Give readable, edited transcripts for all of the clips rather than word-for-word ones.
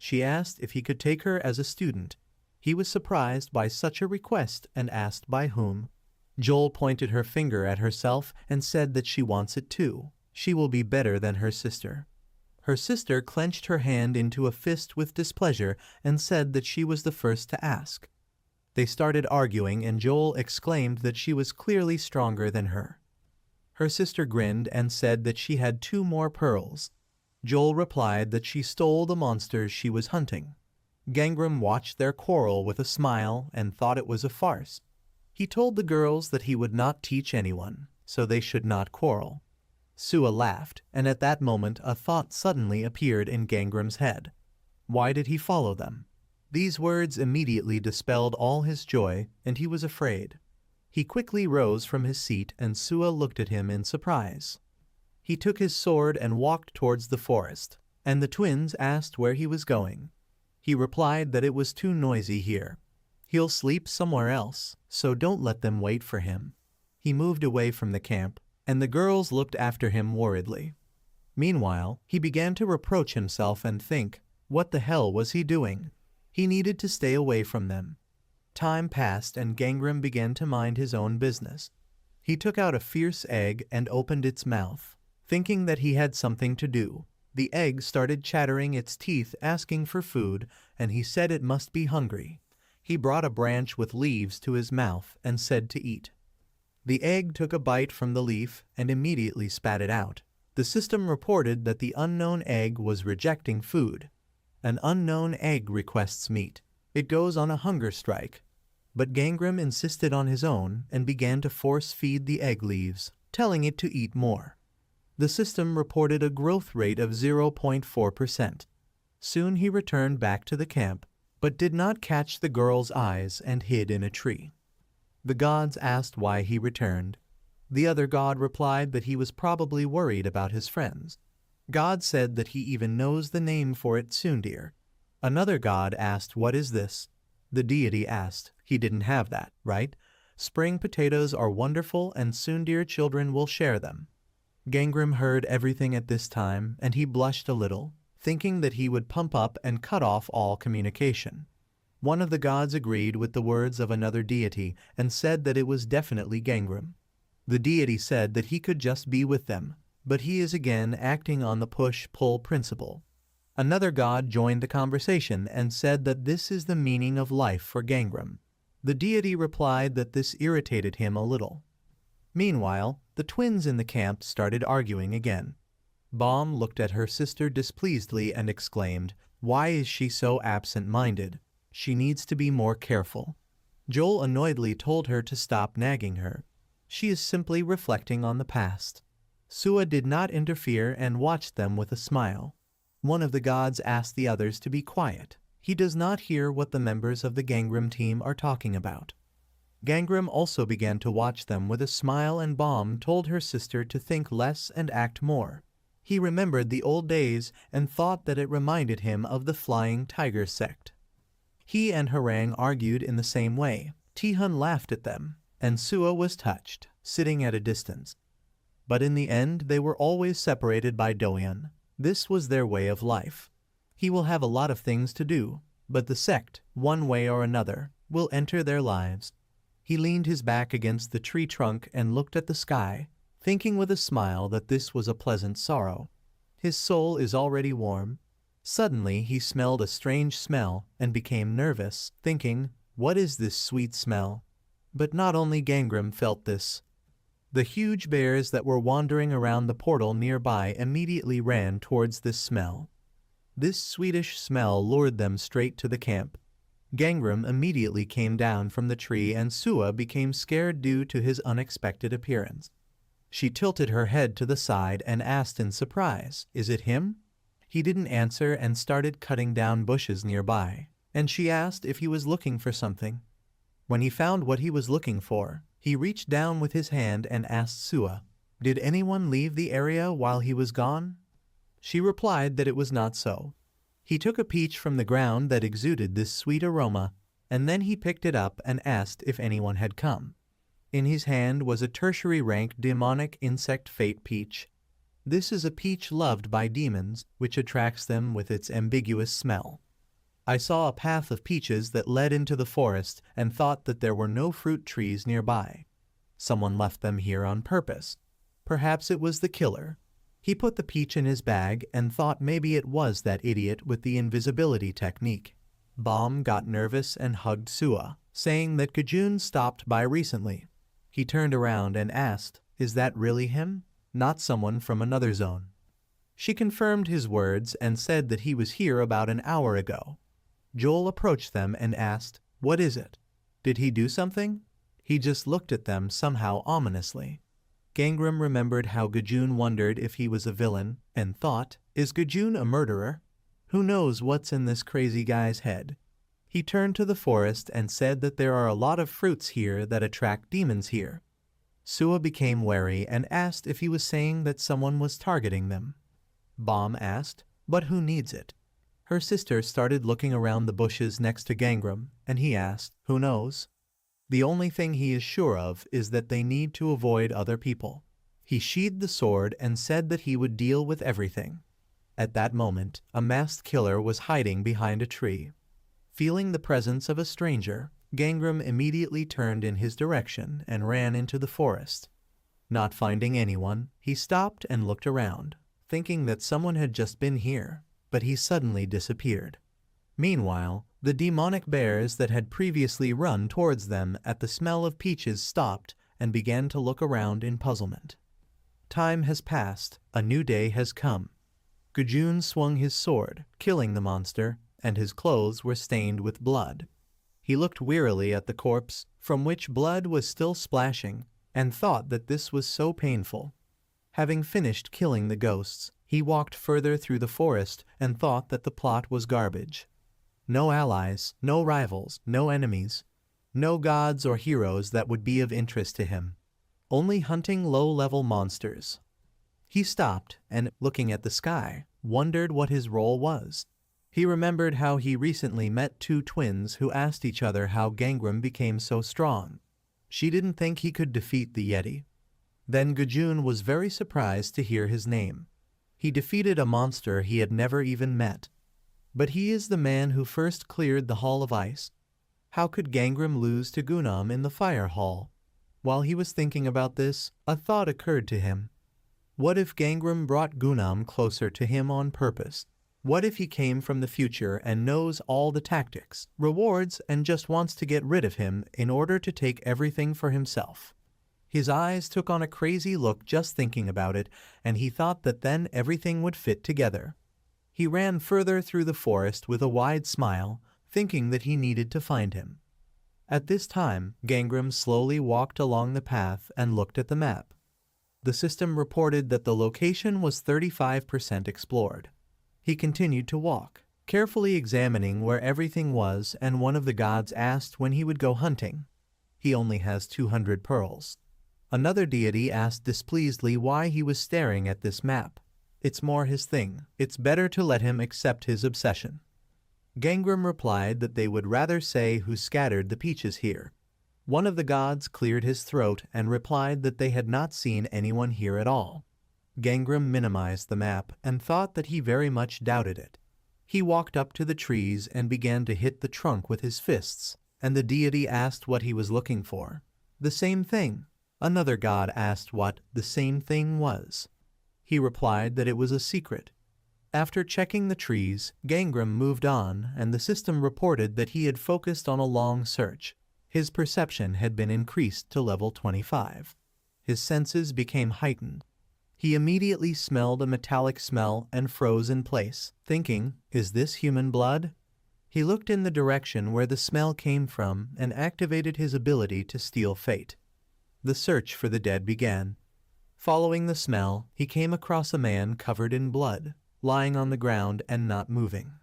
She asked if he could take her as a student. He was surprised by such a request and asked by whom. Joel pointed her finger at herself and said that she wants it too. She will be better than her sister. Her sister clenched her hand into a fist with displeasure and said that she was the first to ask. They started arguing and Joel exclaimed that she was clearly stronger than her. Her sister grinned and said that she had 2 more pearls. Joel replied that she stole the monsters she was hunting. Gangram watched their quarrel with a smile and thought it was a farce. He told the girls that he would not teach anyone, so they should not quarrel. Sua laughed, and at that moment a thought suddenly appeared in Gangram's head. Why did he follow them? These words immediately dispelled all his joy, and he was afraid. He quickly rose from his seat and Sua looked at him in surprise. He took his sword and walked towards the forest, and the twins asked where he was going. He replied that it was too noisy here. He'll sleep somewhere else, so don't let them wait for him. He moved away from the camp, and the girls looked after him worriedly. Meanwhile, he began to reproach himself and think, what the hell was he doing? He needed to stay away from them. Time passed and Gangram began to mind his own business. He took out a fierce egg and opened its mouth, thinking that he had something to do. The egg started chattering its teeth asking for food, and he said it must be hungry. He brought a branch with leaves to his mouth and said to eat. The egg took a bite from the leaf and immediately spat it out. The system reported that the unknown egg was rejecting food. An unknown egg requests meat. It goes on a hunger strike. But Gangram insisted on his own and began to force feed the egg leaves, telling it to eat more. The system reported a growth rate of 0.4%. Soon he returned back to the camp, but did not catch the girl's eyes and hid in a tree. The gods asked why he returned. The other god replied that he was probably worried about his friends. God said that he even knows the name for it, Sundir. Another god asked, what is this? The deity asked, he didn't have that, right? Spring potatoes are wonderful and Sundir children will share them. Gangram heard everything at this time and he blushed a little, thinking that he would pump up and cut off all communication. One of the gods agreed with the words of another deity and said that it was definitely Gangram. The deity said that he could just be with them, but he is again acting on the push-pull principle. Another god joined the conversation and said that this is the meaning of life for Gangram. The deity replied that this irritated him a little. Meanwhile, the twins in the camp started arguing again. Bomb looked at her sister displeasedly and exclaimed, "Why is she so absent-minded? She needs to be more careful." Joel annoyedly told her to stop nagging her. She is simply reflecting on the past. Sua did not interfere and watched them with a smile. One of the gods asked the others to be quiet. He does not hear what the members of the Gangram team are talking about. Gangram also began to watch them with a smile, and Bomb told her sister to think less and act more. He remembered the old days and thought that it reminded him of the Flying Tiger sect. He and Harang argued in the same way. Tihun laughed at them, and Sua was touched, sitting at a distance. But in the end they were always separated by Doyan. This was their way of life. He will have a lot of things to do, but the sect, one way or another, will enter their lives. He leaned his back against the tree trunk and looked at the sky, thinking with a smile that this was a pleasant sorrow. His soul is already warm. Suddenly he smelled a strange smell and became nervous, thinking, "What is this sweet smell?" But not only Gangram felt this. The huge bears that were wandering around the portal nearby immediately ran towards this smell. This sweetish smell lured them straight to the camp. Gangram immediately came down from the tree and Sua became scared due to his unexpected appearance. She tilted her head to the side and asked in surprise, "Is it him?" He didn't answer and started cutting down bushes nearby, and she asked if he was looking for something. When he found what he was looking for, he reached down with his hand and asked Sua, "Did anyone leave the area while he was gone?" She replied that it was not so. He took a peach from the ground that exuded this sweet aroma, and then he picked it up and asked if anyone had come. In his hand was a tertiary rank demonic insect fate peach. This is a peach loved by demons, which attracts them with its ambiguous smell. I saw a path of peaches that led into the forest and thought that there were no fruit trees nearby. Someone left them here on purpose. Perhaps it was the killer. He put the peach in his bag and thought maybe it was that idiot with the invisibility technique. Bomb got nervous and hugged Sua, saying that Gajun stopped by recently. He turned around and asked, "Is that really him? Not someone from another zone?" She confirmed his words and said that he was here about an hour ago. Joel approached them and asked, "What is it? Did he do something?" He just looked at them somehow ominously. Gangram remembered how Gajun wondered if he was a villain and thought, "Is Gajun a murderer? Who knows what's in this crazy guy's head?" He turned to the forest and said that there are a lot of fruits here that attract demons here. Sua became wary and asked if he was saying that someone was targeting them. Bomb asked, "But who needs it?" Her sister started looking around the bushes next to Gangram, and he asked, "Who knows?" The only thing he is sure of is that they need to avoid other people. He sheathed the sword and said that he would deal with everything. At that moment, a masked killer was hiding behind a tree. Feeling the presence of a stranger, Gangram immediately turned in his direction and ran into the forest. Not finding anyone, he stopped and looked around, thinking that someone had just been here, but he suddenly disappeared. Meanwhile, the demonic bears that had previously run towards them at the smell of peaches stopped and began to look around in puzzlement. Time has passed, a new day has come. Gajun swung his sword, killing the monster, and his clothes were stained with blood. He looked wearily at the corpse, from which blood was still splashing, and thought that this was so painful. Having finished killing the ghosts, he walked further through the forest and thought that the plot was garbage. No allies, no rivals, no enemies, no gods or heroes that would be of interest to him. Only hunting low-level monsters. He stopped and, looking at the sky, wondered what his role was. He remembered how he recently met two twins who asked each other how Gangram became so strong. She didn't think he could defeat the Yeti. Then Gajun was very surprised to hear his name. He defeated a monster he had never even met. But he is the man who first cleared the Hall of Ice. How could Gangram lose to Gunam in the Fire Hall? While he was thinking about this, a thought occurred to him. What if Gangram brought Gunam closer to him on purpose? What if he came from the future and knows all the tactics, rewards, and just wants to get rid of him in order to take everything for himself? His eyes took on a crazy look just thinking about it, and he thought that then everything would fit together. He ran further through the forest with a wide smile, thinking that he needed to find him. At this time, Gangram slowly walked along the path and looked at the map. The system reported that the location was 35% explored. He continued to walk, carefully examining where everything was, and one of the gods asked when he would go hunting. He only has 200 pearls. Another deity asked displeasedly why he was staring at this map. It's more his thing. It's better to let him accept his obsession. Gangram replied that they would rather say who scattered the peaches here. One of the gods cleared his throat and replied that they had not seen anyone here at all. Gangram minimized the map and thought that he very much doubted it. He walked up to the trees and began to hit the trunk with his fists, and the deity asked what he was looking for. The same thing. Another god asked what the same thing was. He replied that it was a secret. After checking the trees, Gangram moved on, and the system reported that he had focused on a long search. His perception had been increased to level 25. His senses became heightened. He immediately smelled a metallic smell and froze in place, thinking, "Is this human blood?" He looked in the direction where the smell came from and activated his ability to steal fate. The search for the dead began. Following the smell, he came across a man covered in blood, lying on the ground and not moving.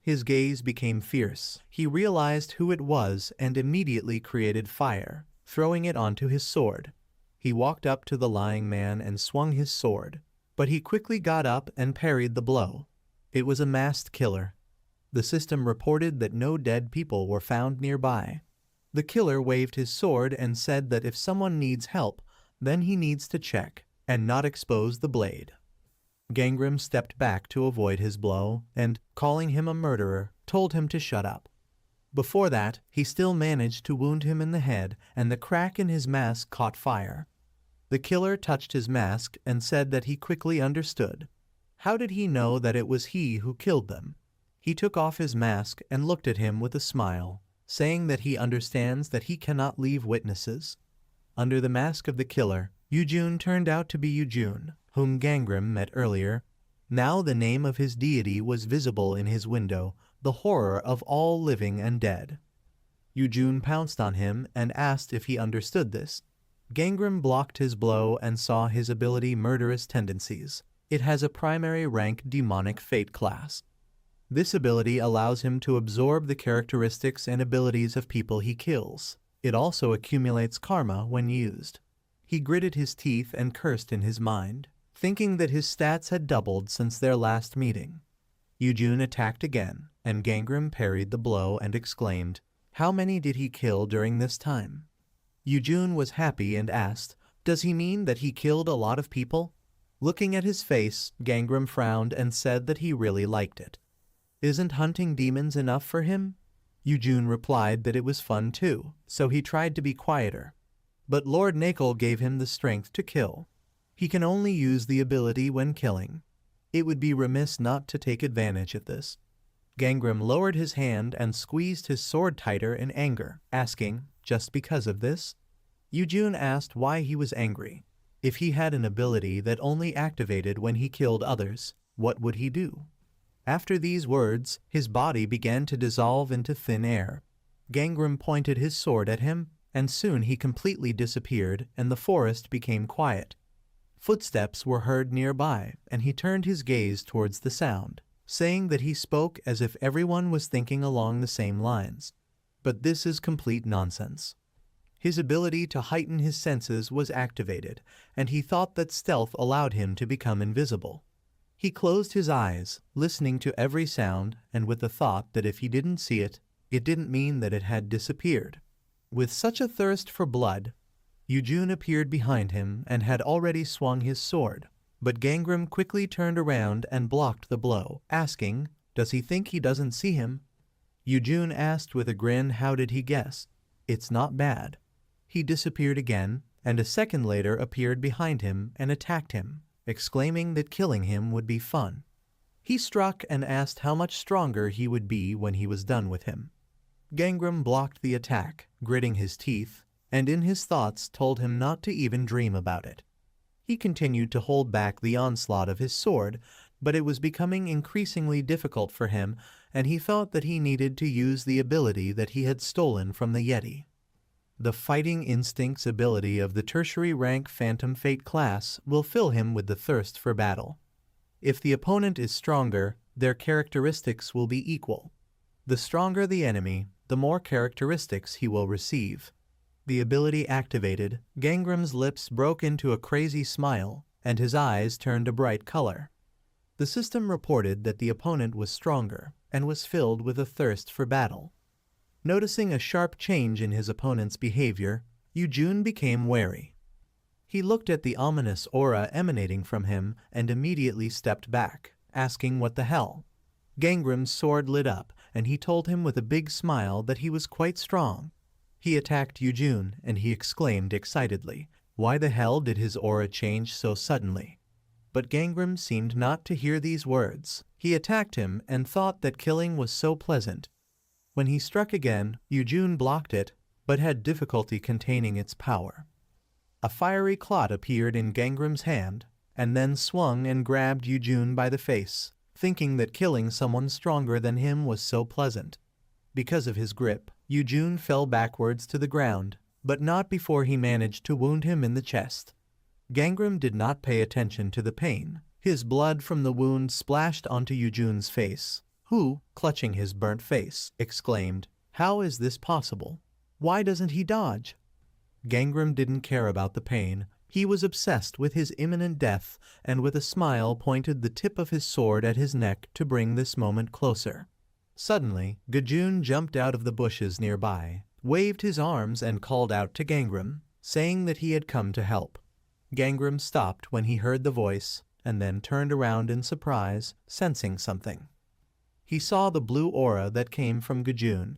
His gaze became fierce. He realized who it was and immediately created fire, throwing it onto his sword. He walked up to the lying man and swung his sword, but he quickly got up and parried the blow. It was a masked killer. The system reported that no dead people were found nearby. The killer waved his sword and said that if someone needs help, then he needs to check and not expose the blade. Gangram stepped back to avoid his blow and, calling him a murderer, told him to shut up. Before that, he still managed to wound him in the head, and the crack in his mask caught fire. The killer touched his mask and said that he quickly understood. How did he know that it was he who killed them? He took off his mask and looked at him with a smile, saying that he understands that he cannot leave witnesses. Under the mask of the killer, Yujun turned out to be Yujun, whom Gangram met earlier. Now the name of his deity was visible in his window, the horror of all living and dead. Yujun pounced on him and asked if he understood this. Gangram blocked his blow and saw his ability murderous tendencies. It has a primary rank demonic fate class. This ability allows him to absorb the characteristics and abilities of people he kills. It also accumulates karma when used. He gritted his teeth and cursed in his mind, thinking that his stats had doubled since their last meeting. Yujun attacked again, and Gangram parried the blow and exclaimed, "How many did he kill during this time?" Yujun was happy and asked, "Does he mean that he killed a lot of people?" Looking at his face, Gangram frowned and said that he really liked it. "Isn't hunting demons enough for him?" Yujun replied that it was fun too, so he tried to be quieter. But Lord Nakel gave him the strength to kill. He can only use the ability when killing. It would be remiss not to take advantage of this. Gangram lowered his hand and squeezed his sword tighter in anger, asking, "Just because of this?" Yujun asked why he was angry. If he had an ability that only activated when he killed others, what would he do? After these words, his body began to dissolve into thin air. Gangram pointed his sword at him, and soon he completely disappeared and the forest became quiet. Footsteps were heard nearby, and he turned his gaze towards the sound, saying that he spoke as if everyone was thinking along the same lines. But this is complete nonsense. His ability to heighten his senses was activated, and he thought that stealth allowed him to become invisible. He closed his eyes, listening to every sound, and with the thought that if he didn't see it, it didn't mean that it had disappeared. With such a thirst for blood, Yujun appeared behind him and had already swung his sword, but Gangram quickly turned around and blocked the blow, asking, "Does he think he doesn't see him?" Yujun asked with a grin how did he guess. "It's not bad." He disappeared again, and a second later appeared behind him and attacked him, exclaiming that killing him would be fun. He struck and asked how much stronger he would be when he was done with him. Gangram blocked the attack, gritting his teeth, and in his thoughts told him not to even dream about it. He continued to hold back the onslaught of his sword, but it was becoming increasingly difficult for him, and he thought that he needed to use the ability that he had stolen from the Yeti. The fighting instincts ability of the tertiary rank Phantom Fate class will fill him with the thirst for battle. If the opponent is stronger, their characteristics will be equal. The stronger the enemy, the more characteristics he will receive. The ability activated, Gangram's lips broke into a crazy smile, and his eyes turned a bright color. The system reported that the opponent was stronger and was filled with a thirst for battle. Noticing a sharp change in his opponent's behavior, Yujun became wary. He looked at the ominous aura emanating from him and immediately stepped back, asking what the hell. Gangram's sword lit up, and he told him with a big smile that he was quite strong. He attacked Yujun, and he exclaimed excitedly, why the hell did his aura change so suddenly? But Gangram seemed not to hear these words. He attacked him and thought that killing was so pleasant. When he struck again, Yujun blocked it, but had difficulty containing its power. A fiery clot appeared in Gangram's hand, and then swung and grabbed Yujun by the face, thinking that killing someone stronger than him was so pleasant. Because of his grip, Yujun fell backwards to the ground, but not before he managed to wound him in the chest. Gangram did not pay attention to the pain. His blood from the wound splashed onto Yujun's face, who, clutching his burnt face, exclaimed, "How is this possible? Why doesn't he dodge?" Gangram didn't care about the pain. He was obsessed with his imminent death, and with a smile pointed the tip of his sword at his neck to bring this moment closer. Suddenly, Gajun jumped out of the bushes nearby, waved his arms and called out to Gangram, saying that he had come to help. Gangram stopped when he heard the voice, and then turned around in surprise, sensing something. He saw the blue aura that came from Gajun.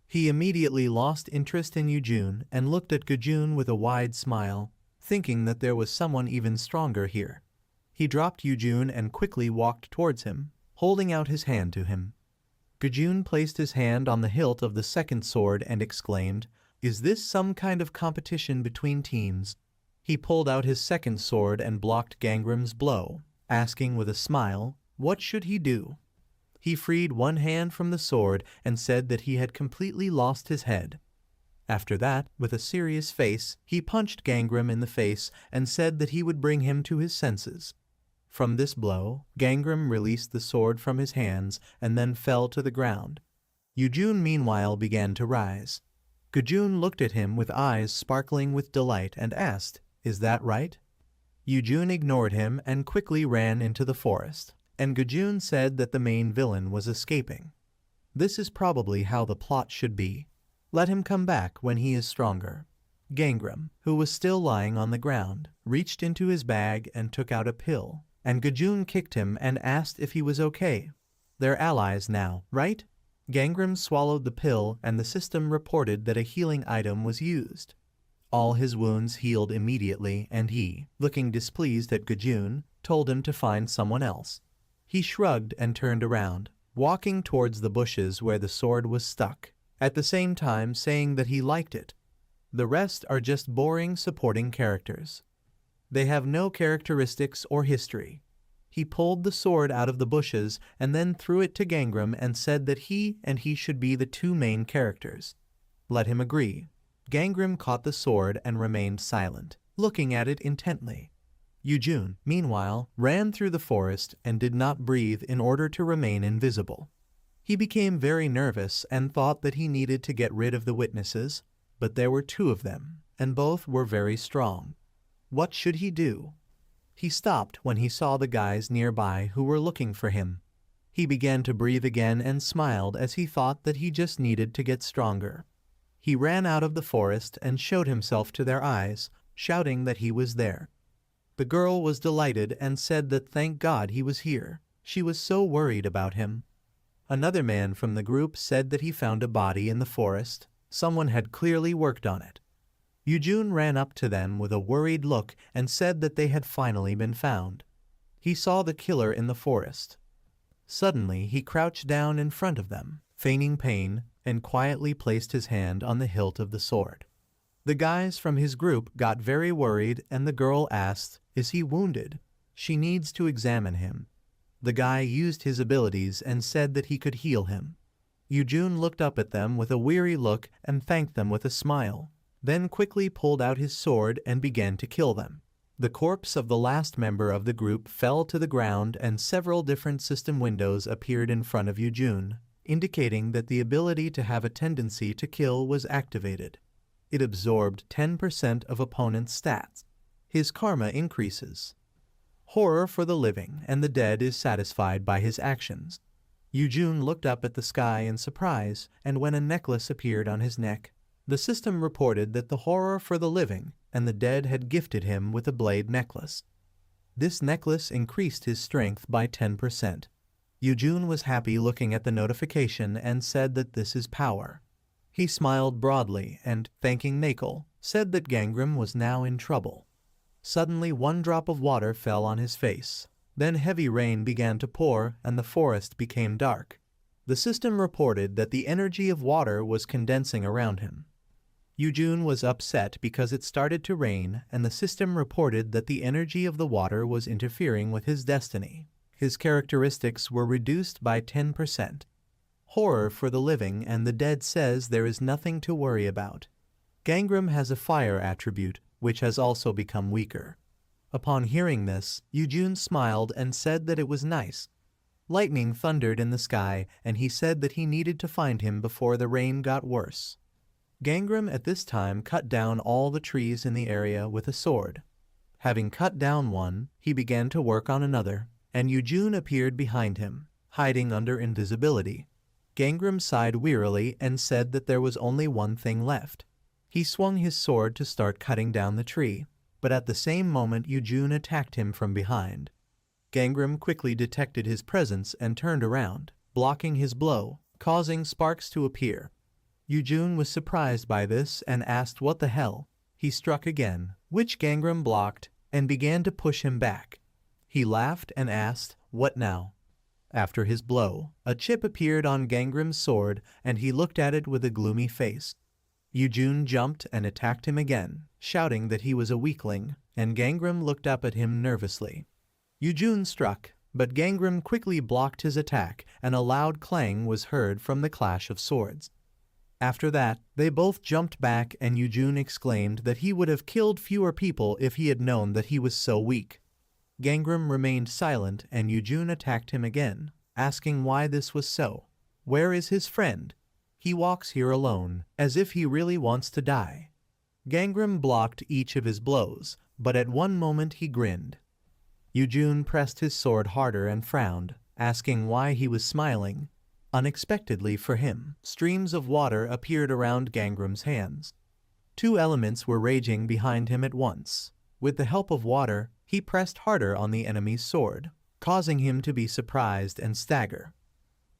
He immediately lost interest in Yujun and looked at Gajun with a wide smile, thinking that there was someone even stronger here. He dropped Yujun and quickly walked towards him, holding out his hand to him. Gajun placed his hand on the hilt of the second sword and exclaimed, "Is this some kind of competition between teams?" He pulled out his second sword and blocked Gangram's blow, asking with a smile, what should he do? He freed one hand from the sword and said that he had completely lost his head. After that, with a serious face, he punched Gangram in the face and said that he would bring him to his senses. From this blow, Gangram released the sword from his hands and then fell to the ground. Yujun meanwhile began to rise. Gajun looked at him with eyes sparkling with delight and asked, "Is that right?" Yujun ignored him and quickly ran into the forest, and Gajun said that the main villain was escaping. This is probably how the plot should be. Let him come back when he is stronger. Gangram, who was still lying on the ground, reached into his bag and took out a pill, and Gajun kicked him and asked if he was okay. They're allies now, right? Gangram swallowed the pill and the system reported that a healing item was used. All his wounds healed immediately and he, looking displeased at Gajun, told him to find someone else. He shrugged and turned around, walking towards the bushes where the sword was stuck, at the same time saying that he liked it. The rest are just boring supporting characters. They have no characteristics or history. He pulled the sword out of the bushes and then threw it to Gangram and said that he should be the two main characters. Let him agree. Gangram caught the sword and remained silent, looking at it intently. Yujun, meanwhile, ran through the forest and did not breathe in order to remain invisible. He became very nervous and thought that he needed to get rid of the witnesses, but there were two of them, and both were very strong. What should he do? He stopped when he saw the guys nearby who were looking for him. He began to breathe again and smiled as he thought that he just needed to get stronger. He ran out of the forest and showed himself to their eyes, shouting that he was there. The girl was delighted and said that thank God he was here. She was so worried about him. Another man from the group said that he found a body in the forest. Someone had clearly worked on it. Yujun ran up to them with a worried look and said that they had finally been found. He saw the killer in the forest. Suddenly he crouched down in front of them, feigning pain, and quietly placed his hand on the hilt of the sword. The guys from his group got very worried and the girl asked, "Is he wounded? She needs to examine him." The guy used his abilities and said that he could heal him. Yujun looked up at them with a weary look and thanked them with a smile, then quickly pulled out his sword and began to kill them. The corpse of the last member of the group fell to the ground and several different system windows appeared in front of Yujun, indicating that the ability to have a tendency to kill was activated. It absorbed 10% of opponent's stats. His karma increases. Horror for the living and the dead is satisfied by his actions. Yujun looked up at the sky in surprise, and when a necklace appeared on his neck, the system reported that the horror for the living and the dead had gifted him with a blade necklace. This necklace increased his strength by 10%. Yujun was happy looking at the notification and said that this is power. He smiled broadly and, thanking Nakul, said that Gangram was now in trouble. Suddenly one drop of water fell on his face. Then heavy rain began to pour and the forest became dark. The system reported that the energy of water was condensing around him. Yujun was upset because it started to rain and the system reported that the energy of the water was interfering with his destiny. His characteristics were reduced by 10%. Horror for the living and the dead says there is nothing to worry about. Gangram has a fire attribute, which has also become weaker. Upon hearing this, Yujun smiled and said that it was nice. Lightning thundered in the sky and he said that he needed to find him before the rain got worse. Gangram at this time cut down all the trees in the area with a sword. Having cut down one, he began to work on another, and Yujun appeared behind him, hiding under invisibility. Gangram sighed wearily and said that there was only one thing left. He swung his sword to start cutting down the tree, but at the same moment Yujun attacked him from behind. Gangram quickly detected his presence and turned around, blocking his blow, causing sparks to appear. Yujun was surprised by this and asked what the hell. He struck again, which Gangram blocked, and began to push him back. He laughed and asked, "What now?" After his blow, a chip appeared on Gangram's sword and he looked at it with a gloomy face. Yujun jumped and attacked him again, shouting that he was a weakling, and Gangram looked up at him nervously. Yujun struck, but Gangram quickly blocked his attack and a loud clang was heard from the clash of swords. After that, they both jumped back and Yujun exclaimed that he would have killed fewer people if he had known that he was so weak. Gangram remained silent and Yujun attacked him again, asking why this was so. Where is his friend? He walks here alone, as if he really wants to die. Gangram blocked each of his blows, but at one moment he grinned. Yujun pressed his sword harder and frowned, asking why he was smiling. Unexpectedly for him, streams of water appeared around Gangram's hands. Two elements were raging behind him at once. With the help of water, he pressed harder on the enemy's sword, causing him to be surprised and stagger.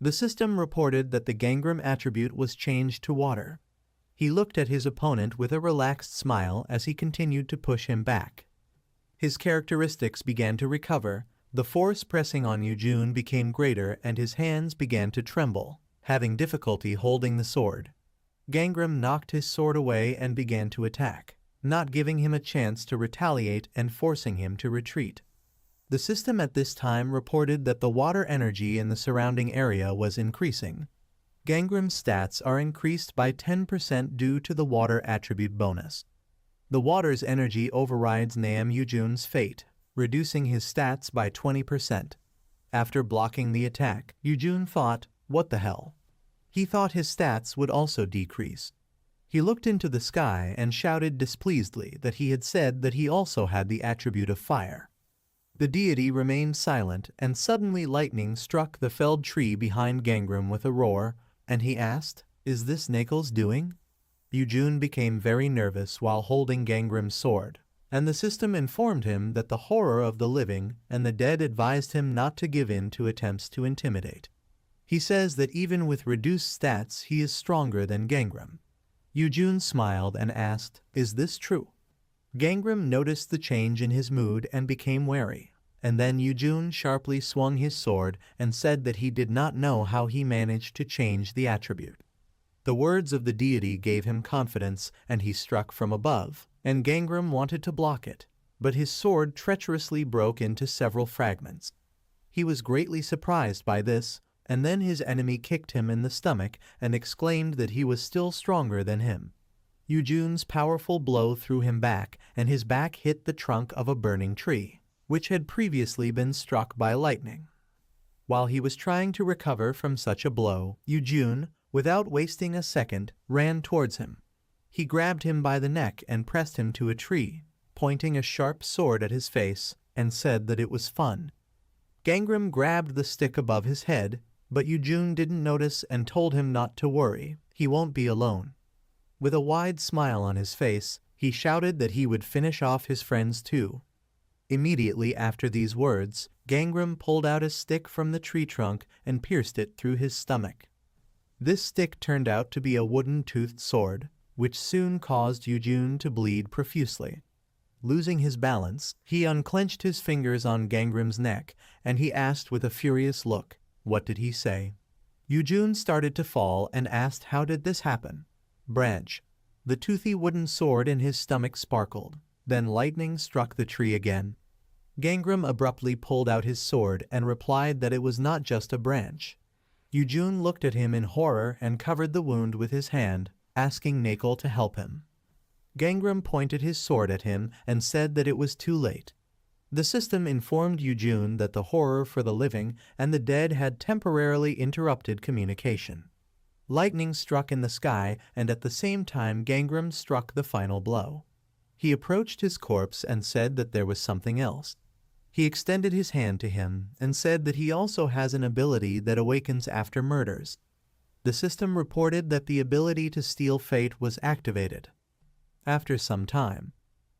The system reported that the Gangram attribute was changed to water. He looked at his opponent with a relaxed smile as he continued to push him back. His characteristics began to recover. The force pressing on Yujun became greater and his hands began to tremble, having difficulty holding the sword. Gangram knocked his sword away and began to attack, not giving him a chance to retaliate and forcing him to retreat. The system at this time reported that the water energy in the surrounding area was increasing. Gangram's stats are increased by 10% due to the water attribute bonus. The water's energy overrides Naam Yujun's fate, reducing his stats by 20%. After blocking the attack, Yujun thought, what the hell? He thought his stats would also decrease. He looked into the sky and shouted displeasedly that he had said that he also had the attribute of fire. The deity remained silent and suddenly lightning struck the felled tree behind Gangram with a roar, and he asked, "Is this Nakel's doing?" Yujun became very nervous while holding Gangram's sword, and the system informed him that the horror of the living and the dead advised him not to give in to attempts to intimidate. He says that even with reduced stats he is stronger than Gangram. Yujun smiled and asked, "Is this true?" Gangram noticed the change in his mood and became wary, and then Yujun sharply swung his sword and said that he did not know how he managed to change the attribute. The words of the deity gave him confidence and he struck from above, and Gangram wanted to block it, but his sword treacherously broke into several fragments. He was greatly surprised by this, and then his enemy kicked him in the stomach and exclaimed that he was still stronger than him. Yujun's powerful blow threw him back, and his back hit the trunk of a burning tree, which had previously been struck by lightning. While he was trying to recover from such a blow, Yujun, without wasting a second, ran towards him. He grabbed him by the neck and pressed him to a tree, pointing a sharp sword at his face, and said that it was fun. Gangram grabbed the stick above his head, but Yujun didn't notice and told him not to worry, he won't be alone. With a wide smile on his face, he shouted that he would finish off his friends too. Immediately after these words, Gangram pulled out a stick from the tree trunk and pierced it through his stomach. This stick turned out to be a wooden-toothed sword, which soon caused Yujun to bleed profusely. Losing his balance, he unclenched his fingers on Gangram's neck, and he asked with a furious look, "What did he say?" Yujun started to fall and asked how did this happen. Branch. The toothy wooden sword in his stomach sparkled. Then lightning struck the tree again. Gangram abruptly pulled out his sword and replied that it was not just a branch. Yujun looked at him in horror and covered the wound with his hand, asking Nakel to help him. Gangram pointed his sword at him and said that it was too late. The system informed Yujun that the horror for the living and the dead had temporarily interrupted communication. Lightning struck in the sky, and at the same time Gangram struck the final blow. He approached his corpse and said that there was something else. He extended his hand to him and said that he also has an ability that awakens after murders. The system reported that the ability to steal fate was activated. After some time,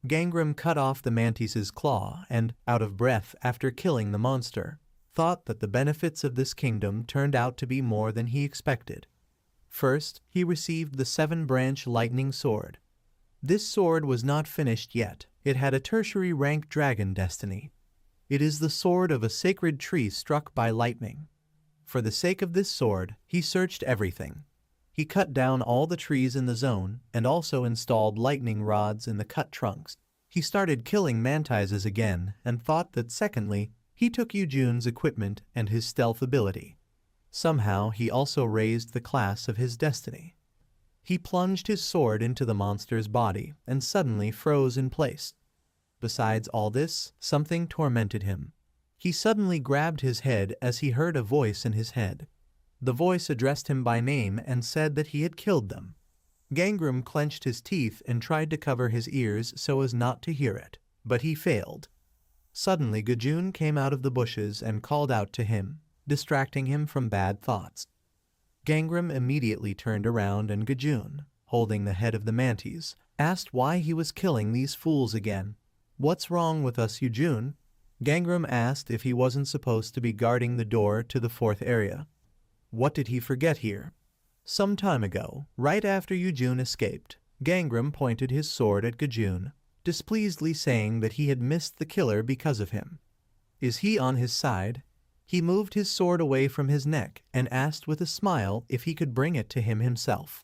Gangram cut off the mantis's claw and, out of breath after killing the monster, thought that the benefits of this kingdom turned out to be more than he expected. First, he received the 7-branch lightning sword. This sword was not finished yet. It had a tertiary rank dragon destiny. It is the sword of a sacred tree struck by lightning. For the sake of this sword, he searched everything. He cut down all the trees in the zone and also installed lightning rods in the cut trunks. He started killing mantises again and thought that secondly, he took Yujun's equipment and his stealth ability. Somehow he also raised the class of his destiny. He plunged his sword into the monster's body and suddenly froze in place. Besides all this, something tormented him. He suddenly grabbed his head as he heard a voice in his head. The voice addressed him by name and said that he had killed them. Gangram clenched his teeth and tried to cover his ears so as not to hear it, but he failed. Suddenly Gajun came out of the bushes and called out to him, distracting him from bad thoughts. Gangram immediately turned around and Gajun, holding the head of the mantis, asked why he was killing these fools again. "What's wrong with us, Yujun?" Gangram asked if he wasn't supposed to be guarding the door to the 4th area. What did he forget here? Some time ago, right after Yujun escaped, Gangram pointed his sword at Gajun, displeasedly saying that he had missed the killer because of him. Is he on his side? He moved his sword away from his neck and asked with a smile if he could bring it to him himself.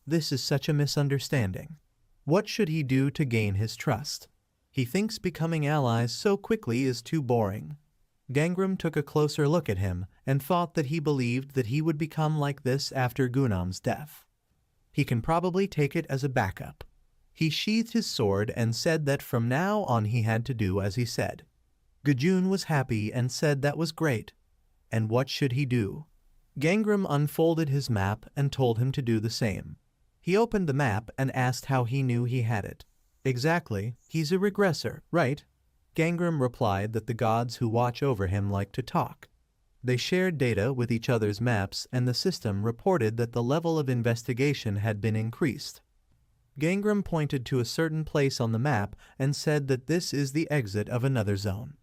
This is such a misunderstanding. What should he do to gain his trust? He thinks becoming allies so quickly is too boring. Gangram took a closer look at him and thought that he believed that he would become like this after Gunam's death. He can probably take it as a backup. He sheathed his sword and said that from now on he had to do as he said. Gajun was happy and said that was great. And what should he do? Gangram unfolded his map and told him to do the same. He opened the map and asked how he knew he had it. Exactly, he's a regressor, right? Gangram replied that the gods who watch over him like to talk. They shared data with each other's maps and the system reported that the level of investigation had been increased. Gangram pointed to a certain place on the map and said that this is the exit of another zone.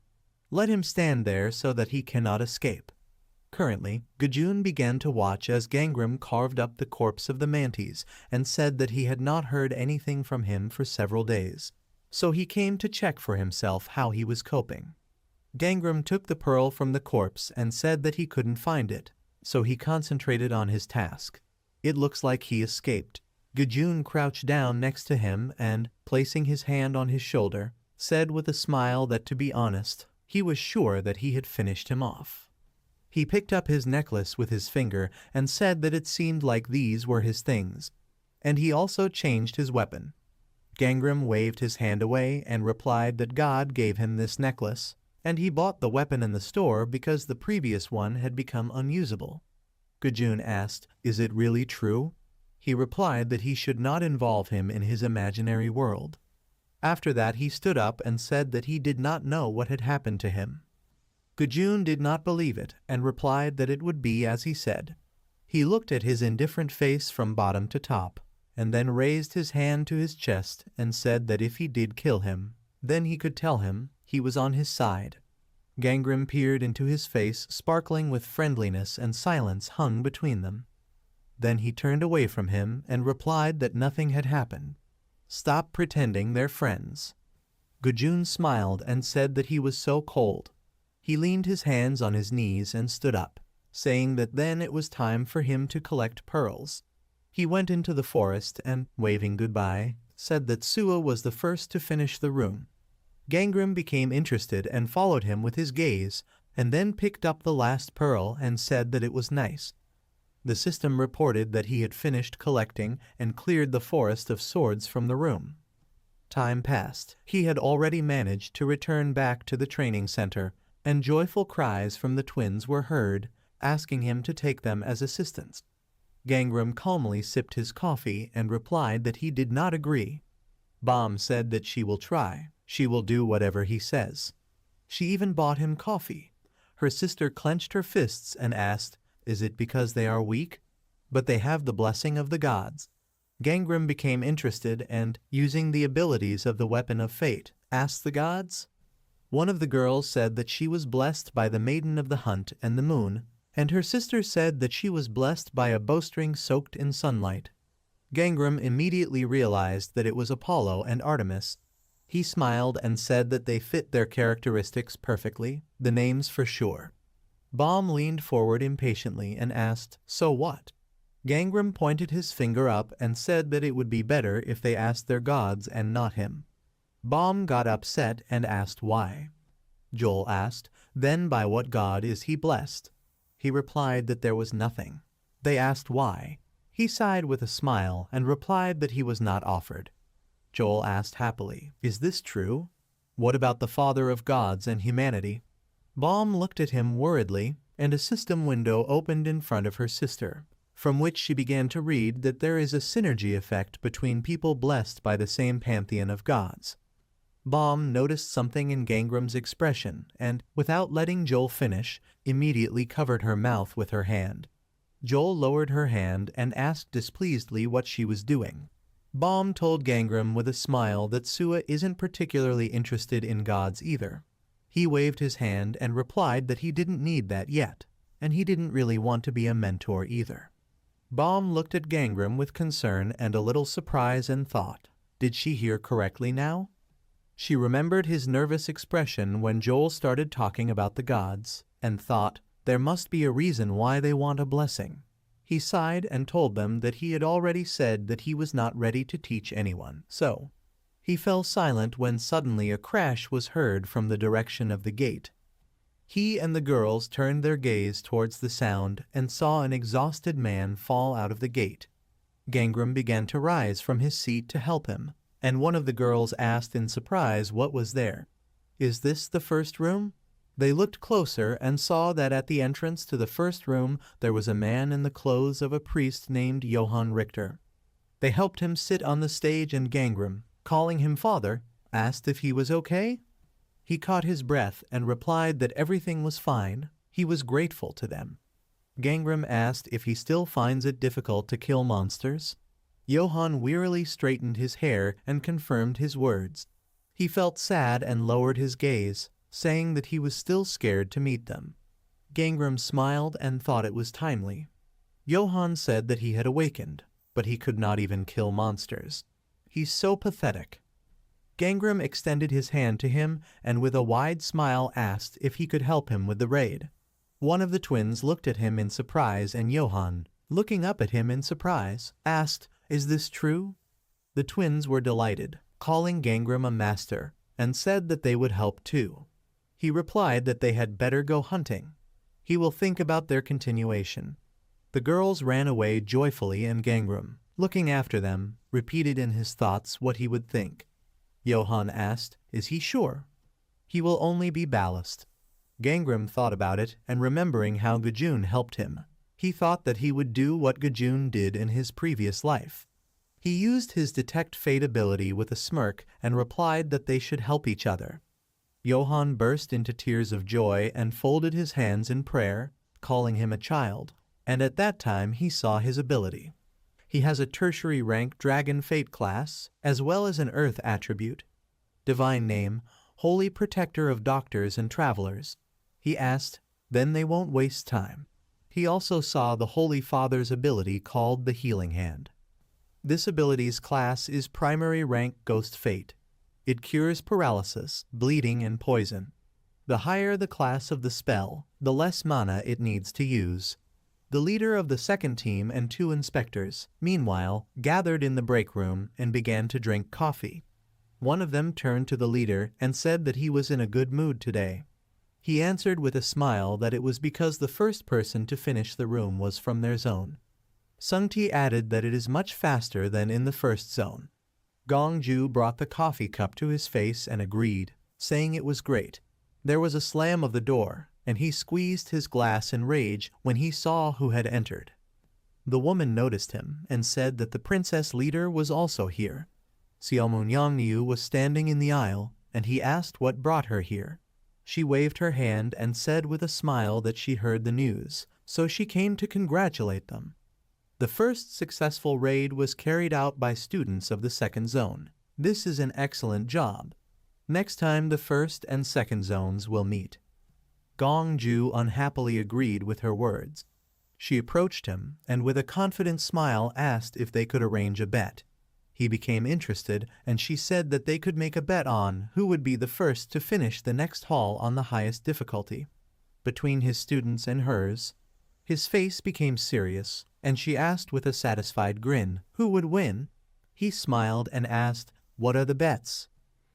Let him stand there so that he cannot escape. Currently, Gajun began to watch as Gangram carved up the corpse of the mantis and said that he had not heard anything from him for several days. So he came to check for himself how he was coping. Gangram took the pearl from the corpse and said that he couldn't find it, so he concentrated on his task. It looks like he escaped. Gajun crouched down next to him and, placing his hand on his shoulder, said with a smile that, to be honest, he was sure that he had finished him off. He picked up his necklace with his finger and said that it seemed like these were his things, and he also changed his weapon. Gangram waved his hand away and replied that God gave him this necklace, and he bought the weapon in the store because the previous one had become unusable. Gajun asked, "Is it really true?" He replied that he should not involve him in his imaginary world. After that he stood up and said that he did not know what had happened to him. Gajun did not believe it and replied that it would be as he said. He looked at his indifferent face from bottom to top, and then raised his hand to his chest and said that if he did kill him, then he could tell him he was on his side. Gangram peered into his face, sparkling with friendliness, and silence hung between them. Then he turned away from him and replied that nothing had happened. Stop pretending they're friends. Gajun smiled and said that he was so cold. He leaned his hands on his knees and stood up, saying that then it was time for him to collect pearls. He went into the forest and, waving goodbye, said that Sua was the first to finish the room. Gangram became interested and followed him with his gaze, and then picked up the last pearl and said that it was nice. The system reported that he had finished collecting and cleared the forest of swords from the room. Time passed. He had already managed to return back to the training center, and joyful cries from the twins were heard, asking him to take them as assistants. Gangram calmly sipped his coffee and replied that he did not agree. Bomb said that she will try. She will do whatever he says. She even bought him coffee. Her sister clenched her fists and asked, "Is it because they are weak?" But they have the blessing of the gods. Gangram became interested and, using the abilities of the Weapon of Fate, asked the gods. One of the girls said that she was blessed by the Maiden of the Hunt and the Moon, and her sister said that she was blessed by a bowstring soaked in sunlight. Gangram immediately realized that it was Apollo and Artemis. He smiled and said that they fit their characteristics perfectly, the names for sure. Baum leaned forward impatiently and asked, "So what?" Gangram pointed his finger up and said that it would be better if they asked their gods and not him. Baum got upset and asked why. Joel asked, "Then by what god is he blessed?" He replied that there was nothing. They asked why. He sighed with a smile and replied that he was not offered. Joel asked happily, "Is this true? What about the father of gods and humanity?" Baum looked at him worriedly, and a system window opened in front of her sister, from which she began to read that there is a synergy effect between people blessed by the same pantheon of gods. Baum noticed something in Gangram's expression and, without letting Joel finish, immediately covered her mouth with her hand. Joel lowered her hand and asked displeasedly what she was doing. Baum told Gangram with a smile that Sua isn't particularly interested in gods either. He waved his hand and replied that he didn't need that yet, and he didn't really want to be a mentor either. Baum looked at Gangram with concern and a little surprise and thought, did she hear correctly now? She remembered his nervous expression when Joel started talking about the gods, and thought, there must be a reason why they want a blessing. He sighed and told them that he had already said that he was not ready to teach anyone, so. He fell silent when suddenly a crash was heard from the direction of the gate. He and the girls turned their gaze towards the sound and saw an exhausted man fall out of the gate. Gangram began to rise from his seat to help him, and one of the girls asked in surprise what was there. "Is this the first room?" They looked closer and saw that at the entrance to the first room there was a man in the clothes of a priest named Johann Richter. They helped him sit on the stage, and Gangram, calling him father, asked if he was okay. He caught his breath and replied that everything was fine. He was grateful to them. Gangram asked if he still finds it difficult to kill monsters. Johann wearily straightened his hair and confirmed his words. He felt sad and lowered his gaze, saying that he was still scared to meet them. Gangram smiled and thought it was timely. Johann said that he had awakened, but he could not even kill monsters. He's so pathetic. Gangram extended his hand to him and with a wide smile asked if he could help him with the raid. One of the twins looked at him in surprise, and Johann, looking up at him in surprise, asked, "Is this true?" The twins were delighted, calling Gangram a master, and said that they would help too. He replied that they had better go hunting. He will think about their continuation. The girls ran away joyfully, and Gangram, looking after them, repeated in his thoughts what he would think. Johann asked, "Is he sure?" "He will only be ballast." Gangram thought about it, and remembering how Gajun helped him, he thought that he would do what Gajun did in his previous life. He used his detect fate ability with a smirk and replied that they should help each other. Johann burst into tears of joy and folded his hands in prayer, calling him a child, and at that time he saw his ability. He has a tertiary rank Dragon Fate class, as well as an Earth attribute. Divine name, Holy Protector of Doctors and Travelers. He asked, then they won't waste time. He also saw the Holy Father's ability called the Healing Hand. This ability's class is primary rank Ghost Fate. It cures paralysis, bleeding, and poison. The higher the class of the spell, the less mana it needs to use. The leader of the second team and 2 inspectors, meanwhile, gathered in the break room and began to drink coffee. One of them turned to the leader and said that he was in a good mood today. He answered with a smile that it was because the first person to finish the room was from their zone. Sungti added that it is much faster than in the first zone. Gongju brought the coffee cup to his face and agreed, saying it was great. There was a slam of the door, and he squeezed his glass in rage when he saw who had entered. The woman noticed him and said that the princess leader was also here. Xiaomunyangnyu was standing in the aisle, and he asked what brought her here. She waved her hand and said with a smile that she heard the news, so she came to congratulate them. The first successful raid was carried out by students of the second zone. This is an excellent job. Next time the first and second zones will meet. Gongju unhappily agreed with her words. She approached him and with a confident smile asked if they could arrange a bet. He became interested and she said that they could make a bet on who would be the first to finish the next hall on the highest difficulty. Between his students and hers, his face became serious and she asked with a satisfied grin, who would win? He smiled and asked, what are the bets?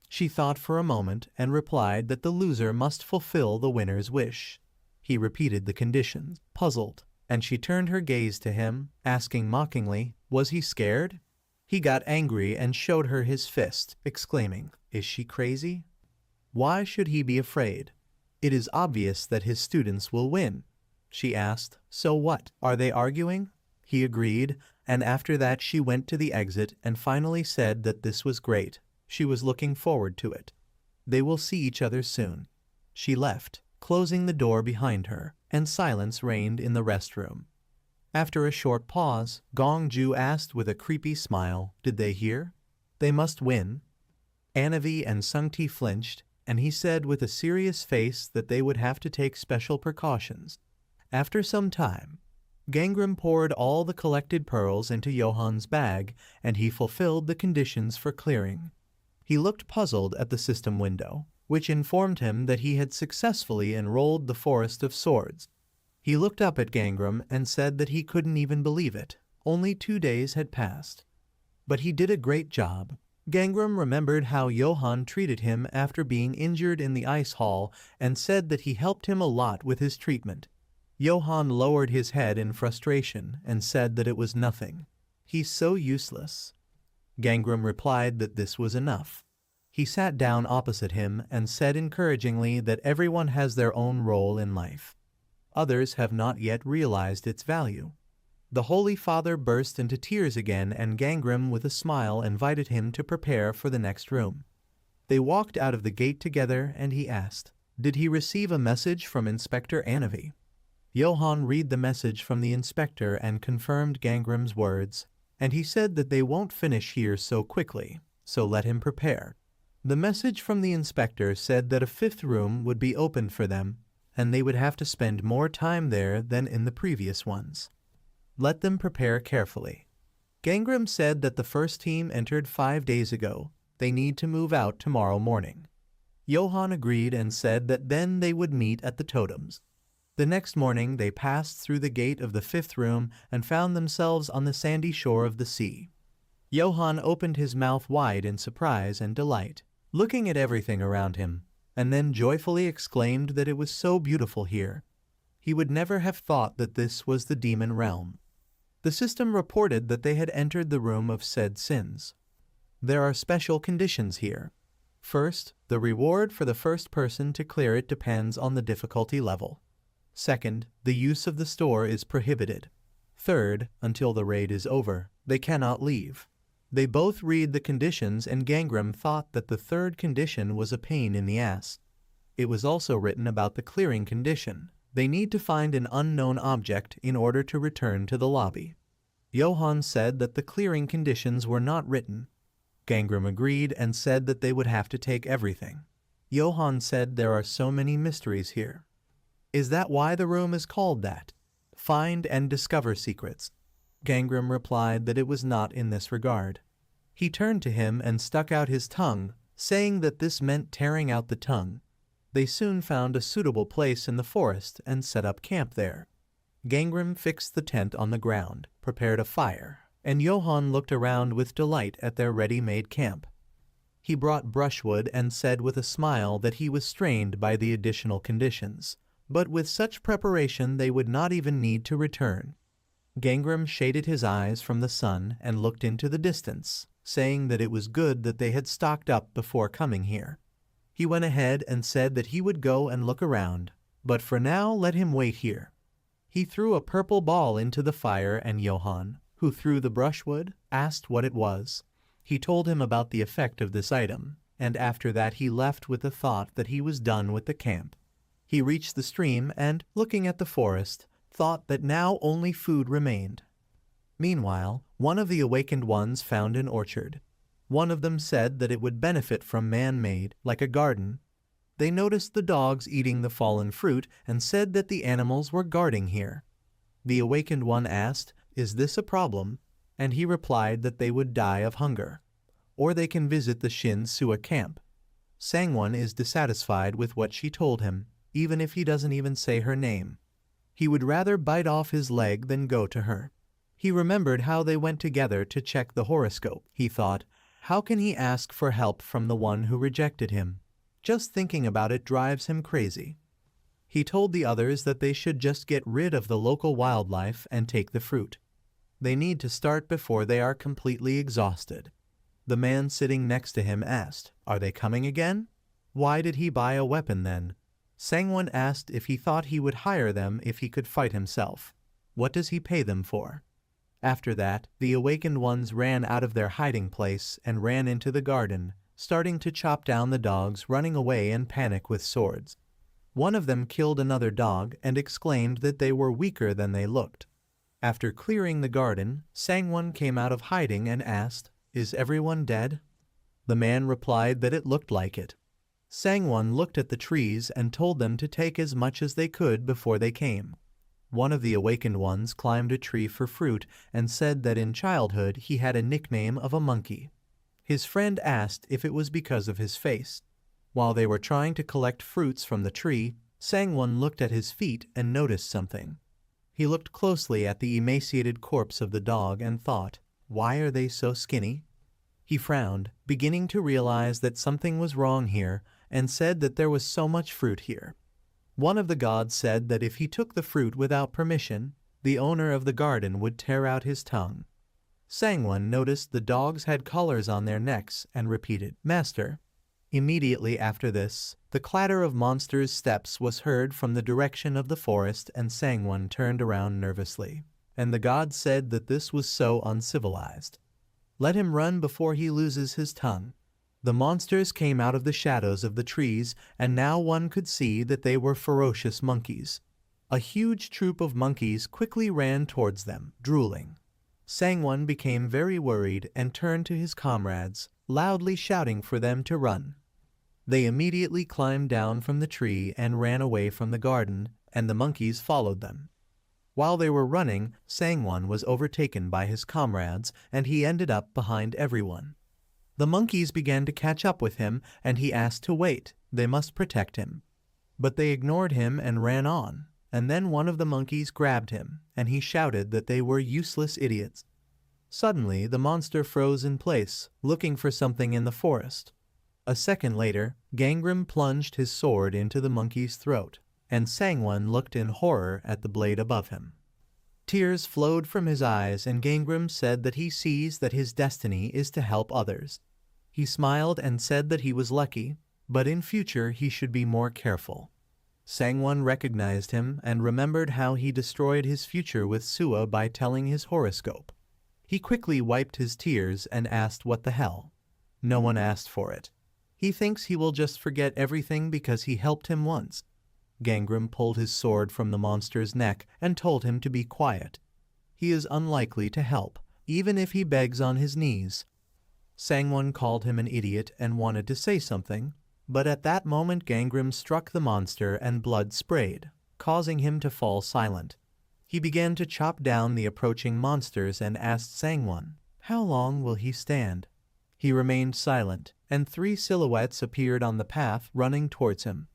She thought for a moment and replied that the loser must fulfill the winner's wish. He repeated the conditions, puzzled, and she turned her gaze to him, asking mockingly, was he scared? He got angry and showed her his fist, exclaiming, is she crazy? Why should he be afraid? It is obvious that his students will win. She asked, so what, are they arguing? He agreed, and after that she went to the exit and finally said that this was great. She was looking forward to it. They will see each other soon. She left, closing the door behind her, and silence reigned in the restroom. After a short pause, Gongju asked with a creepy smile, did they hear? They must win. Anavi and Sungti flinched, and he said with a serious face that they would have to take special precautions. After some time, Gangram poured all the collected pearls into Johan's bag, and he fulfilled the conditions for clearing. He looked puzzled at the system window, which informed him that he had successfully enrolled the Forest of Swords. He looked up at Gangram and said that he couldn't even believe it. Only 2 days had passed. But he did a great job. Gangram remembered how Johan treated him after being injured in the ice hall and said that he helped him a lot with his treatment. Johan lowered his head in frustration and said that it was nothing. He's so useless. Gangram replied that this was enough. He sat down opposite him and said encouragingly that everyone has their own role in life. Others have not yet realized its value. The Holy Father burst into tears again and Gangram with a smile invited him to prepare for the next room. They walked out of the gate together and he asked, did he receive a message from Inspector Anavi? Johan read the message from the inspector and confirmed Gangram's words, and he said that they won't finish here so quickly, so let him prepare. The message from the inspector said that a 5th room would be opened for them, and they would have to spend more time there than in the previous ones. Let them prepare carefully. Gangram said that the first team entered 5 days ago. They need to move out tomorrow morning. Johan agreed and said that then they would meet at the totems. The next morning they passed through the gate of the 5th room and found themselves on the sandy shore of the sea. Johan opened his mouth wide in surprise and delight, looking at everything around him, and then joyfully exclaimed that it was so beautiful here. He would never have thought that this was the demon realm. The system reported that they had entered the room of said sins. There are special conditions here. First, the reward for the first person to clear it depends on the difficulty level. Second, the use of the store is prohibited. Third, until the raid is over, they cannot leave. They both read the conditions and Gangram thought that the third condition was a pain in the ass. It was also written about the clearing condition. They need to find an unknown object in order to return to the lobby. Johan said that the clearing conditions were not written. Gangram agreed and said that they would have to take everything. Johan said there are so many mysteries here. Is that why the room is called that? Find and discover secrets. Gangram replied that it was not in this regard. He turned to him and stuck out his tongue, saying that this meant tearing out the tongue. They soon found a suitable place in the forest and set up camp there. Gangram fixed the tent on the ground, prepared a fire, and Johan looked around with delight at their ready-made camp. He brought brushwood and said with a smile that he was strained by the additional conditions, but with such preparation they would not even need to return. Gangram shaded his eyes from the sun and looked into the distance, saying that it was good that they had stocked up before coming here. He went ahead and said that he would go and look around, but for now let him wait here. He threw a purple ball into the fire and Johan, who threw the brushwood, asked what it was. He told him about the effect of this item, and after that he left with the thought that he was done with the camp. He reached the stream and, looking at the forest, thought that now only food remained. Meanwhile, one of the awakened ones found an orchard. One of them said that it would benefit from man-made, like a garden. They noticed the dogs eating the fallen fruit and said that the animals were guarding here. The awakened one asked, "Is this a problem?" And he replied that they would die of hunger. Or they can visit the Shin Sua camp. Sangwon is dissatisfied with what she told him, even if he doesn't even say her name. He would rather bite off his leg than go to her. He remembered how they went together to check the horoscope. He thought, how can he ask for help from the one who rejected him? Just thinking about it drives him crazy. He told the others that they should just get rid of the local wildlife and take the fruit. They need to start before they are completely exhausted. The man sitting next to him asked, "Are they coming again?" Why did he buy a weapon then? Sangwon asked if he thought he would hire them if he could fight himself. What does he pay them for? After that, the awakened ones ran out of their hiding place and ran into the garden, starting to chop down the dogs running away in panic with swords. One of them killed another dog and exclaimed that they were weaker than they looked. After clearing the garden, Sangwon came out of hiding and asked, "Is everyone dead?" The man replied that it looked like it. Sangwon looked at the trees and told them to take as much as they could before they came. One of the awakened ones climbed a tree for fruit and said that in childhood he had a nickname of a monkey. His friend asked if it was because of his face. While they were trying to collect fruits from the tree, Sangwon looked at his feet and noticed something. He looked closely at the emaciated corpse of the dog and thought, why are they so skinny? He frowned, beginning to realize that something was wrong here, and said that there was so much fruit here. One of the gods said that if he took the fruit without permission, the owner of the garden would tear out his tongue. Sangwon noticed the dogs had collars on their necks and repeated, "Master." Immediately after this, the clatter of monsters' steps was heard from the direction of the forest, and Sangwon turned around nervously. And the god said that this was so uncivilized. Let him run before he loses his tongue. The monsters came out of the shadows of the trees, and now one could see that they were ferocious monkeys. A huge troop of monkeys quickly ran towards them, drooling. Sangwon became very worried and turned to his comrades, loudly shouting for them to run. They immediately climbed down from the tree and ran away from the garden, and the monkeys followed them. While they were running, Sangwon was overtaken by his comrades, and he ended up behind everyone. The monkeys began to catch up with him, and he asked to wait. They must protect him. But they ignored him and ran on, and then one of the monkeys grabbed him, and he shouted that they were useless idiots. Suddenly, the monster froze in place, looking for something in the forest. A second later, Gangram plunged his sword into the monkey's throat, and Sangwon looked in horror at the blade above him. Tears flowed from his eyes, and Gangram said that he sees that his destiny is to help others. He smiled and said that he was lucky, but in future he should be more careful. Sangwon recognized him and remembered how he destroyed his future with Sua by telling his horoscope. He quickly wiped his tears and asked what the hell. No one asked for it. He thinks he will just forget everything because he helped him once. Gangram pulled his sword from the monster's neck and told him to be quiet. He is unlikely to help, even if he begs on his knees. Sangwon called him an idiot and wanted to say something, but at that moment Gangram struck the monster and blood sprayed, causing him to fall silent. He began to chop down the approaching monsters and asked Sangwon, "How long will he stand?" He remained silent, and 3 silhouettes appeared on the path running towards him.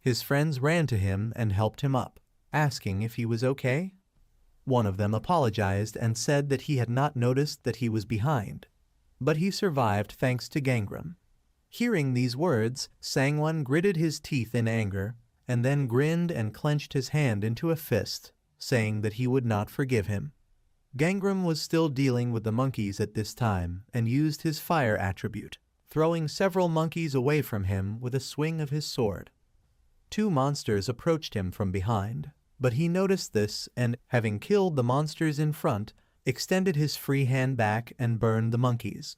His friends ran to him and helped him up, asking if he was okay. One of them apologized and said that he had not noticed that he was behind, but he survived thanks to Gangram. Hearing these words, Sangwon gritted his teeth in anger, and then grinned and clenched his hand into a fist, saying that he would not forgive him. Gangram was still dealing with the monkeys at this time and used his fire attribute, throwing several monkeys away from him with a swing of his sword. 2 monsters approached him from behind, but he noticed this and, having killed the monsters in front, extended his free hand back and burned the monkeys.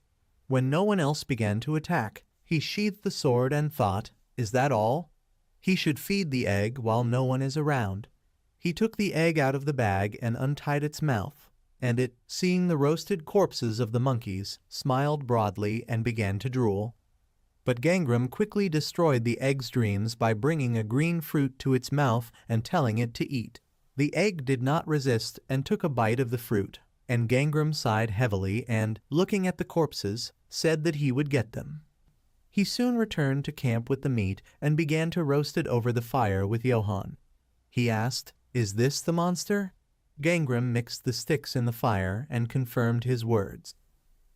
When no one else began to attack, he sheathed the sword and thought, "Is that all?" He should feed the egg while no one is around. He took the egg out of the bag and untied its mouth, and it, seeing the roasted corpses of the monkeys, smiled broadly and began to drool. But Gangram quickly destroyed the egg's dreams by bringing a green fruit to its mouth and telling it to eat. The egg did not resist and took a bite of the fruit, and Gangram sighed heavily and, looking at the corpses, said that he would get them. He soon returned to camp with the meat and began to roast it over the fire with Johan. He asked, "Is this the monster?" Gangram mixed the sticks in the fire and confirmed his words.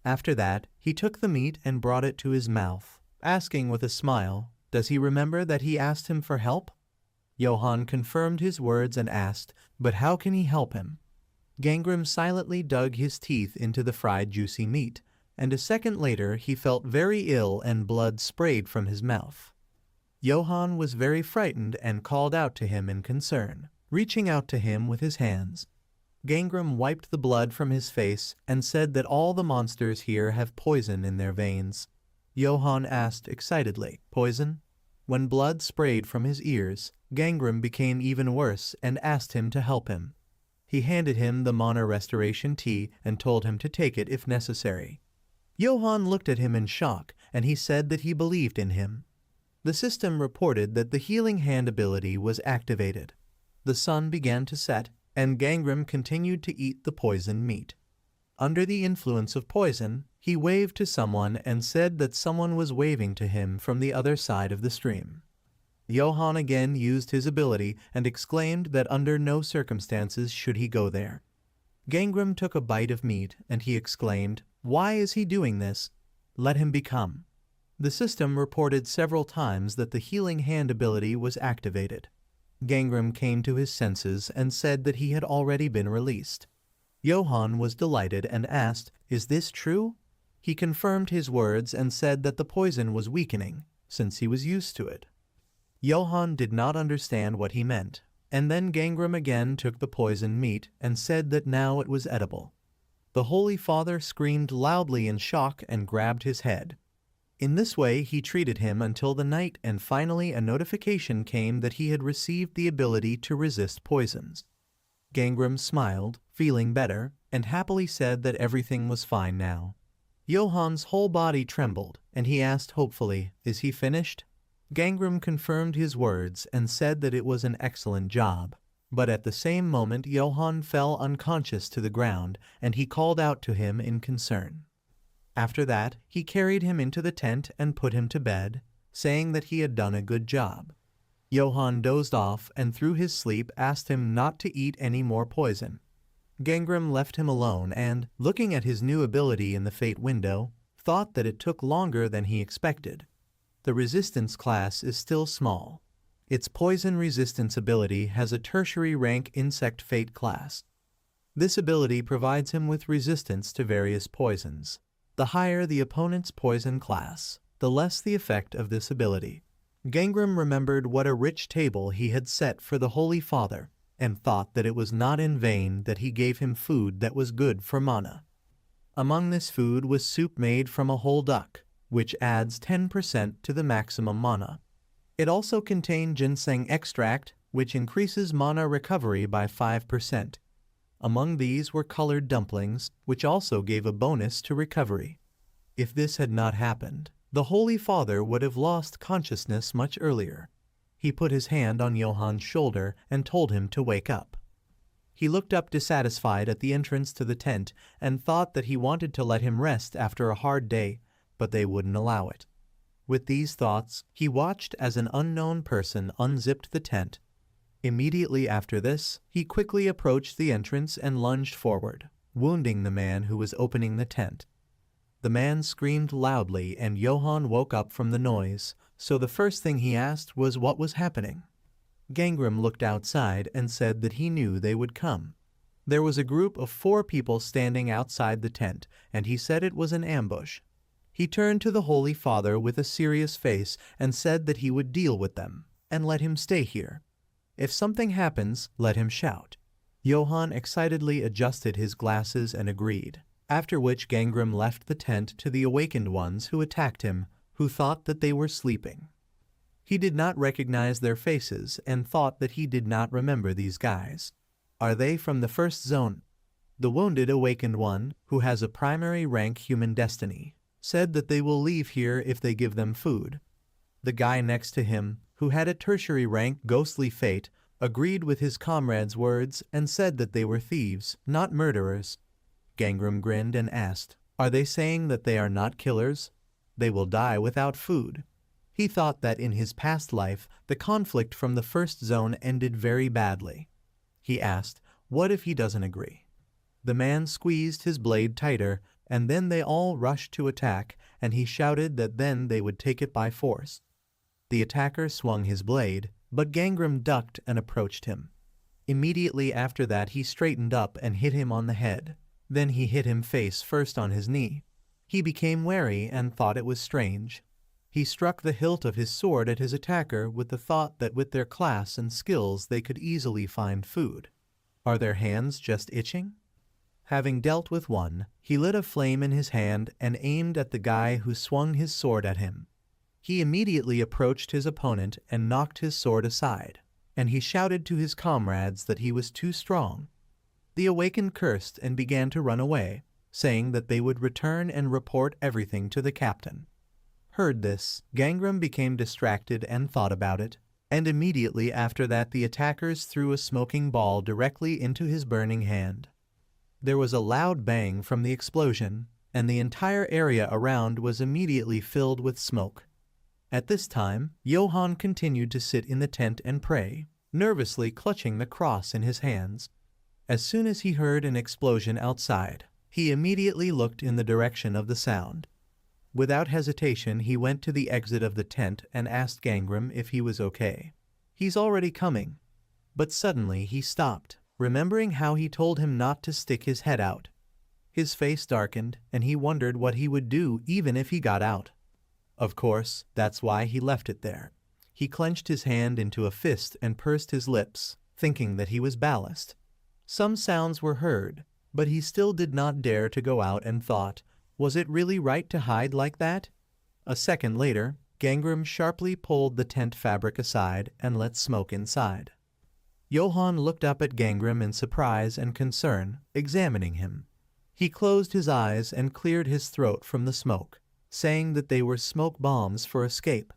After that, he took the meat and brought it to his mouth, asking with a smile, "Does he remember that he asked him for help?" Johan confirmed his words and asked, "But how can he help him?" Gangram silently dug his teeth into the fried juicy meat, and a second later he felt very ill and blood sprayed from his mouth. Johan was very frightened and called out to him in concern, reaching out to him with his hands. Gangram wiped the blood from his face and said that all the monsters here have poison in their veins. Johan asked excitedly, "Poison?" When blood sprayed from his ears, Gangram became even worse and asked him to help him. He handed him the mana restoration tea and told him to take it if necessary. Johan looked at him in shock, and he said that he believed in him. The system reported that the healing hand ability was activated. The sun began to set, and Gangram continued to eat the poisoned meat. Under the influence of poison, he waved to someone and said that someone was waving to him from the other side of the stream. Johan again used his ability and exclaimed that under no circumstances should he go there. Gangram took a bite of meat and he exclaimed, "Why is he doing this? Let him become." The system reported several times that the healing hand ability was activated. Gangram came to his senses and said that he had already been released. Johan was delighted and asked, "Is this true?" He confirmed his words and said that the poison was weakening, since he was used to it. Johan did not understand what he meant, and then Gangram again took the poisoned meat and said that now it was edible. The Holy Father screamed loudly in shock and grabbed his head. In this way he treated him until the night, and finally a notification came that he had received the ability to resist poisons. Gangram smiled, feeling better, and happily said that everything was fine now. Johan's whole body trembled, and he asked hopefully, "Is he finished?" Gangram confirmed his words and said that it was an excellent job. But at the same moment Johan fell unconscious to the ground, and he called out to him in concern. After that, he carried him into the tent and put him to bed, saying that he had done a good job. Johan dozed off and through his sleep asked him not to eat any more poison. Gangram left him alone and, looking at his new ability in the fate window, thought that it took longer than he expected. The resistance class is still small. Its poison resistance ability has a tertiary rank insect fate class. This ability provides him with resistance to various poisons. The higher the opponent's poison class, the less the effect of this ability. Gangram remembered what a rich table he had set for the Holy Father, and thought that it was not in vain that he gave him food that was good for mana. Among this food was soup made from a whole duck, which adds 10% to the maximum mana. It also contained ginseng extract, which increases mana recovery by 5%. Among these were colored dumplings, which also gave a bonus to recovery. If this had not happened, the Holy Father would have lost consciousness much earlier. He put his hand on Johan's shoulder and told him to wake up. He looked up dissatisfied at the entrance to the tent and thought that he wanted to let him rest after a hard day, but they wouldn't allow it. With these thoughts, he watched as an unknown person unzipped the tent. Immediately after this, he quickly approached the entrance and lunged forward, wounding the man who was opening the tent. The man screamed loudly and Johan woke up from the noise, so the first thing he asked was what was happening. Gangram looked outside and said that he knew they would come. There was a group of 4 people standing outside the tent, and he said it was an ambush. He turned to the Holy Father with a serious face and said that he would deal with them, and let him stay here. If something happens, let him shout. Johan excitedly adjusted his glasses and agreed, after which Gangram left the tent to the awakened ones who attacked him, who thought that they were sleeping. He did not recognize their faces and thought that he did not remember these guys. Are they from the first zone? The wounded awakened one, who has a primary rank human destiny, said that they will leave here if they give them food. The guy next to him, who had a tertiary rank ghostly fate, agreed with his comrade's words and said that they were thieves, not murderers. Gangram grinned and asked, "Are they saying that they are not killers? They will die without food." He thought that in his past life, the conflict from the first zone ended very badly. He asked, "What if he doesn't agree?" The man squeezed his blade tighter, and then they all rushed to attack, and he shouted that then they would take it by force. The attacker swung his blade, but Gangram ducked and approached him. Immediately after that he straightened up and hit him on the head. Then he hit him face first on his knee. He became wary and thought it was strange. He struck the hilt of his sword at his attacker with the thought that with their class and skills they could easily find food. Are their hands just itching? Having dealt with one, he lit a flame in his hand and aimed at the guy who swung his sword at him. He immediately approached his opponent and knocked his sword aside, and he shouted to his comrades that he was too strong. The awakened cursed and began to run away, saying that they would return and report everything to the captain. Heard this, Gangram became distracted and thought about it, and immediately after that the attackers threw a smoking ball directly into his burning hand. There was a loud bang from the explosion, and the entire area around was immediately filled with smoke. At this time, Johann continued to sit in the tent and pray, nervously clutching the cross in his hands. As soon as he heard an explosion outside, he immediately looked in the direction of the sound. Without hesitation, he went to the exit of the tent and asked Gangram if he was okay. "He's already coming." But suddenly he stopped, remembering how he told him not to stick his head out. His face darkened, and he wondered what he would do even if he got out. Of course, that's why he left it there. He clenched his hand into a fist and pursed his lips, thinking that he was ballast. Some sounds were heard, but he still did not dare to go out and thought, was it really right to hide like that? A second later, Gangram sharply pulled the tent fabric aside and let smoke inside. Johann looked up at Gangram in surprise and concern, examining him. He closed his eyes and cleared his throat from the smoke, saying that they were smoke bombs for escape.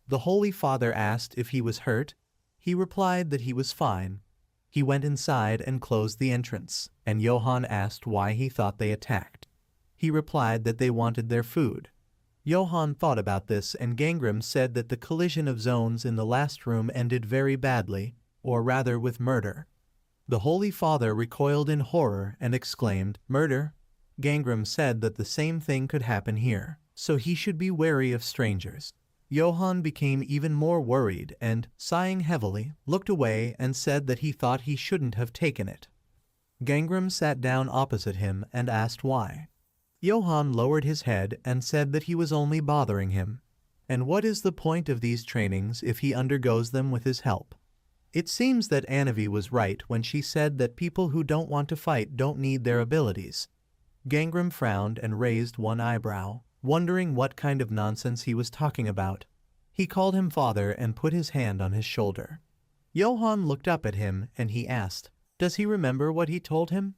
The Holy Father asked if he was hurt. He replied that he was fine. He went inside and closed the entrance, and Johann asked why he thought they attacked. He replied that they wanted their food. Johann thought about this, and Gangram said that the collision of zones in the last room ended very badly, or rather with murder. The Holy Father recoiled in horror and exclaimed, "Murder?" Gangram said that the same thing could happen here, so he should be wary of strangers. Johann became even more worried and, sighing heavily, looked away and said that he thought he shouldn't have taken it. Gangram sat down opposite him and asked why. Johann lowered his head and said that he was only bothering him. And what is the point of these trainings if he undergoes them with his help? It seems that Anavi was right when she said that people who don't want to fight don't need their abilities. Gangram frowned and raised one eyebrow, wondering what kind of nonsense he was talking about. He called him father and put his hand on his shoulder. Johann looked up at him and he asked, does he remember what he told him?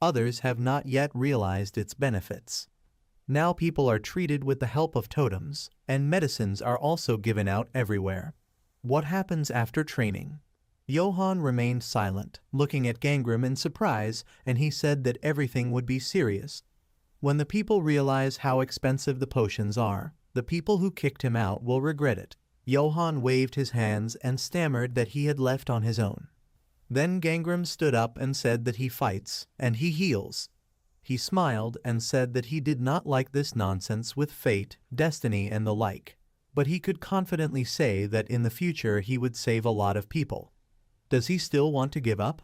Others have not yet realized its benefits. Now people are treated with the help of totems, and medicines are also given out everywhere. What happens after training? Johann remained silent, looking at Gangram in surprise, and he said that everything would be serious. When the people realize how expensive the potions are, the people who kicked him out will regret it. Johann waved his hands and stammered that he had left on his own. Then Gangram stood up and said that he fights, and he heals. He smiled and said that he did not like this nonsense with fate, destiny, and the like, but he could confidently say that in the future he would save a lot of people. Does he still want to give up?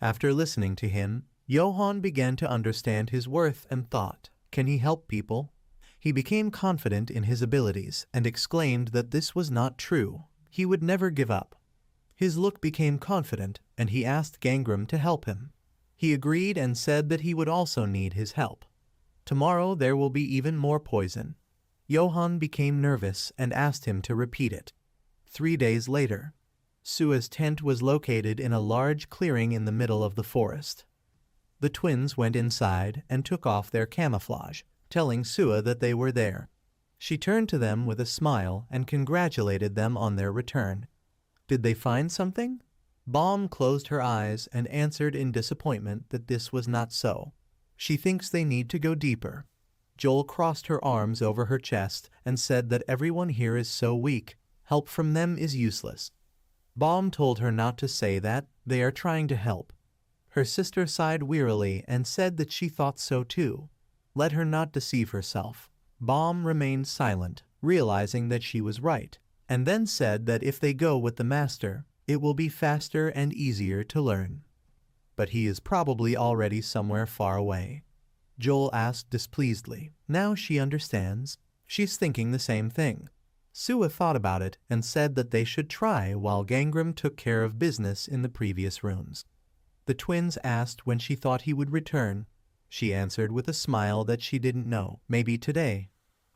After listening to him, Johann began to understand his worth and thought, can he help people? He became confident in his abilities and exclaimed that this was not true. He would never give up. His look became confident, and he asked Gangram to help him. He agreed and said that he would also need his help. Tomorrow there will be even more poison. Johann became nervous and asked him to repeat it. 3 days later, Sua's tent was located in a large clearing in the middle of the forest. The twins went inside and took off their camouflage, telling Sua that they were there. She turned to them with a smile and congratulated them on their return. Did they find something? Bomb closed her eyes and answered in disappointment that this was not so. She thinks they need to go deeper. Joel crossed her arms over her chest and said that everyone here is so weak, help from them is useless. Bomb told her not to say that, they are trying to help. Her sister sighed wearily and said that she thought so too. Let her not deceive herself. Bomb remained silent, realizing that she was right, and then said that if they go with the master, it will be faster and easier to learn. But he is probably already somewhere far away. Joel asked displeasedly. Now she understands. She's thinking the same thing. Sua thought about it and said that they should try while Gangram took care of business in the previous rooms. The twins asked when she thought he would return. She answered with a smile that she didn't know, maybe today.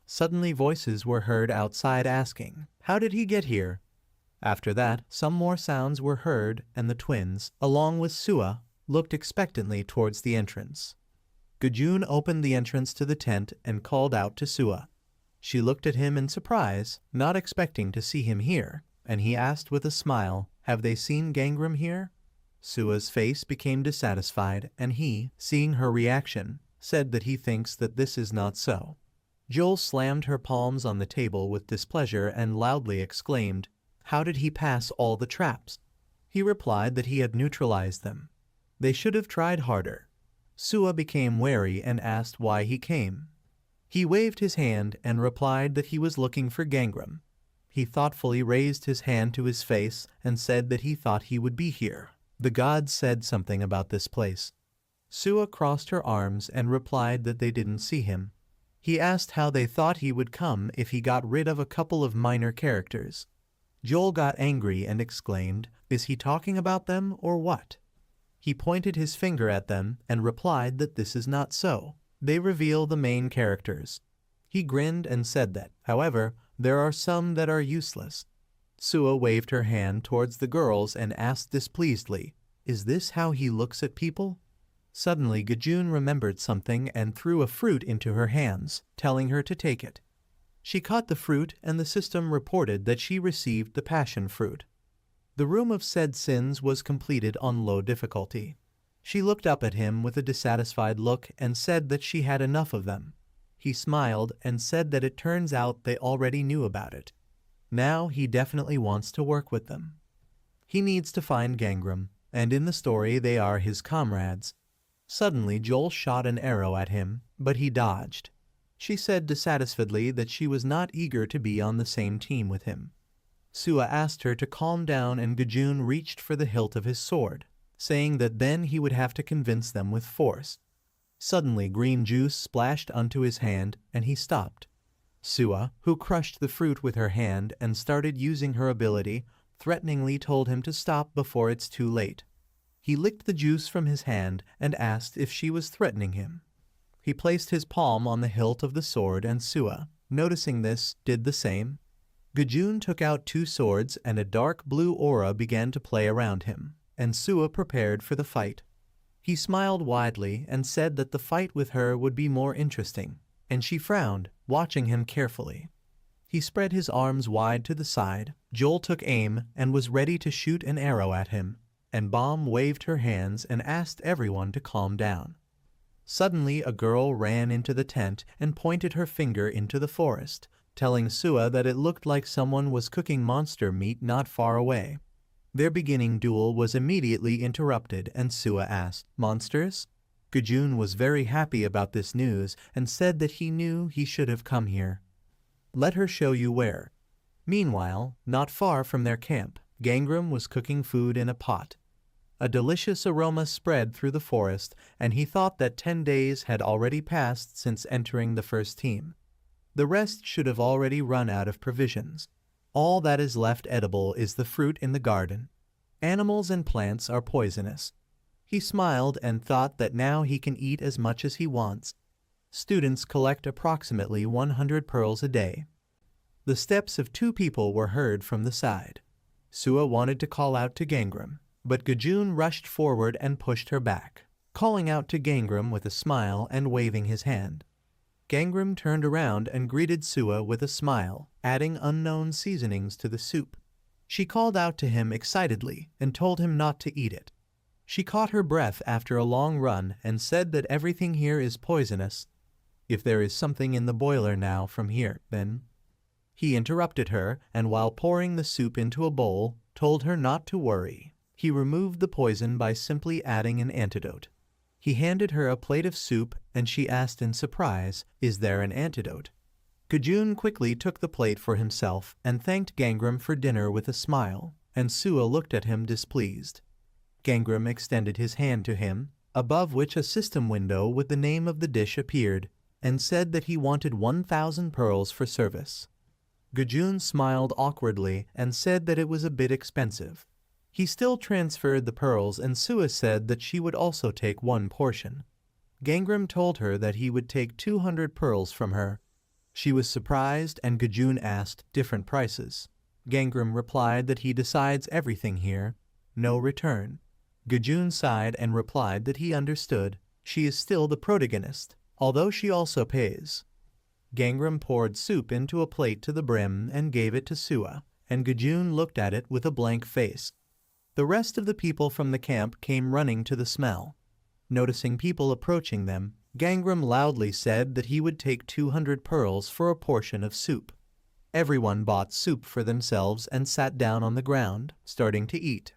Suddenly voices were heard outside asking, "How did he get here?" After that, some more sounds were heard and the twins, along with Sua, looked expectantly towards the entrance. Gajun opened the entrance to the tent and called out to Sua. She looked at him in surprise, not expecting to see him here, and he asked with a smile, "Have they seen Gangram here?" Sua's face became dissatisfied, and he, seeing her reaction, said that he thinks that this is not so. Joel slammed her palms on the table with displeasure and loudly exclaimed, "How did he pass all the traps?" He replied that he had neutralized them. They should have tried harder. Sua became wary and asked why he came. He waved his hand and replied that he was looking for Gangram. He thoughtfully raised his hand to his face and said that he thought he would be here. The gods said something about this place. Sua crossed her arms and replied that they didn't see him. He asked how they thought he would come if he got rid of a couple of minor characters. Joel got angry and exclaimed, "Is he talking about them or what?" He pointed his finger at them and replied that this is not so. They reveal the main characters. He grinned and said that, however, there are some that are useless. Sua waved her hand towards the girls and asked displeasedly, "Is this how he looks at people?" Suddenly Gajun remembered something and threw a fruit into her hands, telling her to take it. She caught the fruit and the system reported that she received the passion fruit. The room of said sins was completed on low difficulty. She looked up at him with a dissatisfied look and said that she had enough of them. He smiled and said that it turns out they already knew about it. Now he definitely wants to work with them. He needs to find Gangram, and in the story they are his comrades. Suddenly Joel shot an arrow at him, but he dodged. She said dissatisfiedly that she was not eager to be on the same team with him. Sua asked her to calm down and Gajun reached for the hilt of his sword, saying that then he would have to convince them with force. Suddenly green juice splashed onto his hand and he stopped. Sua, who crushed the fruit with her hand and started using her ability, threateningly told him to stop before it's too late. He licked the juice from his hand and asked if she was threatening him. He placed his palm on the hilt of the sword and Sua, noticing this, did the same. Gajun took out 2 swords and a dark blue aura began to play around him, and Sua prepared for the fight. He smiled widely and said that the fight with her would be more interesting, and she frowned, watching him carefully. He spread his arms wide to the side. Joel took aim and was ready to shoot an arrow at him, and Bomb waved her hands and asked everyone to calm down. Suddenly a girl ran into the tent and pointed her finger into the forest, telling Sua that it looked like someone was cooking monster meat not far away. Their beginning duel was immediately interrupted and Sua asked, "Monsters?" Gajun was very happy about this news and said that he knew he should have come here. Let her show you where. Meanwhile, not far from their camp, Gangram was cooking food in a pot. A delicious aroma spread through the forest, and he thought that 10 days had already passed since entering the first team. The rest should have already run out of provisions. All that is left edible is the fruit in the garden. Animals and plants are poisonous. He smiled and thought that now he can eat as much as he wants. Students collect approximately 100 pearls a day. The steps of 2 people were heard from the side. Sua wanted to call out to Gangram, but Gajun rushed forward and pushed her back. calling out to Gangram with a smile and waving his hand. Gangram turned around and greeted Sua with a smile, adding unknown seasonings to the soup. She called out to him excitedly and told him not to eat it. She caught her breath after a long run and said that everything here is poisonous. If there is something in the boiler now from here, then... He interrupted her, and while pouring the soup into a bowl, told her not to worry. He removed the poison by simply adding an antidote. He handed her a plate of soup, and she asked in surprise, "Is there an antidote?" Gajun quickly took the plate for himself and thanked Gangram for dinner with a smile, and Sua looked at him displeased. Gangram extended his hand to him, above which a system window with the name of the dish appeared, and said that he wanted 1,000 pearls for service. Gajun smiled awkwardly and said that it was a bit expensive. He still transferred the pearls, and Sua said that she would also take one portion. Gangram told her that he would take 200 pearls from her. She was surprised, and Gajun asked different prices. Gangram replied that he decides everything here. No return. Gajun sighed and replied that he understood. She is still the protagonist, although she also pays. Gangram poured soup into a plate to the brim and gave it to Sua, and Gajun looked at it with a blank face. The rest of the people from the camp came running to the smell. Noticing people approaching them, Gangram loudly said that he would take 200 pearls for a portion of soup. Everyone bought soup for themselves and sat down on the ground, starting to eat.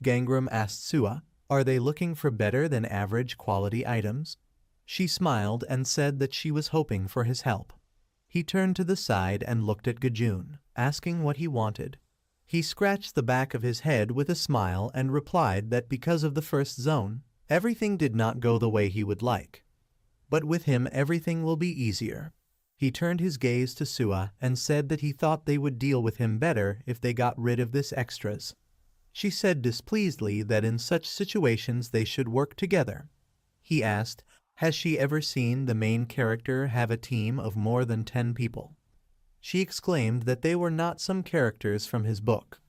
Gangram asked Sua, "Are they looking for better than average quality items?" She smiled and said that she was hoping for his help. He turned to the side and looked at Gajun, asking what he wanted. He scratched the back of his head with a smile and replied that because of the first zone, everything did not go the way he would like. But with him everything will be easier. He turned his gaze to Sua and said that he thought they would deal with him better if they got rid of this extras. She said displeasedly that in such situations they should work together. He asked, has she ever seen the main character have a team of more than 10 people? She exclaimed that they were not some characters from his book.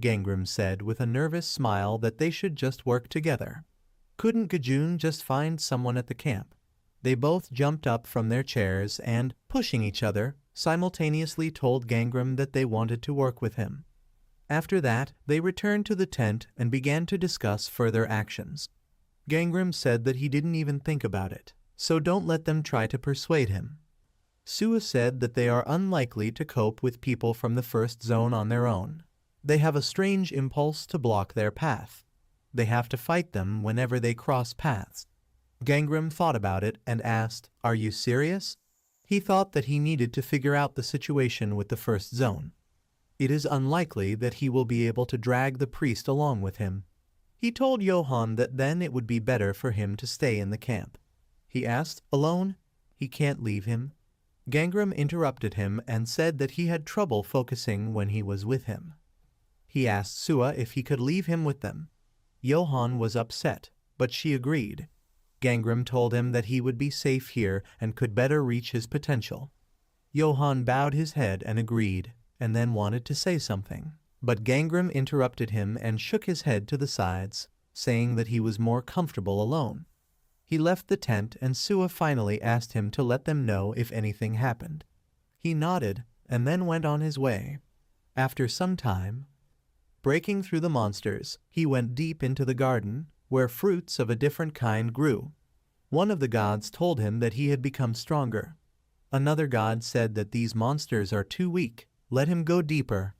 Gangram said with a nervous smile that they should just work together. Couldn't Gajun just find someone at the camp? They both jumped up from their chairs and, pushing each other, simultaneously told Gangram that they wanted to work with him. After that, they returned to the tent and began to discuss further actions. Gangram said that he didn't even think about it, so don't let them try to persuade him. Sua said that they are unlikely to cope with people from the first zone on their own. They have a strange impulse to block their path. They have to fight them whenever they cross paths. Gangram thought about it and asked, "Are you serious?" He thought that he needed to figure out the situation with the first zone. It is unlikely that he will be able to drag the priest along with him. He told Johan that then it would be better for him to stay in the camp. He asked, "Alone? He can't leave him?" Gangram interrupted him and said that he had trouble focusing when he was with him. He asked Sua if he could leave him with them. Johan was upset, but she agreed. Gangram told him that he would be safe here and could better reach his potential. Johan bowed his head and agreed, and then wanted to say something. But Gangram interrupted him and shook his head to the sides, saying that he was more comfortable alone. He left the tent and Sua finally asked him to let them know if anything happened. He nodded and then went on his way. After some time, breaking through the monsters, he went deep into the garden, where fruits of a different kind grew. One of the gods told him that he had become stronger. Another god said that these monsters are too weak. Let him go deeper.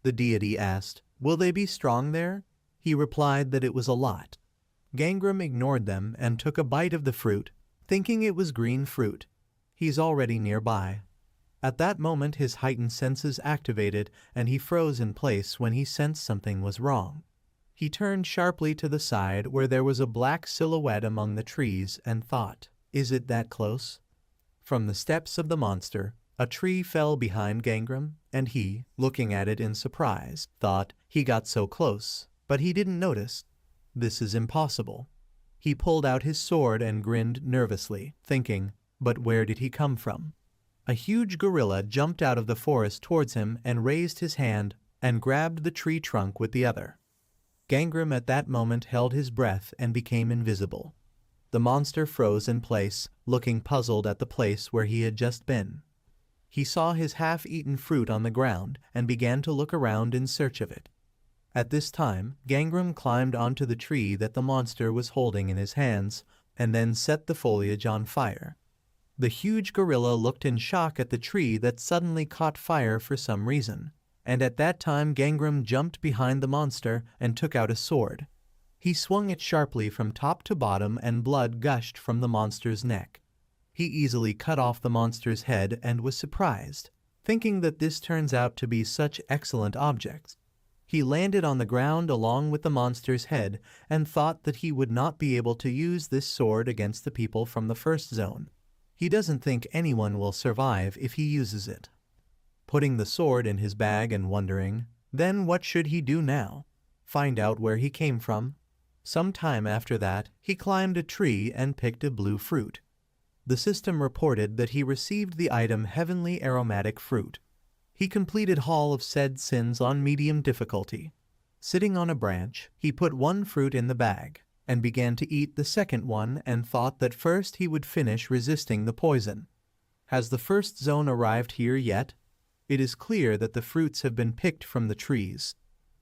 The deity asked, "Will they be strong there?" He replied that it was a lot. Gangram ignored them and took a bite of the fruit, thinking it was green fruit. He's already nearby. At that moment his heightened senses activated and he froze in place when he sensed something was wrong. He turned sharply to the side where there was a black silhouette among the trees and thought, "Is it that close?" From the steps of the monster, a tree fell behind Gangram, and he, looking at it in surprise, thought he got so close, but he didn't notice. This is impossible. He pulled out his sword and grinned nervously, thinking, but where did he come from? A huge gorilla jumped out of the forest towards him and raised his hand and grabbed the tree trunk with the other. Gangram at that moment held his breath and became invisible. The monster froze in place, looking puzzled at the place where he had just been. He saw his half-eaten fruit on the ground and began to look around in search of it. At this time, Gangram climbed onto the tree that the monster was holding in his hands, and then set the foliage on fire. The huge gorilla looked in shock at the tree that suddenly caught fire for some reason, and at that time Gangram jumped behind the monster and took out a sword. He swung it sharply from top to bottom and blood gushed from the monster's neck. He easily cut off the monster's head and was surprised, thinking that this turns out to be such excellent objects. He landed on the ground along with the monster's head and thought that he would not be able to use this sword against the people from the first zone. He doesn't think anyone will survive if he uses it. Putting the sword in his bag and wondering, then what should he do now? Find out where he came from? Some time after that, he climbed a tree and picked a blue fruit. The system reported that he received the item Heavenly Aromatic Fruit. He completed Hall of Said Sins on medium difficulty. Sitting on a branch, he put one fruit in the bag, and began to eat the second one and thought that first he would finish resisting the poison. Has the first zone arrived here yet? It is clear that the fruits have been picked from the trees.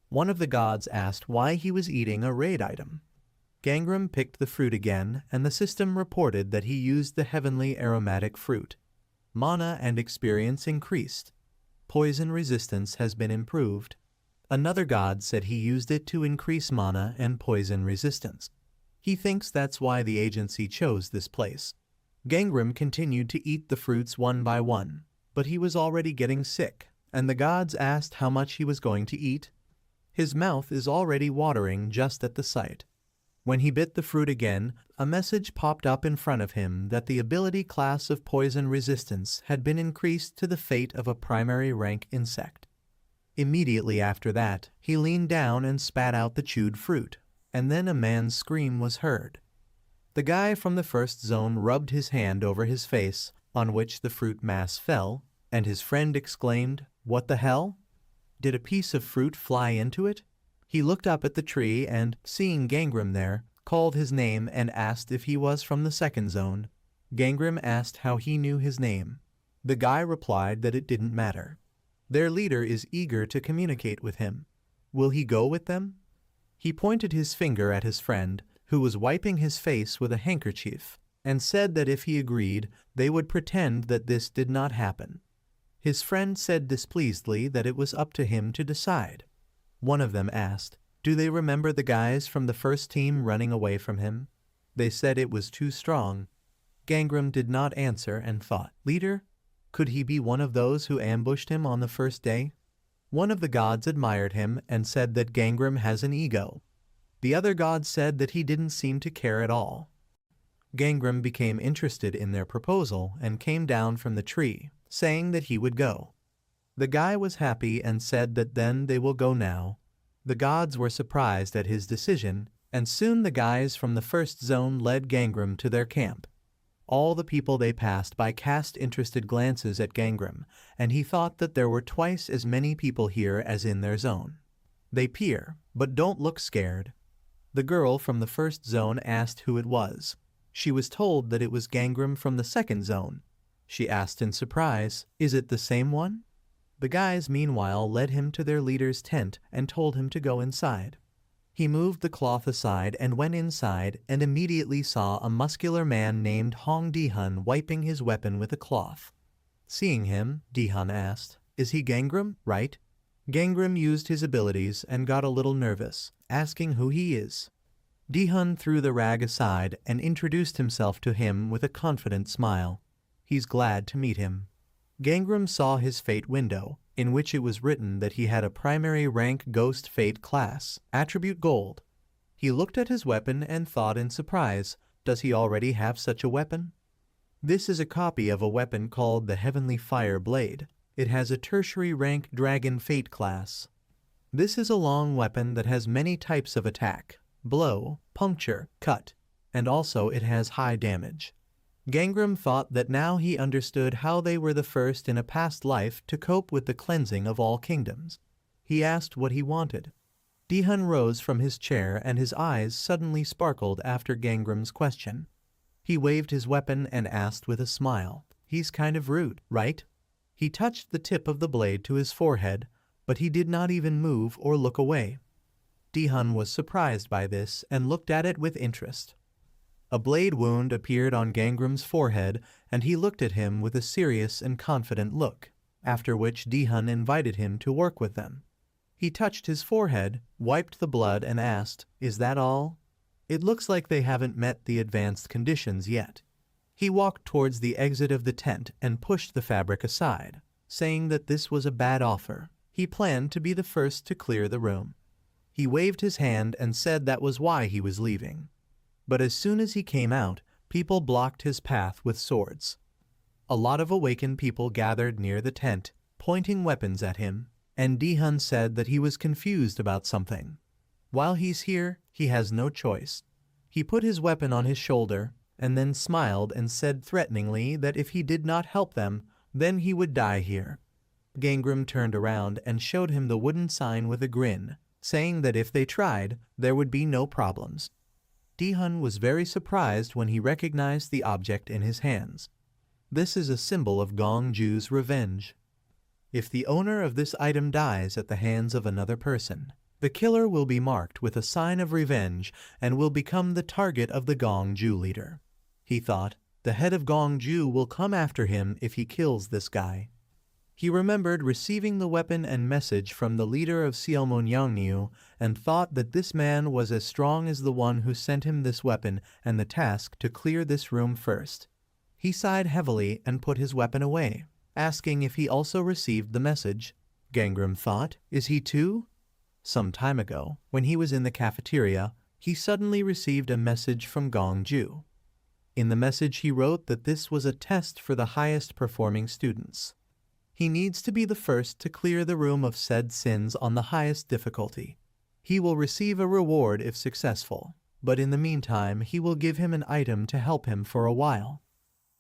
One of the gods asked why he was eating a raid item. Gangram picked the fruit again, and the system reported that he used the Heavenly Aromatic Fruit. Mana and experience increased. Poison resistance has been improved. Another god said he used it to increase mana and poison resistance. He thinks that's why the agency chose this place. Gangram continued to eat the fruits one by one, but he was already getting sick, and the gods asked how much he was going to eat. His mouth is already watering just at the sight. When he bit the fruit again, a message popped up in front of him that the ability class of poison resistance had been increased to the fate of a primary rank insect. Immediately after that, he leaned down and spat out the chewed fruit, and then a man's scream was heard. The guy from the first zone rubbed his hand over his face, on which the fruit mass fell, and his friend exclaimed, "What the hell? Did a piece of fruit fly into it?" He looked up at the tree and, seeing Gangram there, called his name and asked if he was from the second zone. Gangram asked how he knew his name. The guy replied that it didn't matter. Their leader is eager to communicate with him. Will he go with them? He pointed his finger at his friend, who was wiping his face with a handkerchief, and said that if he agreed, they would pretend that this did not happen. His friend said displeasedly that it was up to him to decide. One of them asked, "Do they remember the guys from the first team running away from him?" They said it was too strong. Gangram did not answer and thought, "Leader? Could he be one of those who ambushed him on the first day?" One of the gods admired him and said that Gangram has an ego. The other god said that he didn't seem to care at all. Gangram became interested in their proposal and came down from the tree, saying that he would go. The guy was happy and said that then they will go now. The gods were surprised at his decision, and soon the guys from the first zone led Gangram to their camp. All the people they passed by cast interested glances at Gangram, and he thought that there were twice as many people here as in their zone. They peer, but don't look scared. The girl from the first zone asked who it was. She was told that it was Gangram from the second zone. She asked in surprise, "Is it the same one?" The guys meanwhile led him to their leader's tent and told him to go inside. He moved the cloth aside and went inside and immediately saw a muscular man named Hong Dihun wiping his weapon with a cloth. Seeing him, Dihun asked, "Is he Gangram, right?" Gangram used his abilities and got a little nervous, asking who he is. Dihun threw the rag aside and introduced himself to him with a confident smile. He's glad to meet him. Gangram saw his fate window, in which it was written that he had a primary rank Ghost Fate class, attribute Gold. He looked at his weapon and thought in surprise, does he already have such a weapon? This is a copy of a weapon called the Heavenly Fire Blade. It has a tertiary rank Dragon Fate class. This is a long weapon that has many types of attack, blow, puncture, cut, and also it has high damage. Gangram thought that now he understood how they were the first in a past life to cope with the cleansing of all kingdoms. He asked what he wanted. Dihun rose from his chair and his eyes suddenly sparkled after Gangram's question. He waved his weapon and asked with a smile, "He's kind of rude, right?" He touched the tip of the blade to his forehead, but he did not even move or look away. Dihun was surprised by this and looked at it with interest. A blade wound appeared on Gangram's forehead, and he looked at him with a serious and confident look, after which Dihun invited him to work with them. He touched his forehead, wiped the blood, and asked, "Is that all? It looks like they haven't met the advanced conditions yet." He walked towards the exit of the tent and pushed the fabric aside, saying that this was a bad offer. He planned to be the first to clear the room. He waved his hand and said that was why he was leaving. But as soon as he came out, people blocked his path with swords. A lot of awakened people gathered near the tent, pointing weapons at him, and Dihun said that he was confused about something. While he's here, he has no choice. He put his weapon on his shoulder, and then smiled and said threateningly that if he did not help them, then he would die here. Gangram turned around and showed him the wooden sign with a grin, saying that if they tried, there would be no problems. Dihun was very surprised when he recognized the object in his hands. This is a symbol of Gongju's revenge. If the owner of this item dies at the hands of another person, the killer will be marked with a sign of revenge and will become the target of the Gongju leader. He thought, the head of Gongju will come after him if he kills this guy. He remembered receiving the weapon and message from the leader of Xiaomongyangniu and thought that this man was as strong as the one who sent him this weapon and the task to clear this room first. He sighed heavily and put his weapon away, asking if he also received the message. Gangram thought, is he too? Some time ago, when he was in the cafeteria, he suddenly received a message from Gongju. In the message he wrote that this was a test for the highest performing students. He needs to be the first to clear the room of said sins on the highest difficulty. He will receive a reward if successful, but in the meantime he will give him an item to help him for a while.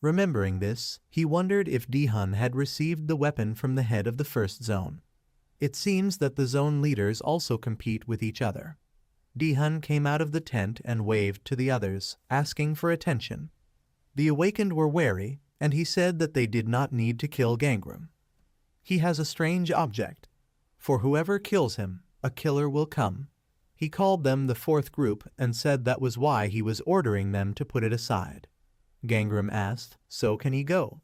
Remembering this, he wondered if Dihun had received the weapon from the head of the first zone. It seems that the zone leaders also compete with each other. Dihun came out of the tent and waved to the others, asking for attention. The awakened were wary, and he said that they did not need to kill Gangram. He has a strange object. For whoever kills him, a killer will come. He called them the fourth group and said that was why he was ordering them to put it aside. Gangram asked, so can he go?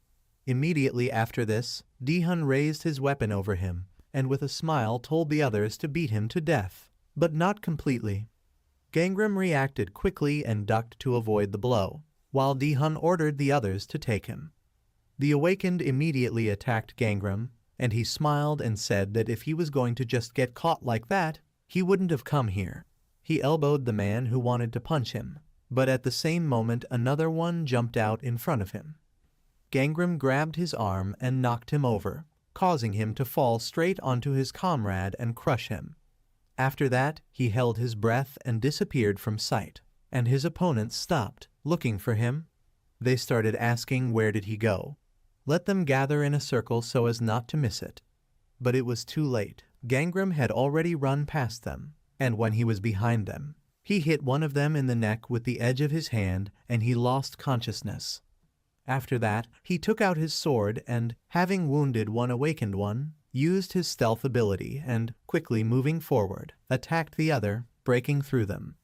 Immediately after this, Dihun raised his weapon over him, and with a smile told the others to beat him to death, but not completely. Gangram reacted quickly and ducked to avoid the blow, while Dihun ordered the others to take him. The awakened immediately attacked Gangram, and he smiled and said that if he was going to just get caught like that, he wouldn't have come here. He elbowed the man who wanted to punch him, but at the same moment another one jumped out in front of him. Gangram grabbed his arm and knocked him over, causing him to fall straight onto his comrade and crush him. After that, he held his breath and disappeared from sight, and his opponents stopped, looking for him. They started asking where did he go. Let them gather in a circle so as not to miss it. But it was too late. Gangram had already run past them, and when he was behind them, he hit one of them in the neck with the edge of his hand and he lost consciousness. After that, he took out his sword and, having wounded one awakened one, used his stealth ability and, quickly moving forward, attacked the other, breaking through them.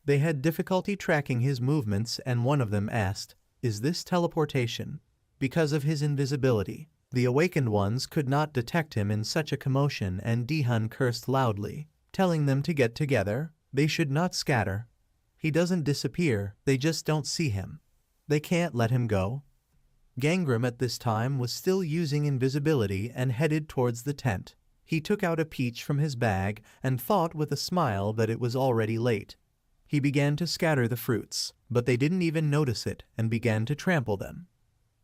They had difficulty tracking his movements and one of them asked, "Is this teleportation?" Because of his invisibility, the awakened ones could not detect him in such a commotion and Dihun cursed loudly, telling them to get together. They should not scatter. He doesn't disappear, they just don't see him. They can't let him go. Gangram at this time was still using invisibility and headed towards the tent. He took out a peach from his bag and thought with a smile that it was already late. He began to scatter the fruits, but they didn't even notice it and began to trample them.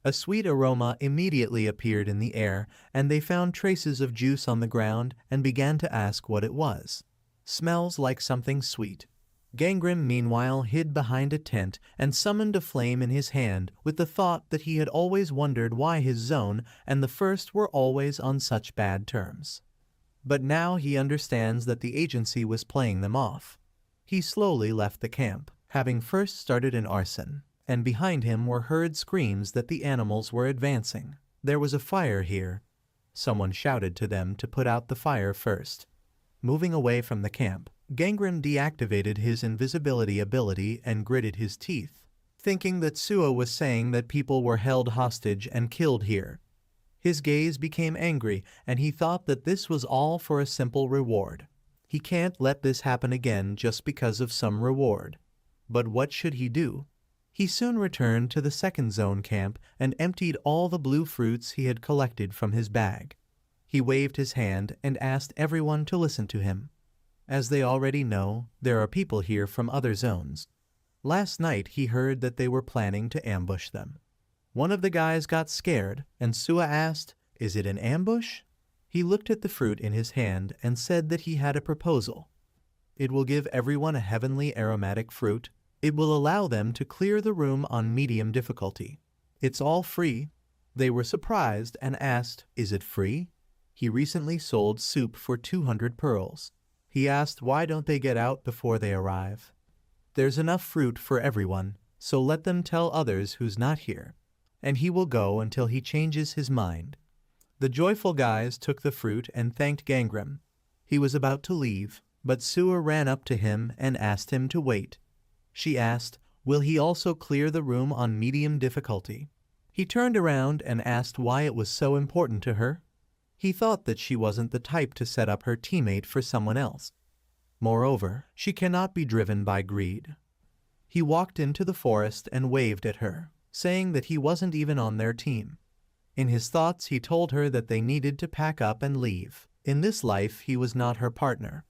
A sweet aroma immediately appeared in the air, and they found traces of juice on the ground and began to ask what it was. Smells like something sweet. Gangram meanwhile hid behind a tent and summoned a flame in his hand with the thought that he had always wondered why his zone and the first were always on such bad terms. But now he understands that the agency was playing them off. He slowly left the camp, having first started an arson, and behind him were heard screams that the animals were advancing. There was a fire here. Someone shouted to them to put out the fire first. Moving away from the camp, Gangram deactivated his invisibility ability and gritted his teeth, thinking that Sua was saying that people were held hostage and killed here. His gaze became angry, and he thought that this was all for a simple reward. He can't let this happen again just because of some reward. But what should he do? He soon returned to the second zone camp and emptied all the blue fruits he had collected from his bag. He waved his hand and asked everyone to listen to him. As they already know, there are people here from other zones. Last night he heard that they were planning to ambush them. One of the guys got scared, and Sua asked, "Is it an ambush?" He looked at the fruit in his hand and said that he had a proposal. It will give everyone a heavenly aromatic fruit. It will allow them to clear the room on medium difficulty. It's all free. They were surprised and asked, "Is it free?" He recently sold soup for 200 pearls. He asked why don't they get out before they arrive. There's enough fruit for everyone, so let them tell others who's not here, and he will go until he changes his mind. The joyful guys took the fruit and thanked Gangram. He was about to leave, but Sua ran up to him and asked him to wait. She asked, will he also clear the room on medium difficulty? He turned around and asked why it was so important to her. He thought that she wasn't the type to set up her teammate for someone else. Moreover, she cannot be driven by greed. He walked into the forest and waved at her, saying that he wasn't even on their team. In his thoughts, he told her that they needed to pack up and leave. In this life, he was not her partner.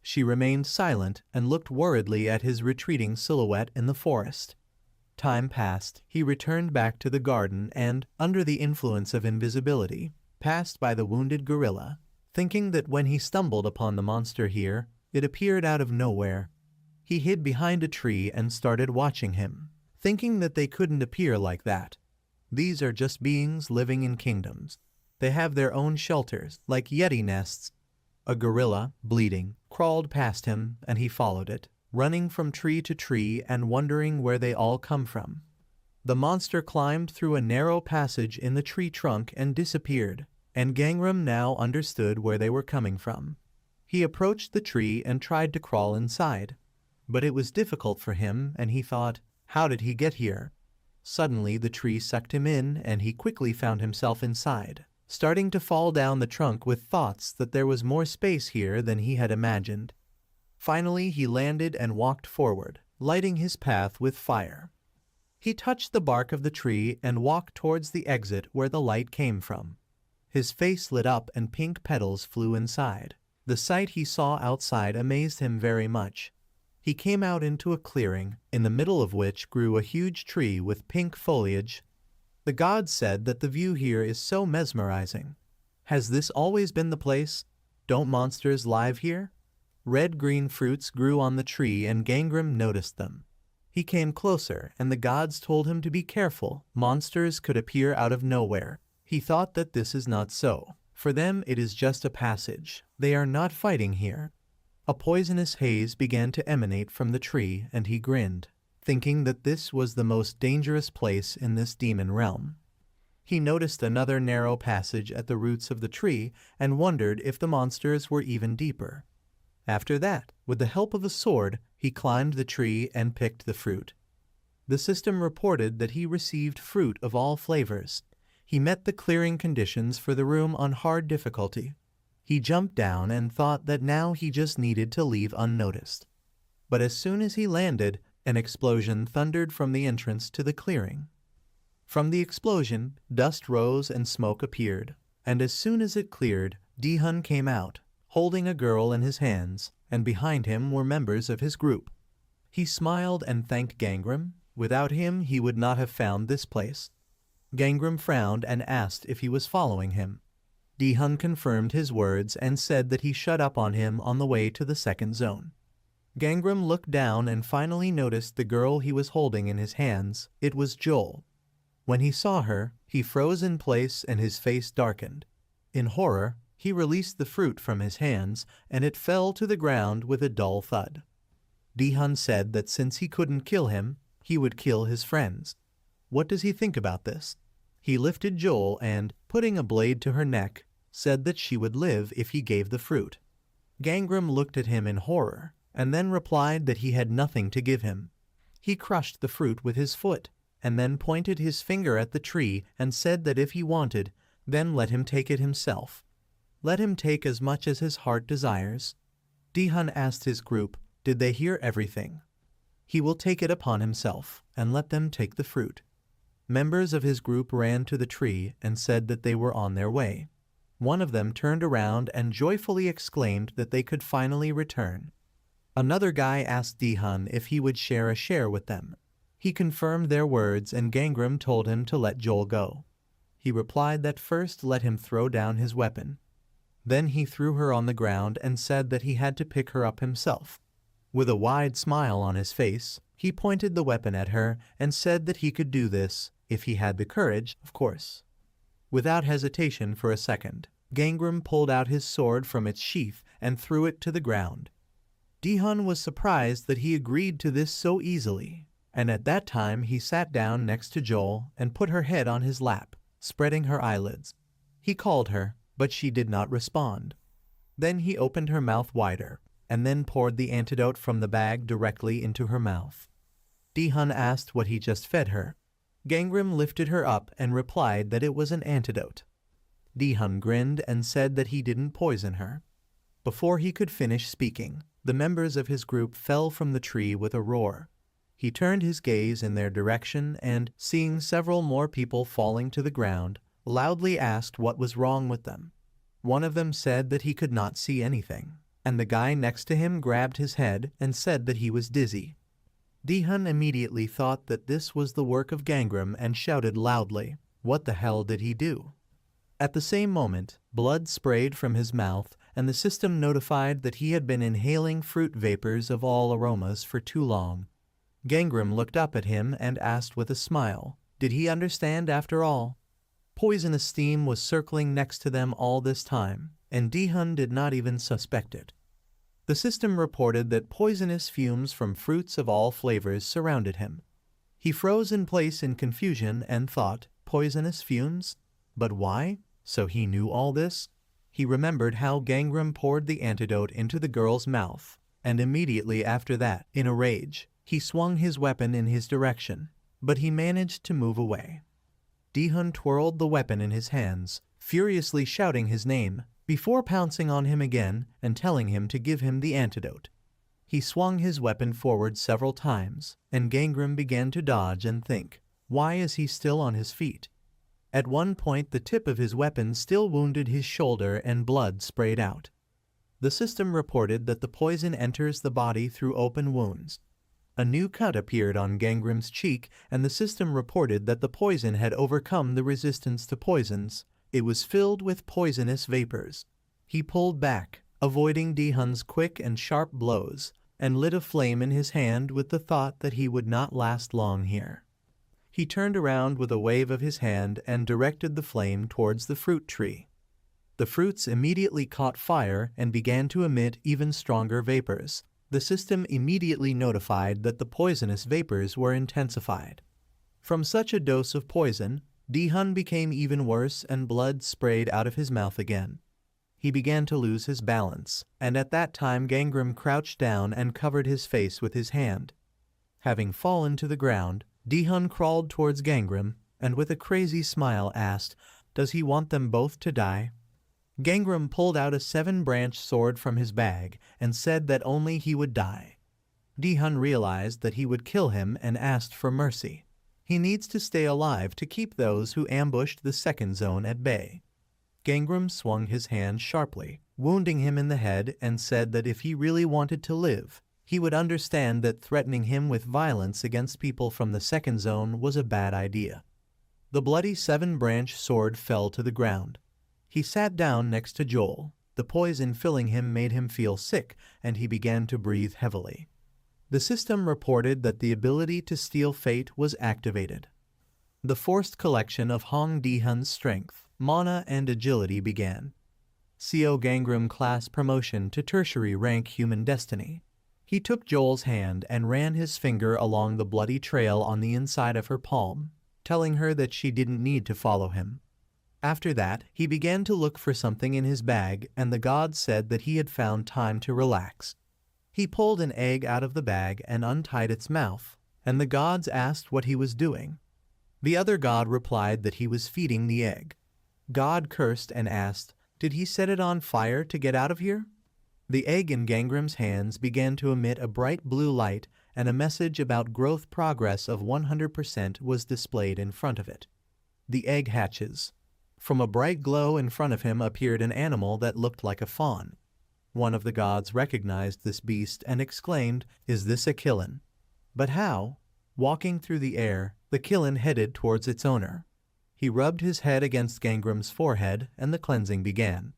She remained silent and looked worriedly at his retreating silhouette in the forest. Time passed. He returned back to the garden and, under the influence of invisibility, passed by the wounded gorilla, thinking that when he stumbled upon the monster here, it appeared out of nowhere. He hid behind a tree and started watching him, thinking that they couldn't appear like that. These are just beings living in kingdoms. They have their own shelters, like yeti nests. A gorilla, bleeding, crawled past him, and he followed it, running from tree to tree and wondering where they all come from. The monster climbed through a narrow passage in the tree trunk and disappeared, and Gangram now understood where they were coming from. He approached the tree and tried to crawl inside, but it was difficult for him, and he thought, how did he get here? Suddenly the tree sucked him in, and he quickly found himself inside, starting to fall down the trunk with thoughts that there was more space here than he had imagined. Finally he landed and walked forward, lighting his path with fire. He touched the bark of the tree and walked towards the exit where the light came from. His face lit up and pink petals flew inside. The sight he saw outside amazed him very much. He came out into a clearing, in the middle of which grew a huge tree with pink foliage. The gods said that the view here is so mesmerizing. Has this always been the place? Don't monsters live here? Red-green fruits grew on the tree and Gangram noticed them. He came closer and the gods told him to be careful. Monsters could appear out of nowhere. He thought that this is not so. For them it is just a passage. They are not fighting here. A poisonous haze began to emanate from the tree and he grinned, thinking that this was the most dangerous place in this demon realm. He noticed another narrow passage at the roots of the tree and wondered if the monsters were even deeper. After that, with the help of a sword, he climbed the tree and picked the fruit. The system reported that he received fruit of all flavors. He met the clearing conditions for the room on hard difficulty. He jumped down and thought that now he just needed to leave unnoticed. But as soon as he landed, an explosion thundered from the entrance to the clearing. From the explosion, dust rose and smoke appeared, and as soon as it cleared, Dihun came out, holding a girl in his hands, and behind him were members of his group. He smiled and thanked Gangram. Without him, he would not have found this place. Gangram frowned and asked if he was following him. Dihun confirmed his words and said that he shut up on him on the way to the second zone. Gangram looked down and finally noticed the girl he was holding in his hands. It was Joel. When he saw her, he froze in place and his face darkened. In horror, he released the fruit from his hands and it fell to the ground with a dull thud. Dihun said that since he couldn't kill him, he would kill his friends. What does he think about this? He lifted Joel and, putting a blade to her neck, said that she would live if he gave the fruit. Gangram looked at him in horror, and then replied that he had nothing to give him. He crushed the fruit with his foot, and then pointed his finger at the tree and said that if he wanted, then let him take it himself. Let him take as much as his heart desires. Dihun asked his group, did they hear everything? He will take it upon himself, and let them take the fruit. Members of his group ran to the tree and said that they were on their way. One of them turned around and joyfully exclaimed that they could finally return. Another guy asked Dihun if he would share a share with them. He confirmed their words and Gangram told him to let Joel go. He replied that first let him throw down his weapon. Then he threw her on the ground and said that he had to pick her up himself. With a wide smile on his face, he pointed the weapon at her and said that he could do this, if he had the courage, of course. Without hesitation for a second, Gangram pulled out his sword from its sheath and threw it to the ground. Dihun was surprised that he agreed to this so easily, and at that time he sat down next to Joel and put her head on his lap, spreading her eyelids. He called her, but she did not respond. Then he opened her mouth wider, and then poured the antidote from the bag directly into her mouth. Dihun asked what he just fed her. Gangram lifted her up and replied that it was an antidote. Dihun grinned and said that he didn't poison her. Before he could finish speaking, the members of his group fell from the tree with a roar. He turned his gaze in their direction and, seeing several more people falling to the ground, loudly asked what was wrong with them. One of them said that he could not see anything, and the guy next to him grabbed his head and said that he was dizzy. Dihun immediately thought that this was the work of Gangram and shouted loudly, "What the hell did he do?" At the same moment, blood sprayed from his mouth and the system notified that he had been inhaling fruit vapors of all aromas for too long. Gangram looked up at him and asked with a smile, did he understand after all? Poisonous steam was circling next to them all this time, and Dihun did not even suspect it. The system reported that poisonous fumes from fruits of all flavors surrounded him. He froze in place in confusion and thought, poisonous fumes? But why? So he knew all this? He remembered how Gangram poured the antidote into the girl's mouth, and immediately after that, in a rage, he swung his weapon in his direction, but he managed to move away. Dihun twirled the weapon in his hands, furiously shouting his name, before pouncing on him again and telling him to give him the antidote. He swung his weapon forward several times, and Gangram began to dodge and think, why is he still on his feet? At one point the tip of his weapon still wounded his shoulder and blood sprayed out. The system reported that the poison enters the body through open wounds. A new cut appeared on Gangram's cheek, and the system reported that the poison had overcome the resistance to poisons. It was filled with poisonous vapors. He pulled back, avoiding Dihun's quick and sharp blows, and lit a flame in his hand with the thought that he would not last long here. He turned around with a wave of his hand and directed the flame towards the fruit tree. The fruits immediately caught fire and began to emit even stronger vapors. The system immediately notified that the poisonous vapors were intensified. From such a dose of poison, Dihun became even worse and blood sprayed out of his mouth again. He began to lose his balance, and at that time Gangram crouched down and covered his face with his hand. Having fallen to the ground, Dihun crawled towards Gangram and with a crazy smile asked, "Does he want them both to die?" Gangram pulled out a 7-branch sword from his bag and said that only he would die. Dihun realized that he would kill him and asked for mercy. He needs to stay alive to keep those who ambushed the second zone at bay. Gangram swung his hand sharply, wounding him in the head, and said that if he really wanted to live, he would understand that threatening him with violence against people from the second zone was a bad idea. The bloody 7-branch sword fell to the ground. He sat down next to Joel. The poison filling him made him feel sick, and he began to breathe heavily. The system reported that the ability to steal fate was activated. The forced collection of Hong Dihun's strength, mana, and agility began. CO Gangram class promotion to tertiary rank human destiny. He took Joel's hand and ran his finger along the bloody trail on the inside of her palm, telling her that she didn't need to follow him. After that, he began to look for something in his bag, and the god said that he had found time to relax. He pulled an egg out of the bag and untied its mouth, and the gods asked what he was doing. The other god replied that he was feeding the egg. God cursed and asked, "Did he set it on fire to get out of here?" The egg in Gangram's hands began to emit a bright blue light, and a message about growth progress of 100% was displayed in front of it. The egg hatches. From a bright glow in front of him appeared an animal that looked like a fawn. One of the gods recognized this beast and exclaimed, "Is this a killin?" But how? Walking through the air, the killin headed towards its owner. He rubbed his head against Gangram's forehead, and the cleansing began.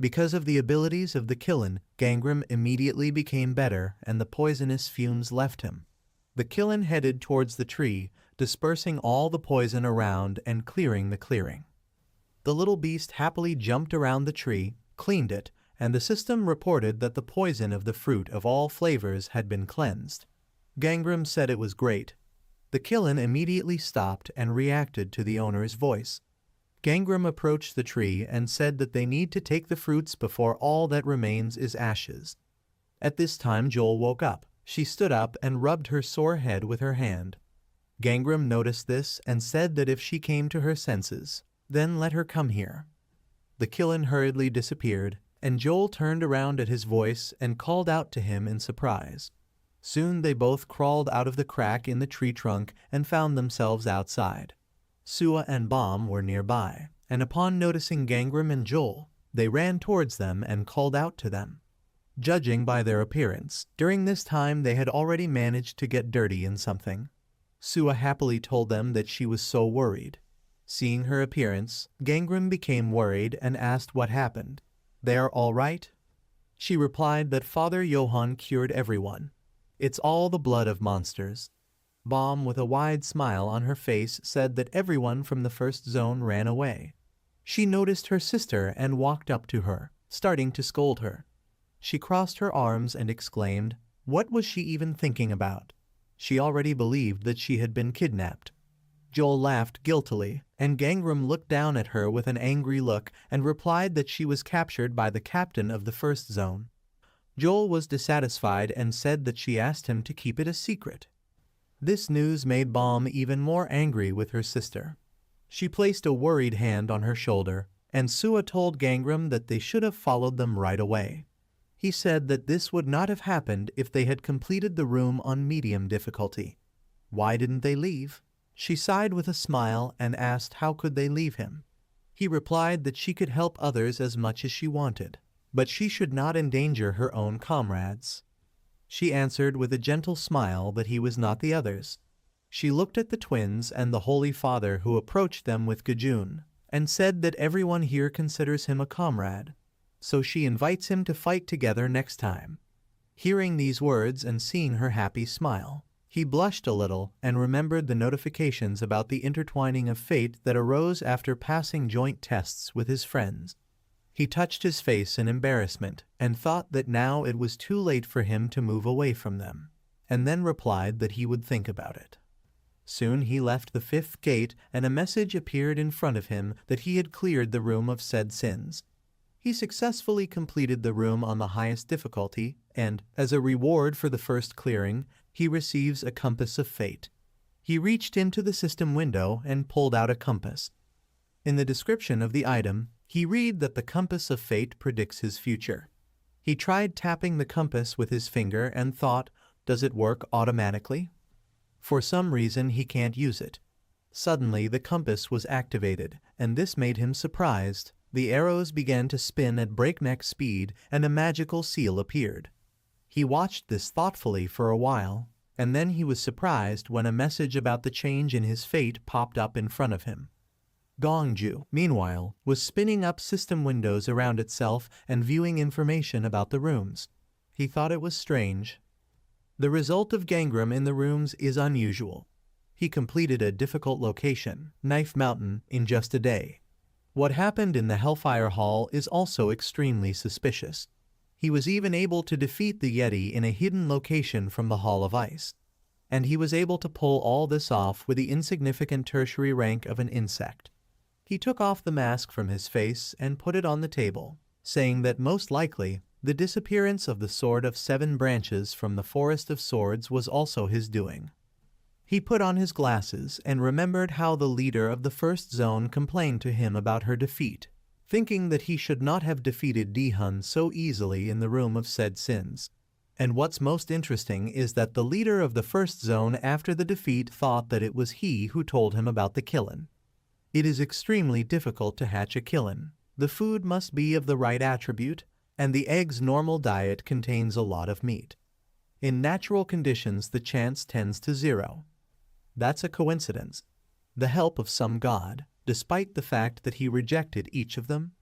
Because of the abilities of the killin, Gangram immediately became better, and the poisonous fumes left him. The killin headed towards the tree, dispersing all the poison around and clearing the clearing. The little beast happily jumped around the tree, cleaned it, and the system reported that the poison of the fruit of all flavors had been cleansed. Gangram said it was great. The killin immediately stopped and reacted to the owner's voice. Gangram approached the tree and said that they need to take the fruits before all that remains is ashes. At this time Joel woke up. She stood up and rubbed her sore head with her hand. Gangram noticed this and said that if she came to her senses, then let her come here. The killin hurriedly disappeared, and Joel turned around at his voice and called out to him in surprise. Soon they both crawled out of the crack in the tree trunk and found themselves outside. Sua and Bomb were nearby, and upon noticing Gangram and Joel, they ran towards them and called out to them. Judging by their appearance, during this time they had already managed to get dirty in something. Sua happily told them that she was so worried. Seeing her appearance, Gangram became worried and asked what happened. "They are all right?" She replied that Father Johann cured everyone. "It's all the blood of monsters." Bomb, with a wide smile on her face, said that everyone from the first zone ran away. She noticed her sister and walked up to her, starting to scold her. She crossed her arms and exclaimed, what was she even thinking about? She already believed that she had been kidnapped. Joel laughed guiltily, and Gangram looked down at her with an angry look and replied that she was captured by the captain of the first zone. Joel was dissatisfied and said that she asked him to keep it a secret. This news made Bomb even more angry with her sister. She placed a worried hand on her shoulder, and Sua told Gangram that they should have followed them right away. He said that this would not have happened if they had completed the room on medium difficulty. Why didn't they leave? She sighed with a smile and asked how could they leave him. He replied that she could help others as much as she wanted, but she should not endanger her own comrades. She answered with a gentle smile that he was not the others. She looked at the twins and the Holy Father who approached them with Gajun, and said that everyone here considers him a comrade, so she invites him to fight together next time. Hearing these words and seeing her happy smile, he blushed a little and remembered the notifications about the intertwining of fate that arose after passing joint tests with his friends. He touched his face in embarrassment and thought that now it was too late for him to move away from them, and then replied that he would think about it. Soon he left the fifth gate and a message appeared in front of him that he had cleared the room of said sins. He successfully completed the room on the highest difficulty, and, as a reward for the first clearing, he receives a compass of fate. He reached into the system window and pulled out a compass. In the description of the item, he read that the compass of fate predicts his future. He tried tapping the compass with his finger and thought, does it work automatically? For some reason he can't use it. Suddenly the compass was activated, and this made him surprised. The arrows began to spin at breakneck speed and a magical seal appeared. He watched this thoughtfully for a while, and then he was surprised when a message about the change in his fate popped up in front of him. Gongju, meanwhile, was spinning up system windows around itself and viewing information about the rooms. He thought it was strange. The result of Gangram in the rooms is unusual. He completed a difficult location, Knife Mountain, in just a day. What happened in the Hellfire Hall is also extremely suspicious. He was even able to defeat the Yeti in a hidden location from the Hall of Ice. And he was able to pull all this off with the insignificant tertiary rank of an insect. He took off the mask from his face and put it on the table, saying that most likely, the disappearance of the Sword of Seven Branches from the Forest of Swords was also his doing. He put on his glasses and remembered how the leader of the first zone complained to him about her defeat, thinking that he should not have defeated Dihun so easily in the room of said sins. And what's most interesting is that the leader of the first zone after the defeat thought that it was he who told him about the killin. It is extremely difficult to hatch a killin. The food must be of the right attribute, and the egg's normal diet contains a lot of meat. In natural conditions, the chance tends to 0. That's a coincidence. The help of some god, despite the fact that he rejected each of them.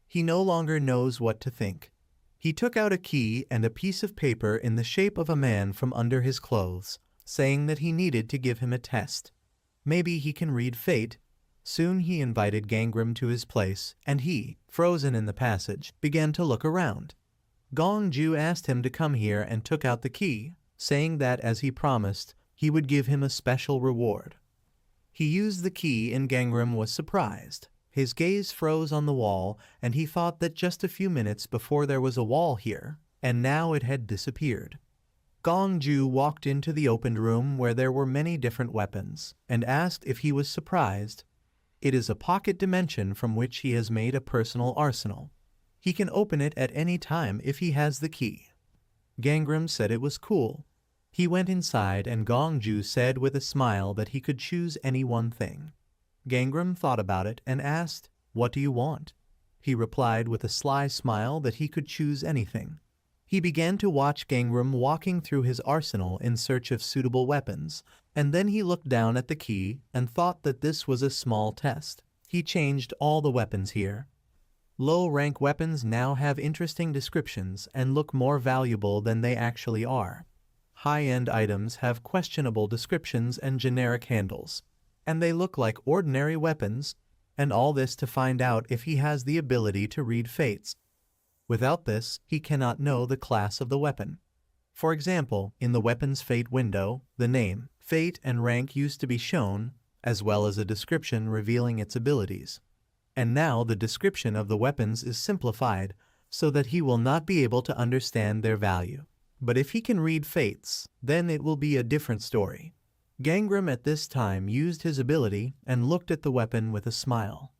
He no longer knows what to think. He took out a key and a piece of paper in the shape of a man from under his clothes, saying that he needed to give him a test. Maybe he can read fate. Soon he invited Gangram to his place, and he, frozen in the passage, began to look around. Gongju asked him to come here and took out the key, saying that as he promised, he would give him a special reward. He used the key and Gangram was surprised. His gaze froze on the wall, and he thought that just a few minutes before there was a wall here, and now it had disappeared. Gongju walked into the opened room where there were many different weapons, and asked if he was surprised. It is a pocket dimension from which he has made a personal arsenal. He can open it at any time if he has the key. Gangram said it was cool. He went inside and Gongju said with a smile that he could choose any one thing. Gangram thought about it and asked, "What do you want?" He replied with a sly smile that he could choose anything. He began to watch Gangram walking through his arsenal in search of suitable weapons, and then he looked down at the key and thought that this was a small test. He changed all the weapons here. Low-rank weapons now have interesting descriptions and look more valuable than they actually are. High-end items have questionable descriptions and generic handles, and they look like ordinary weapons, and all this to find out if he has the ability to read fates. Without this, he cannot know the class of the weapon. For example, in the weapon's fate window, the name, fate, and rank used to be shown, as well as a description revealing its abilities. And now the description of the weapons is simplified so that he will not be able to understand their value. But if he can read fates, then it will be a different story. Gangram at this time used his ability and looked at the weapon with a smile.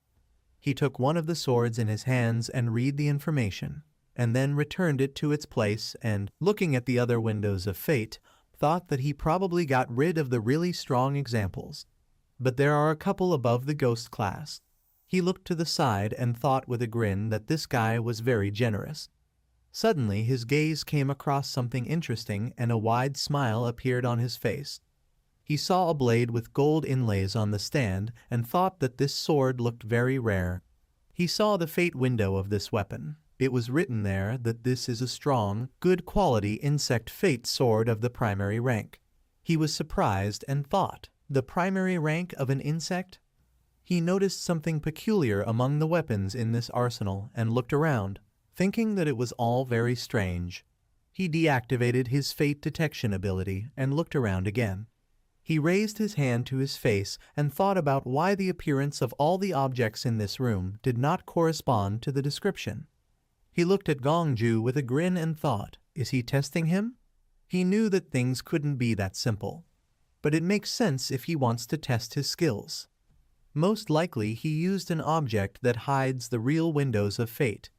He took one of the swords in his hands and read the information, and then returned it to its place and, looking at the other windows of fate, thought that he probably got rid of the really strong examples. But there are a couple above the ghost class. He looked to the side and thought with a grin that this guy was very generous. Suddenly his gaze came across something interesting and a wide smile appeared on his face. He saw a blade with gold inlays on the stand and thought that this sword looked very rare. He saw the fate window of this weapon. It was written there that this is a strong, good quality insect fate sword of the primary rank. He was surprised and thought, the primary rank of an insect? He noticed something peculiar among the weapons in this arsenal and looked around, thinking that it was all very strange. He deactivated his fate detection ability and looked around again. He raised his hand to his face and thought about why the appearance of all the objects in this room did not correspond to the description. He looked at Gongju with a grin and thought, is he testing him? He knew that things couldn't be that simple. But it makes sense if he wants to test his skills. Most likely he used an object that hides the real windows of fate.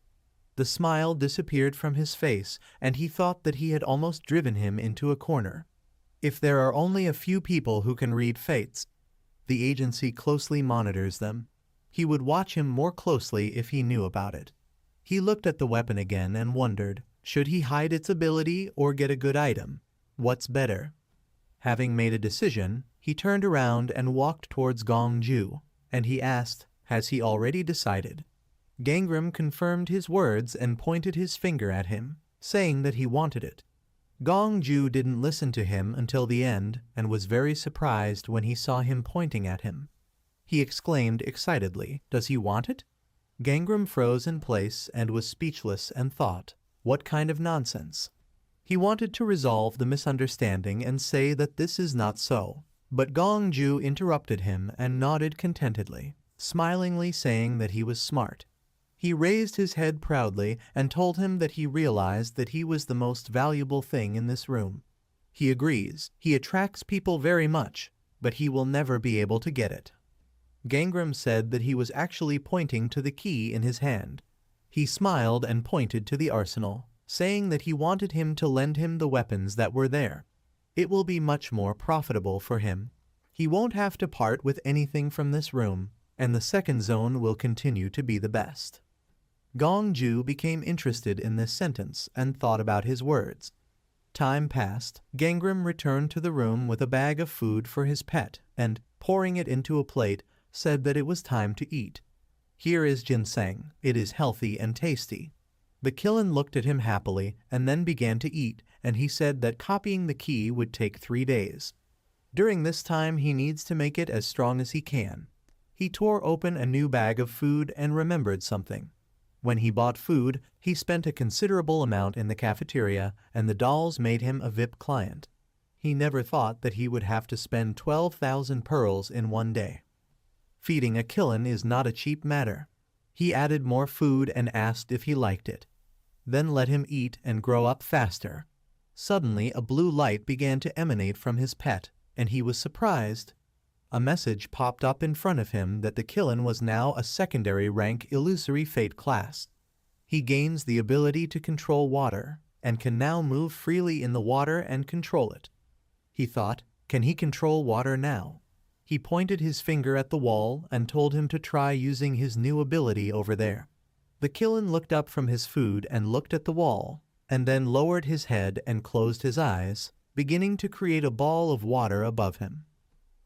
The smile disappeared from his face and he thought that he had almost driven him into a corner. If there are only a few people who can read fates, the agency closely monitors them. He would watch him more closely if he knew about it. He looked at the weapon again and wondered, should he hide its ability or get a good item? What's better? Having made a decision, he turned around and walked towards Gongju, and he asked, has he already decided? Gangram confirmed his words and pointed his finger at him, saying that he wanted it. Gongju didn't listen to him until the end and was very surprised when he saw him pointing at him. He exclaimed excitedly, does he want it? Gangram froze in place and was speechless and thought, What kind of nonsense? He wanted to resolve the misunderstanding and say that this is not so, but Gongju interrupted him and nodded contentedly, smilingly saying that he was smart. He raised his head proudly and told him that he realized that he was the most valuable thing in this room. He agrees, he attracts people very much, but he will never be able to get it. Gangram said that he was actually pointing to the key in his hand. He smiled and pointed to the arsenal, saying that he wanted him to lend him the weapons that were there. It will be much more profitable for him. He won't have to part with anything from this room, and the second zone will continue to be the best. Gongju became interested in this sentence and thought about his words. Time passed. Gangram returned to the room with a bag of food for his pet and, pouring it into a plate, said that it was time to eat. Here is ginseng. It is healthy and tasty. The Killen looked at him happily and then began to eat, and he said that copying the key would take 3 days. During this time he needs to make it as strong as he can. He tore open a new bag of food and remembered something. When he bought food, he spent a considerable amount in the cafeteria, and the dolls made him a VIP client. He never thought that he would have to spend 12,000 pearls in one day. Feeding a Killen is not a cheap matter. He added more food and asked if he liked it. Then let him eat and grow up faster. Suddenly a blue light began to emanate from his pet, and he was surprised. A message popped up in front of him that the Killen was now a secondary rank illusory fate class. He gains the ability to control water, and can now move freely in the water and control it. He thought, can he control water now? He pointed his finger at the wall and told him to try using his new ability over there. The Killen looked up from his food and looked at the wall, and then lowered his head and closed his eyes, beginning to create a ball of water above him.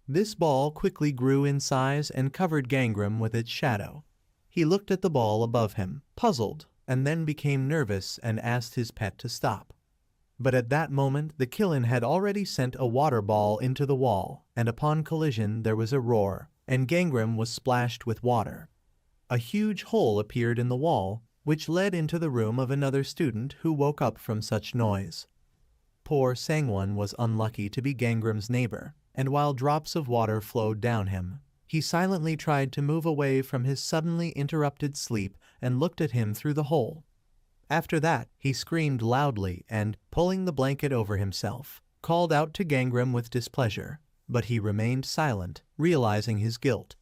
This ball quickly grew in size and covered Gangram with its shadow. He looked at the ball above him, puzzled, and then became nervous and asked his pet to stop. But at that moment the Killen had already sent a water ball into the wall, and upon collision there was a roar, and Gangram was splashed with water. A huge hole appeared in the wall, which led into the room of another student who woke up from such noise. Poor Sangwon was unlucky to be Gangram's neighbor, and while drops of water flowed down him, he silently tried to move away from his suddenly interrupted sleep and looked at him through the hole. After that, he screamed loudly and, pulling the blanket over himself, called out to Gangram with displeasure, but he remained silent, realizing his guilt.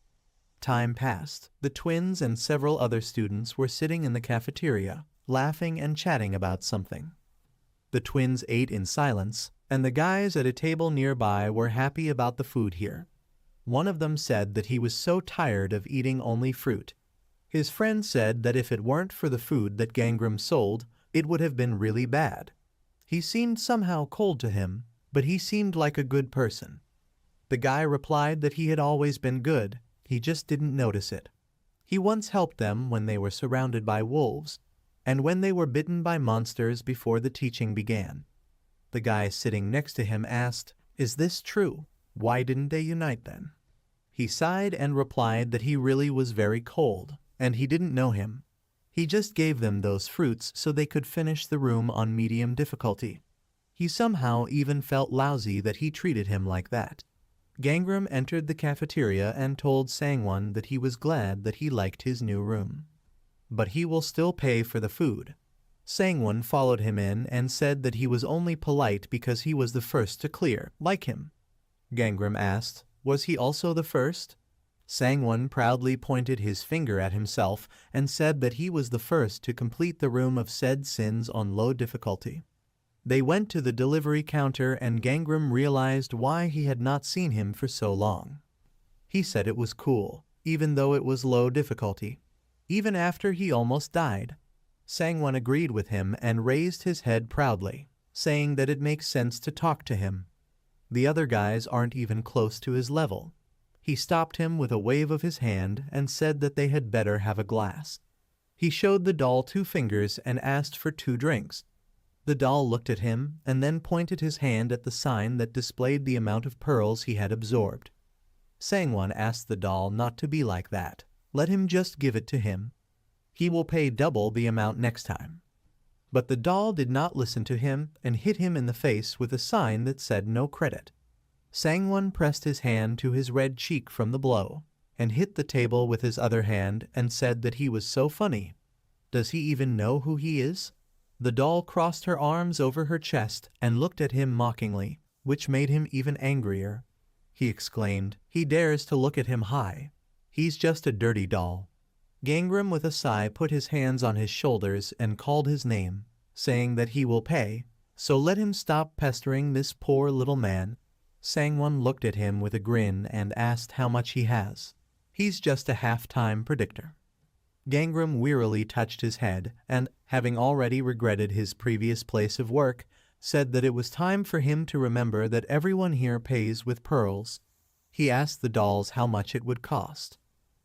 Time passed. The twins and several other students were sitting in the cafeteria, laughing and chatting about something. The twins ate in silence, and the guys at a table nearby were happy about the food here. One of them said that he was so tired of eating only fruit. His friend said that if it weren't for the food that Gangram sold, it would have been really bad. He seemed somehow cold to him, but he seemed like a good person. The guy replied that he had always been good, he just didn't notice it. He once helped them when they were surrounded by wolves, and when they were bitten by monsters before the teaching began. The guy sitting next to him asked, "Is this true? Why didn't they unite then?" He sighed and replied that he really was very cold, and he didn't know him. He just gave them those fruits so they could finish the room on medium difficulty. He somehow even felt lousy that he treated him like that. Gangram entered the cafeteria and told Sangwon that he was glad that he liked his new room. But he will still pay for the food. Sangwon followed him in and said that he was only polite because he was the first to clear, like him. Gangram asked, was he also the first? Sangwon proudly pointed his finger at himself and said that he was the first to complete the room of said sins on low difficulty. They went to the delivery counter and Gangram realized why he had not seen him for so long. He said it was cool, even though it was low difficulty. Even after he almost died. Sangwon agreed with him and raised his head proudly, saying that it makes sense to talk to him. The other guys aren't even close to his level. He stopped him with a wave of his hand and said that they had better have a glass. He showed the doll 2 fingers and asked for 2 drinks. The doll looked at him and then pointed his hand at the sign that displayed the amount of pearls he had absorbed. Sangwon asked the doll not to be like that. Let him just give it to him. He will pay double the amount next time. But the doll did not listen to him and hit him in the face with a sign that said no credit. Sangwon pressed his hand to his red cheek from the blow, and hit the table with his other hand and said that he was so funny. Does he even know who he is? The doll crossed her arms over her chest and looked at him mockingly, which made him even angrier. He exclaimed, "He dares to look at him high. He's just a dirty doll." Gangram with a sigh put his hands on his shoulders and called his name, saying that he will pay, so let him stop pestering this poor little man. Sangwon looked at him with a grin and asked how much he has. He's just a half-time predictor. Gangram wearily touched his head and, having already regretted his previous place of work, said that it was time for him to remember that everyone here pays with pearls. He asked the dolls how much it would cost.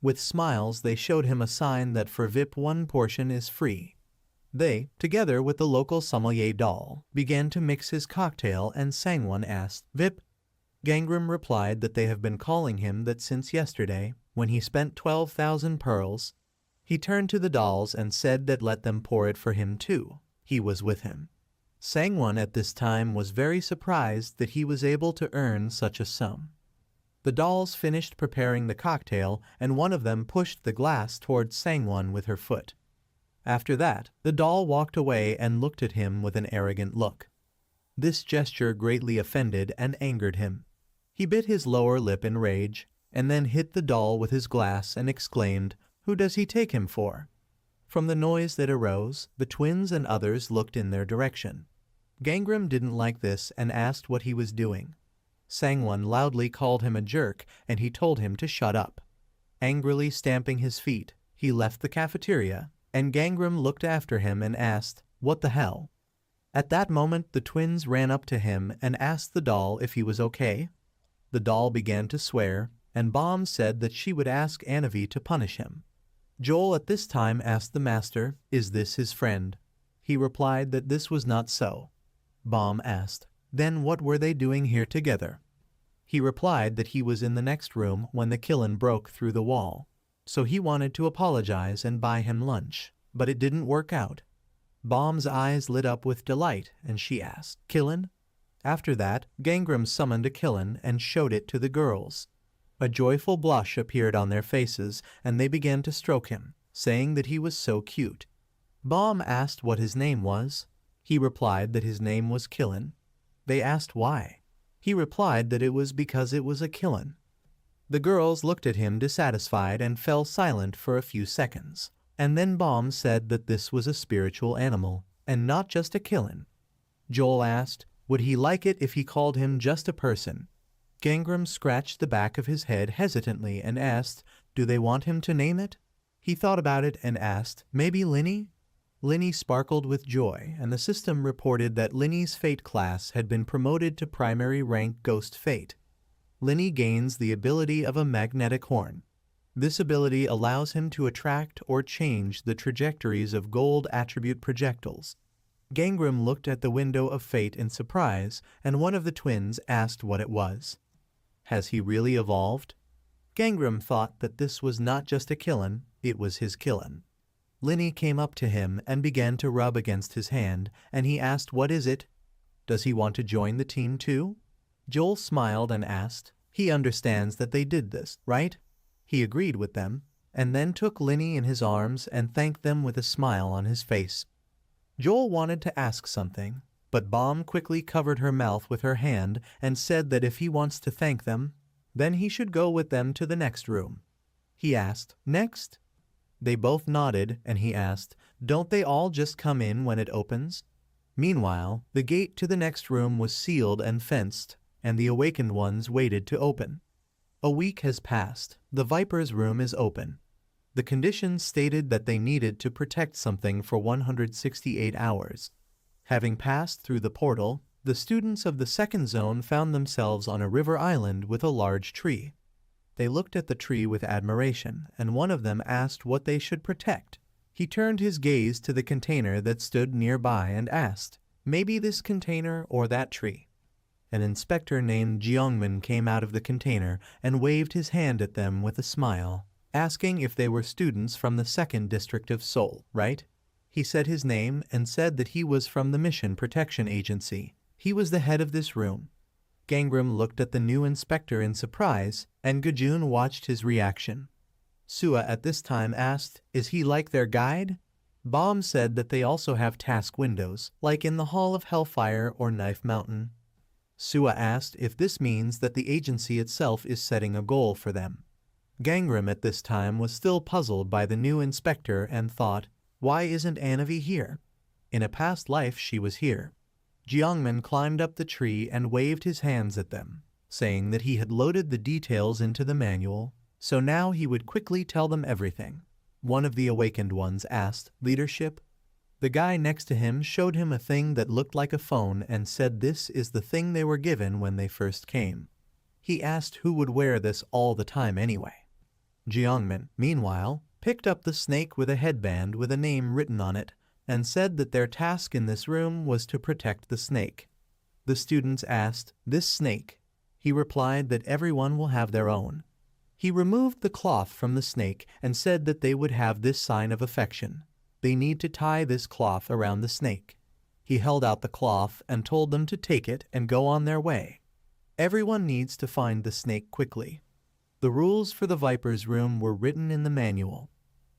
With smiles they showed him a sign that for VIP one portion is free. They, together with the local sommelier doll, began to mix his cocktail and Sangwon asked, "VIP?" Gangram replied that they have been calling him that since yesterday, when he spent 12,000 pearls. He turned to the dolls and said that let them pour it for him too. He was with him. Sangwon at this time was very surprised that he was able to earn such a sum. The dolls finished preparing the cocktail and one of them pushed the glass towards Sangwon with her foot. After that, the doll walked away and looked at him with an arrogant look. This gesture greatly offended and angered him. He bit his lower lip in rage, and then hit the doll with his glass and exclaimed, "Who does he take him for?" From the noise that arose, the twins and others looked in their direction. Gangram didn't like this and asked what he was doing. Sangwon loudly called him a jerk and he told him to shut up. Angrily stamping his feet, he left the cafeteria, and Gangram looked after him and asked, "What the hell?" At that moment the twins ran up to him and asked the doll if he was okay. The doll began to swear, and Bomb said that she would ask Anavi to punish him. Joel at this time asked the master, "Is this his friend?" He replied that this was not so. Bomb asked, "Then what were they doing here together?" He replied that he was in the next room when the Killen broke through the wall, so he wanted to apologize and buy him lunch, but it didn't work out. Bomb's eyes lit up with delight and she asked, "Killen?" After that, Gangram summoned a Killen and showed it to the girls. A joyful blush appeared on their faces and they began to stroke him, saying that he was so cute. Bomb asked what his name was. He replied that his name was Killen. They asked why. He replied that it was because it was a Killen. The girls looked at him dissatisfied and fell silent for a few seconds, and then Bomb said that this was a spiritual animal, and not just a Killen. Joel asked, would he like it if he called him just a person? Gangram scratched the back of his head hesitantly and asked, do they want him to name it? He thought about it and asked, maybe Linny? Linny sparkled with joy, and the system reported that Linny's Fate class had been promoted to primary rank Ghost Fate. Linny gains the ability of a magnetic horn. This ability allows him to attract or change the trajectories of gold attribute projectiles. Gangram looked at the window of fate in surprise, and one of the twins asked what it was. Has he really evolved? Gangram thought that this was not just a Killen, it was his Killen. Linny came up to him and began to rub against his hand, and he asked, what is it? Does he want to join the team too? Joel smiled and asked, he understands that they did this, right? He agreed with them, and then took Linny in his arms and thanked them with a smile on his face. Joel wanted to ask something, but Bomb quickly covered her mouth with her hand and said that if he wants to thank them, then he should go with them to the next room. He asked, next? They both nodded, and he asked, don't they all just come in when it opens? Meanwhile, the gate to the next room was sealed and fenced, and the awakened ones waited to open. A week has passed. The Viper's room is open. The conditions stated that they needed to protect something for 168 hours. Having passed through the portal, the students of the second zone found themselves on a river island with a large tree. They looked at the tree with admiration, and one of them asked what they should protect. He turned his gaze to the container that stood nearby and asked, maybe this container or that tree? An inspector named Jeongmin came out of the container and waved his hand at them with a smile, asking if they were students from the 2nd District of Seoul, right? He said his name and said that he was from the Mission Protection Agency. He was the head of this room. Gangram looked at the new inspector in surprise, and Gajun watched his reaction. Sua at this time asked, "Is he like their guide?" Baum said that they also have task windows, like in the Hall of Hellfire or Knife Mountain. Sua asked if this means that the agency itself is setting a goal for them. Gangram at this time was still puzzled by the new inspector and thought, why isn't Anavi here? In a past life she was here. Jiangmen climbed up the tree and waved his hands at them, saying that he had loaded the details into the manual, so now he would quickly tell them everything. One of the awakened ones asked, "Leadership?" The guy next to him showed him a thing that looked like a phone and said this is the thing they were given when they first came. He asked who would wear this all the time anyway. Jiangmen, meanwhile, picked up the snake with a headband with a name written on it and said that their task in this room was to protect the snake. The students asked, "This snake?" He replied that everyone will have their own. He removed the cloth from the snake and said that they would have this sign of affection. They need to tie this cloth around the snake. He held out the cloth and told them to take it and go on their way. Everyone needs to find the snake quickly. The rules for the Viper's room were written in the manual.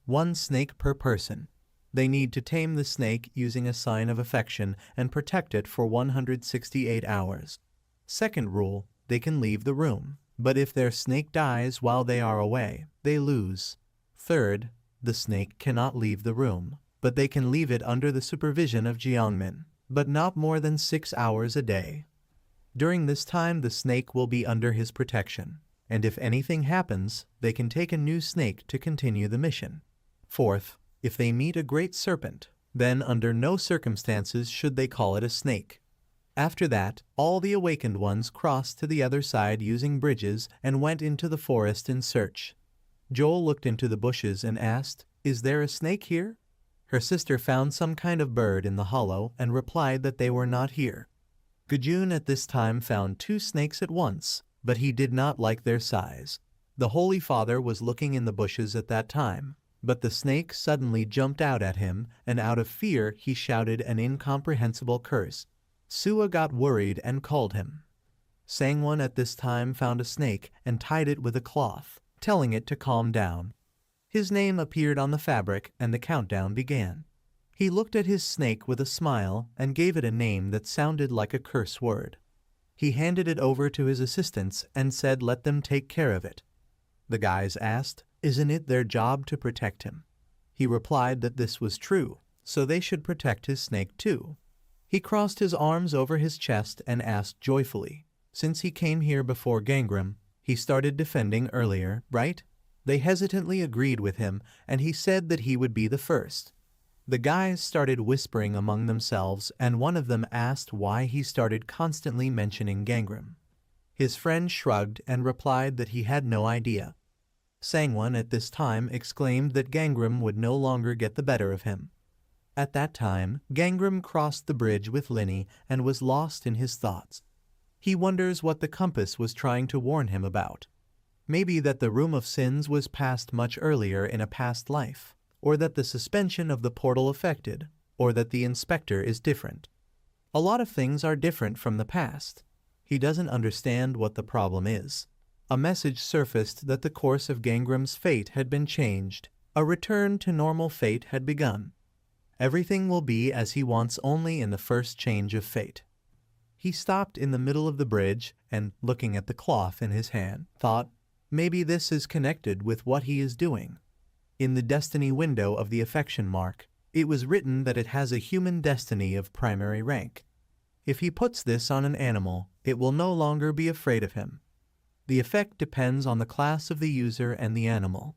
1 snake per person. They need to tame the snake using a sign of affection and protect it for 168 hours. Second rule, they can leave the room, but if their snake dies while they are away, they lose. Third, the snake cannot leave the room, but they can leave it under the supervision of Jiangmen, but not more than 6 hours a day. During this time the snake will be under his protection, and if anything happens, they can take a new snake to continue the mission. Fourth, if they meet a great serpent, then under no circumstances should they call it a snake. After that, all the awakened ones crossed to the other side using bridges and went into the forest in search. Joel looked into the bushes and asked, "Is there a snake here?" Her sister found some kind of bird in the hollow and replied that they were not here. Gajun at this time found 2 snakes at once, but he did not like their size. The Holy Father was looking in the bushes at that time, but the snake suddenly jumped out at him, and out of fear he shouted an incomprehensible curse. Sua got worried and called him. Sangwon at this time found a snake and tied it with a cloth, telling it to calm down. His name appeared on the fabric and the countdown began. He looked at his snake with a smile and gave it a name that sounded like a curse word. He handed it over to his assistants and said let them take care of it. The guys asked, "Isn't it their job to protect him?" He replied that this was true, so they should protect his snake too. He crossed his arms over his chest and asked joyfully, "Since he came here before Gangram, he started defending earlier, right?" They hesitantly agreed with him, and he said that he would be the first. The guys started whispering among themselves, and one of them asked why he started constantly mentioning Gangram. His friend shrugged and replied that he had no idea. Sangwon at this time exclaimed that Gangram would no longer get the better of him. At that time, Gangram crossed the bridge with Linny and was lost in his thoughts. He wonders what the compass was trying to warn him about. Maybe that the Room of Sins was passed much earlier in a past life, or that the suspension of the portal affected, or that the inspector is different. A lot of things are different from the past. He doesn't understand what the problem is. A message surfaced that the course of Gangram's fate had been changed. A return to normal fate had begun. Everything will be as he wants only in the first change of fate. He stopped in the middle of the bridge and, looking at the cloth in his hand, thought, maybe this is connected with what he is doing. In the destiny window of the affection mark, it was written that it has a human destiny of primary rank. If he puts this on an animal, it will no longer be afraid of him. The effect depends on the class of the user and the animal.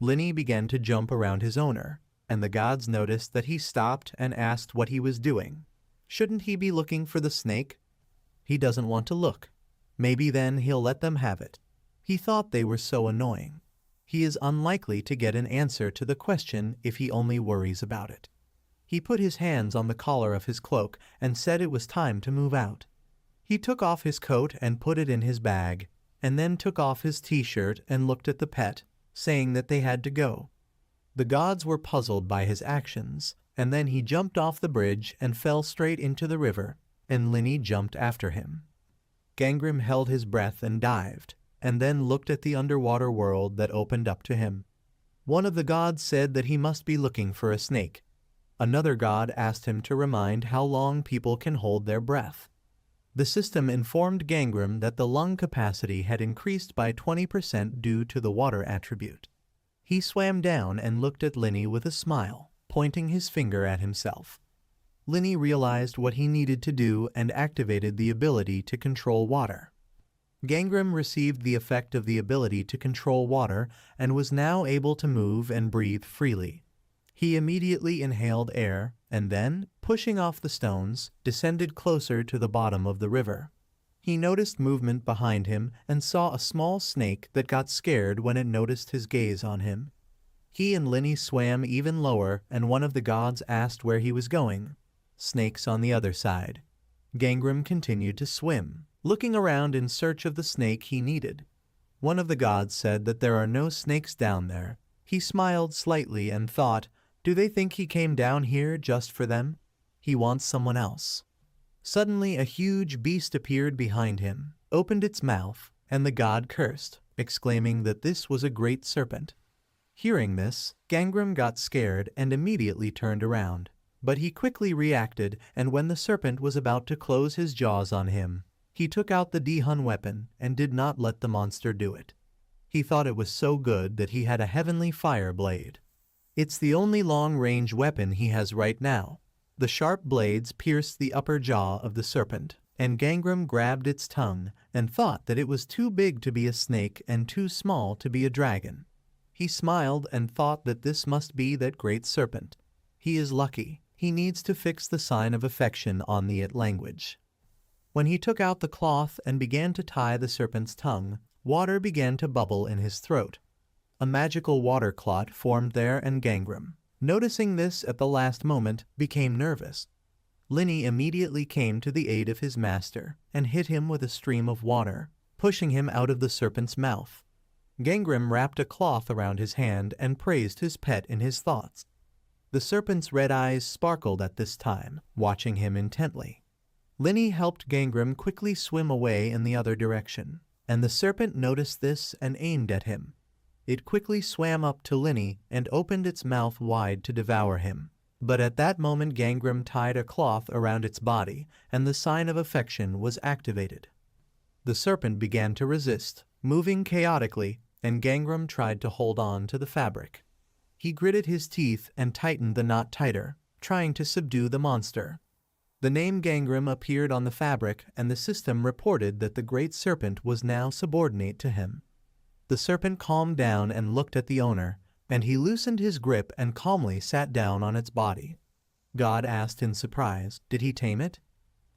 Linny began to jump around his owner, and the gods noticed that he stopped and asked what he was doing. Shouldn't he be looking for the snake? He doesn't want to look. Maybe then he'll let them have it. He thought they were so annoying. He is unlikely to get an answer to the question if he only worries about it. He put his hands on the collar of his cloak and said it was time to move out. He took off his coat and put it in his bag, and then took off his t-shirt and looked at the pet, saying that they had to go. The gods were puzzled by his actions, and then he jumped off the bridge and fell straight into the river, and Linny jumped after him. Gangrim held his breath and dived, and then looked at the underwater world that opened up to him. One of the gods said that he must be looking for a snake. Another god asked him to remind how long people can hold their breath. The system informed Gangrim that the lung capacity had increased by 20% due to the water attribute. He swam down and looked at Linny with a smile, pointing his finger at himself. Linny realized what he needed to do and activated the ability to control water. Gangrim received the effect of the ability to control water and was now able to move and breathe freely. He immediately inhaled air and then, pushing off the stones, descended closer to the bottom of the river. He noticed movement behind him and saw a small snake that got scared when it noticed his gaze on him. He and Linny swam even lower, and one of the gods asked where he was going. Snakes on the other side. Gangrim continued to swim, looking around in search of the snake he needed. One of the gods said that there are no snakes down there. He smiled slightly and thought, do they think he came down here just for them? He wants someone else. Suddenly a huge beast appeared behind him, opened its mouth, and the god cursed, exclaiming that this was a great serpent. Hearing this, Gangrim got scared and immediately turned around. But he quickly reacted, and when the serpent was about to close his jaws on him, he took out the Dihun weapon and did not let the monster do it. He thought it was so good that he had a heavenly fire blade. It's the only long-range weapon he has right now. The sharp blades pierced the upper jaw of the serpent, and Gangrim grabbed its tongue and thought that it was too big to be a snake and too small to be a dragon. He smiled and thought that this must be that great serpent. He is lucky. He needs to fix the sign of affection on the it language. When he took out the cloth and began to tie the serpent's tongue, water began to bubble in his throat. A magical water clot formed there, and Gangrim, noticing this at the last moment, became nervous. Linny immediately came to the aid of his master and hit him with a stream of water, pushing him out of the serpent's mouth. Gangrim wrapped a cloth around his hand and praised his pet in his thoughts. The serpent's red eyes sparkled at this time, watching him intently. Linny helped Gangrim quickly swim away in the other direction, and the serpent noticed this and aimed at him. It quickly swam up to Linny and opened its mouth wide to devour him. But at that moment Gangrim tied a cloth around its body, and the sign of affection was activated. The serpent began to resist, moving chaotically, and Gangrim tried to hold on to the fabric. He gritted his teeth and tightened the knot tighter, trying to subdue the monster. The name Gangrim appeared on the fabric, and the system reported that the great serpent was now subordinate to him. The serpent calmed down and looked at the owner, and he loosened his grip and calmly sat down on its body. God asked in surprise, did he tame it?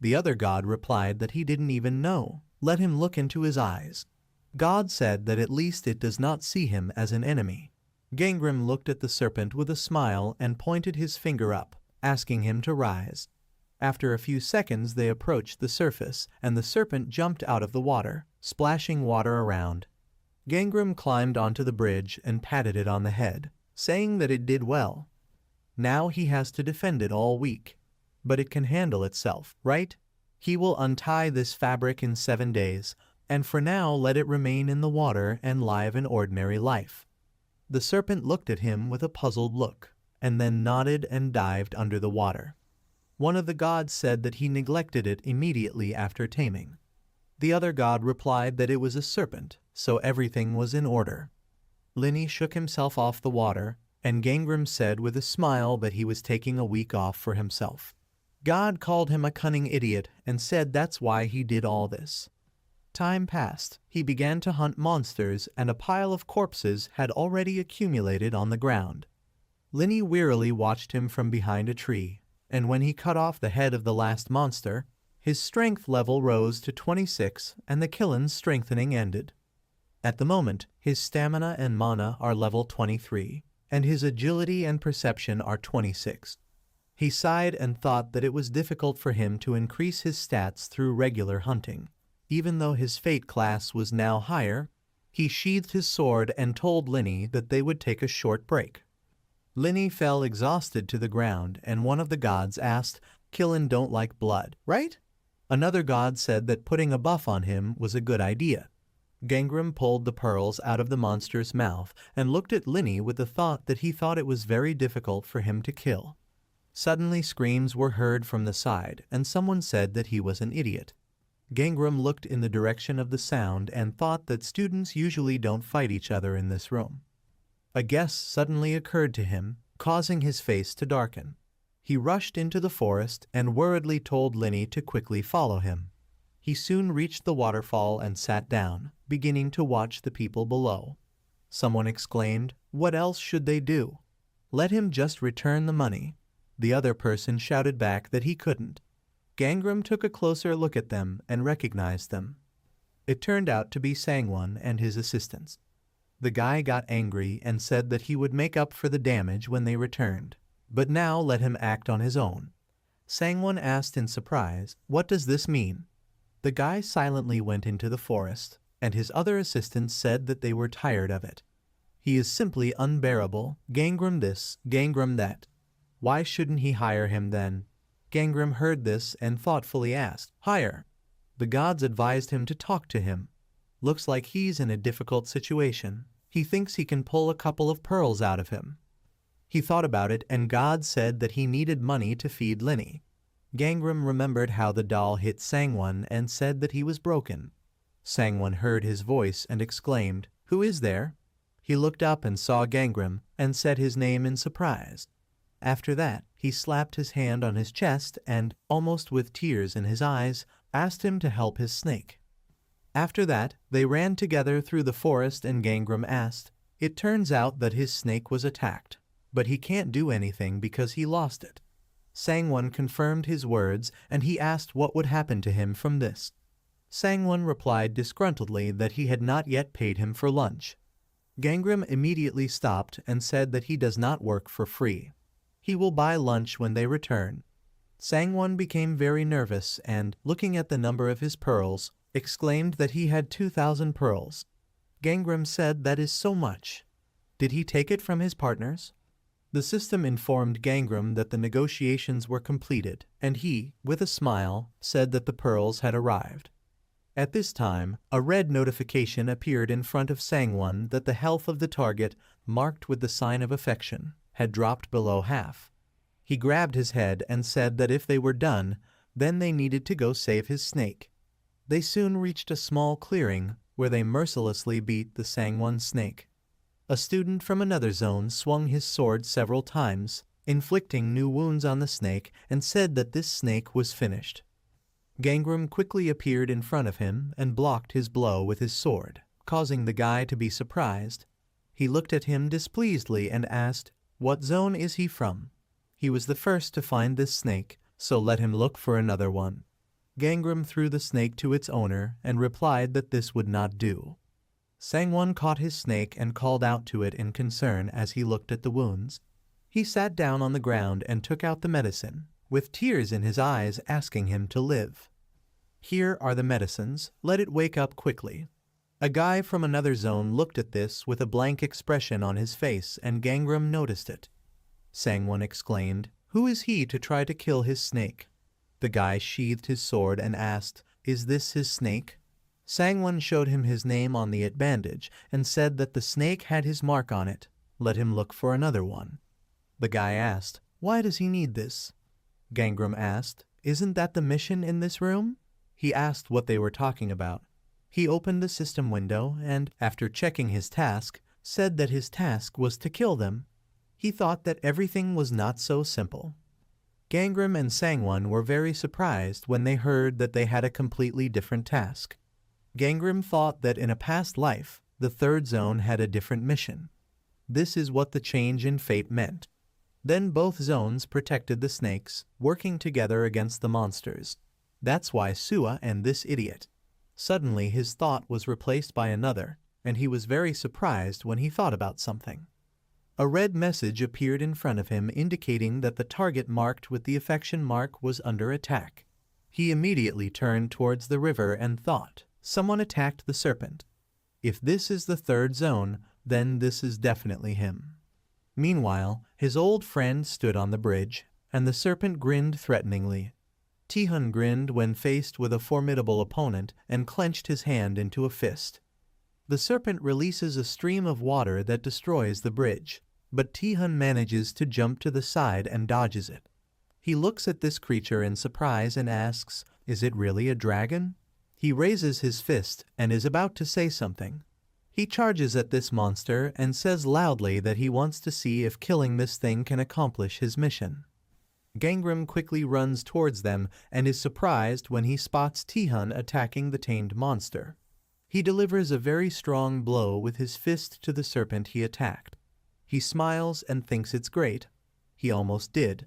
The other god replied that he didn't even know. Let him look into his eyes. God said that at least it does not see him as an enemy. Gangrim looked at the serpent with a smile and pointed his finger up, asking him to rise. After a few seconds they approached the surface, and the serpent jumped out of the water, splashing water around. Gangrim climbed onto the bridge and patted it on the head, saying that it did well. Now he has to defend it all week. But it can handle itself, right? He will untie this fabric in 7 days, and for now let it remain in the water and live an ordinary life. The serpent looked at him with a puzzled look, and then nodded and dived under the water. One of the gods said that he neglected it immediately after taming. The other god replied that it was a serpent, so everything was in order. Linny shook himself off the water, and Gangrim said with a smile that he was taking a week off for himself. God called him a cunning idiot and said that's why he did all this. Time passed. He began to hunt monsters, and a pile of corpses had already accumulated on the ground. Linny wearily watched him from behind a tree, and when he cut off the head of the last monster, his strength level rose to 26 and the killen's strengthening ended. At the moment, his stamina and mana are level 23, and his agility and perception are 26. He sighed and thought that it was difficult for him to increase his stats through regular hunting. Even though his fate class was now higher, he sheathed his sword and told Linny that they would take a short break. Linny fell exhausted to the ground, and one of the gods asked, "Killin don't like blood, right?" Another god said that putting a buff on him was a good idea. Gangram pulled the pearls out of the monster's mouth and looked at Linny with the thought that he thought it was very difficult for him to kill. Suddenly screams were heard from the side, and someone said that he was an idiot. Gangram looked in the direction of the sound and thought that students usually don't fight each other in this room. A guess suddenly occurred to him, causing his face to darken. He rushed into the forest and worriedly told Linny to quickly follow him. He soon reached the waterfall and sat down, beginning to watch the people below. Someone exclaimed, "What else should they do? Let him just return the money." The other person shouted back that he couldn't. Gangram took a closer look at them and recognized them. It turned out to be Sangwon and his assistants. The guy got angry and said that he would make up for the damage when they returned, but now let him act on his own. Sangwon asked in surprise, "What does this mean?" The guy silently went into the forest, and his other assistants said that they were tired of it. "He is simply unbearable, Gangram this, Gangram that. Why shouldn't he hire him then?" Gangram heard this and thoughtfully asked, "Hire?" The gods advised him to talk to him. "Looks like he's in a difficult situation. He thinks he can pull a couple of pearls out of him." He thought about it, and God said that he needed money to feed Linny. Gangram remembered how the doll hit Sangwon and said that he was broken. Sangwon heard his voice and exclaimed, "Who is there?" He looked up and saw Gangram and said his name in surprise. After that, he slapped his hand on his chest and, almost with tears in his eyes, asked him to help his snake. After that, they ran together through the forest and Gangram asked, "It turns out that his snake was attacked, but he can't do anything because he lost it." Sangwon confirmed his words, and he asked what would happen to him from this. Sangwon replied disgruntledly that he had not yet paid him for lunch. Gangram immediately stopped and said that he does not work for free. He will buy lunch when they return. Sangwon became very nervous and, looking at the number of his pearls, exclaimed that he had 2,000 pearls. Gangram said, "That is so much." Did he take it from his partners? The system informed Gangram that the negotiations were completed, and he, with a smile, said that the pearls had arrived. At this time, a red notification appeared in front of Sangwon that the health of the target, marked with the sign of affection, had dropped below half. He grabbed his head and said that if they were done, then they needed to go save his snake. They soon reached a small clearing where they mercilessly beat the Sangwon snake. A student from another zone swung his sword several times, inflicting new wounds on the snake, and said that this snake was finished. Gangram quickly appeared in front of him and blocked his blow with his sword, causing the guy to be surprised. He looked at him displeasedly and asked, "What zone is he from?" He was the first to find this snake, so let him look for another one. Gangram threw the snake to its owner and replied that this would not do. Sangwon caught his snake and called out to it in concern as he looked at the wounds. He sat down on the ground and took out the medicine, with tears in his eyes asking him to live. "Here are the medicines, let it wake up quickly." A guy from another zone looked at this with a blank expression on his face, and Gangram noticed it. Sangwon exclaimed, "Who is he to try to kill his snake?" The guy sheathed his sword and asked, "Is this his snake?" Sangwon showed him his name on the bandage and said that the snake had his mark on it. Let him look for another one. The guy asked, "Why does he need this?" Gangram asked, "Isn't that the mission in this room?" He asked what they were talking about. He opened the system window and, after checking his task, said that his task was to kill them. He thought that everything was not so simple. Gangram and Sangwon were very surprised when they heard that they had a completely different task. Gangram thought that in a past life, the third zone had a different mission. This is what the change in fate meant. Then both zones protected the snakes, working together against the monsters. That's why Sua and this idiot. Suddenly his thought was replaced by another, and he was very surprised when he thought about something. A red message appeared in front of him indicating that the target marked with the affection mark was under attack. He immediately turned towards the river and thought, "Someone attacked the serpent. If this is the third zone, then this is definitely him." Meanwhile, his old friend stood on the bridge, and the serpent grinned threateningly. Tihan grinned when faced with a formidable opponent and clenched his hand into a fist. The serpent releases a stream of water that destroys the bridge, but Tihan manages to jump to the side and dodges it. He looks at this creature in surprise and asks, "Is it really a dragon?" He raises his fist and is about to say something. He charges at this monster and says loudly that he wants to see if killing this thing can accomplish his mission. Gangram quickly runs towards them and is surprised when he spots Tihan attacking the tamed monster. He delivers a very strong blow with his fist to the serpent he attacked. He smiles and thinks it's great. He almost did.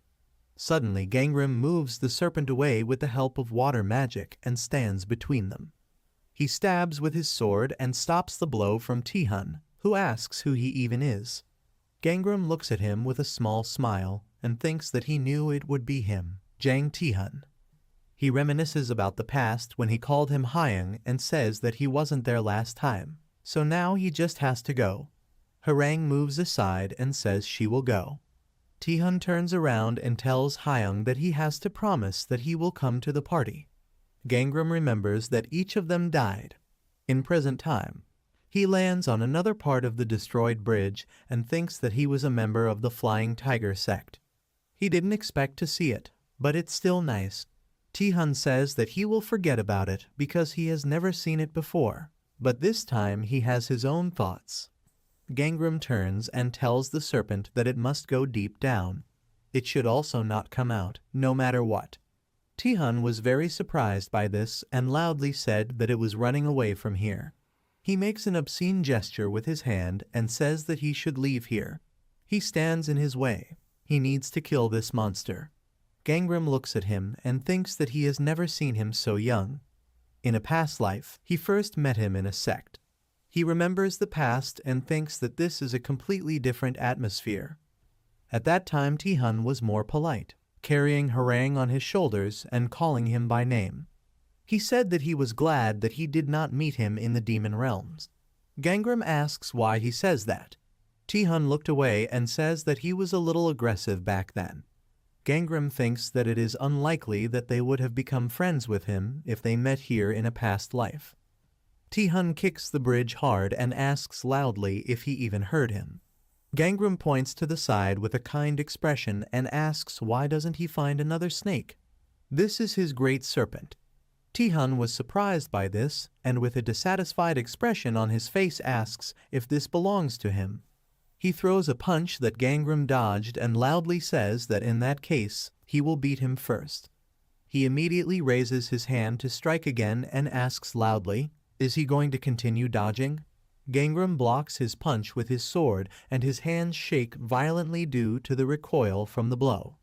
Suddenly, Gangram moves the serpent away with the help of water magic and stands between them. He stabs with his sword and stops the blow from Tihan, who asks who he even is. Gangram looks at him with a small smile and thinks that he knew it would be him, Jang Tihan. He reminisces about the past when he called him Hyung and says that he wasn't there last time, so now he just has to go. Harang moves aside and says she will go. Tihan turns around and tells Hyung that he has to promise that he will come to the party. Gangram remembers that each of them died. In present time, he lands on another part of the destroyed bridge and thinks that he was a member of the Flying Tiger sect. He didn't expect to see it, but it's still nice. Tihan says that he will forget about it because he has never seen it before, but this time he has his own thoughts. Gangram turns and tells the serpent that it must go deep down. It should also not come out, no matter what. Tihan was very surprised by this and loudly said that it was running away from here. He makes an obscene gesture with his hand and says that he should leave here. He stands in his way. He needs to kill this monster. Gangram looks at him and thinks that he has never seen him so young. In a past life, he first met him in a sect. He remembers the past and thinks that this is a completely different atmosphere. At that time, Tihan was more polite, carrying Harang on his shoulders and calling him by name. He said that he was glad that he did not meet him in the demon realms. Gangram asks why he says that. Tihan looked away and says that he was a little aggressive back then. Gangram thinks that it is unlikely that they would have become friends with him if they met here in a past life. Tihan kicks the bridge hard and asks loudly if he even heard him. Gangram points to the side with a kind expression and asks why doesn't he find another snake. This is his great serpent. Tihan was surprised by this and with a dissatisfied expression on his face asks if this belongs to him. He throws a punch that Gangram dodged and loudly says that in that case, he will beat him first. He immediately raises his hand to strike again and asks loudly, "Is he going to continue dodging?" Gangram blocks his punch with his sword and his hands shake violently due to the recoil from the blow.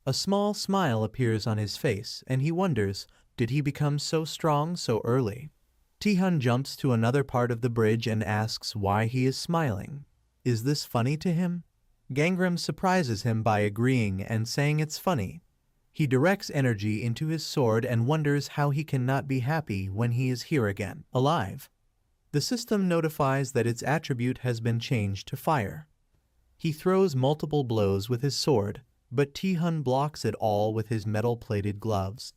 A small smile appears on his face and he wonders, did he become so strong so early? Tihan jumps to another part of the bridge and asks why he is smiling. Is this funny to him? Gangram surprises him by agreeing and saying it's funny. He directs energy into his sword and wonders how he cannot be happy when he is here again, alive. The system notifies that its attribute has been changed to fire. He throws multiple blows with his sword, but Tihan blocks it all with his metal-plated gloves.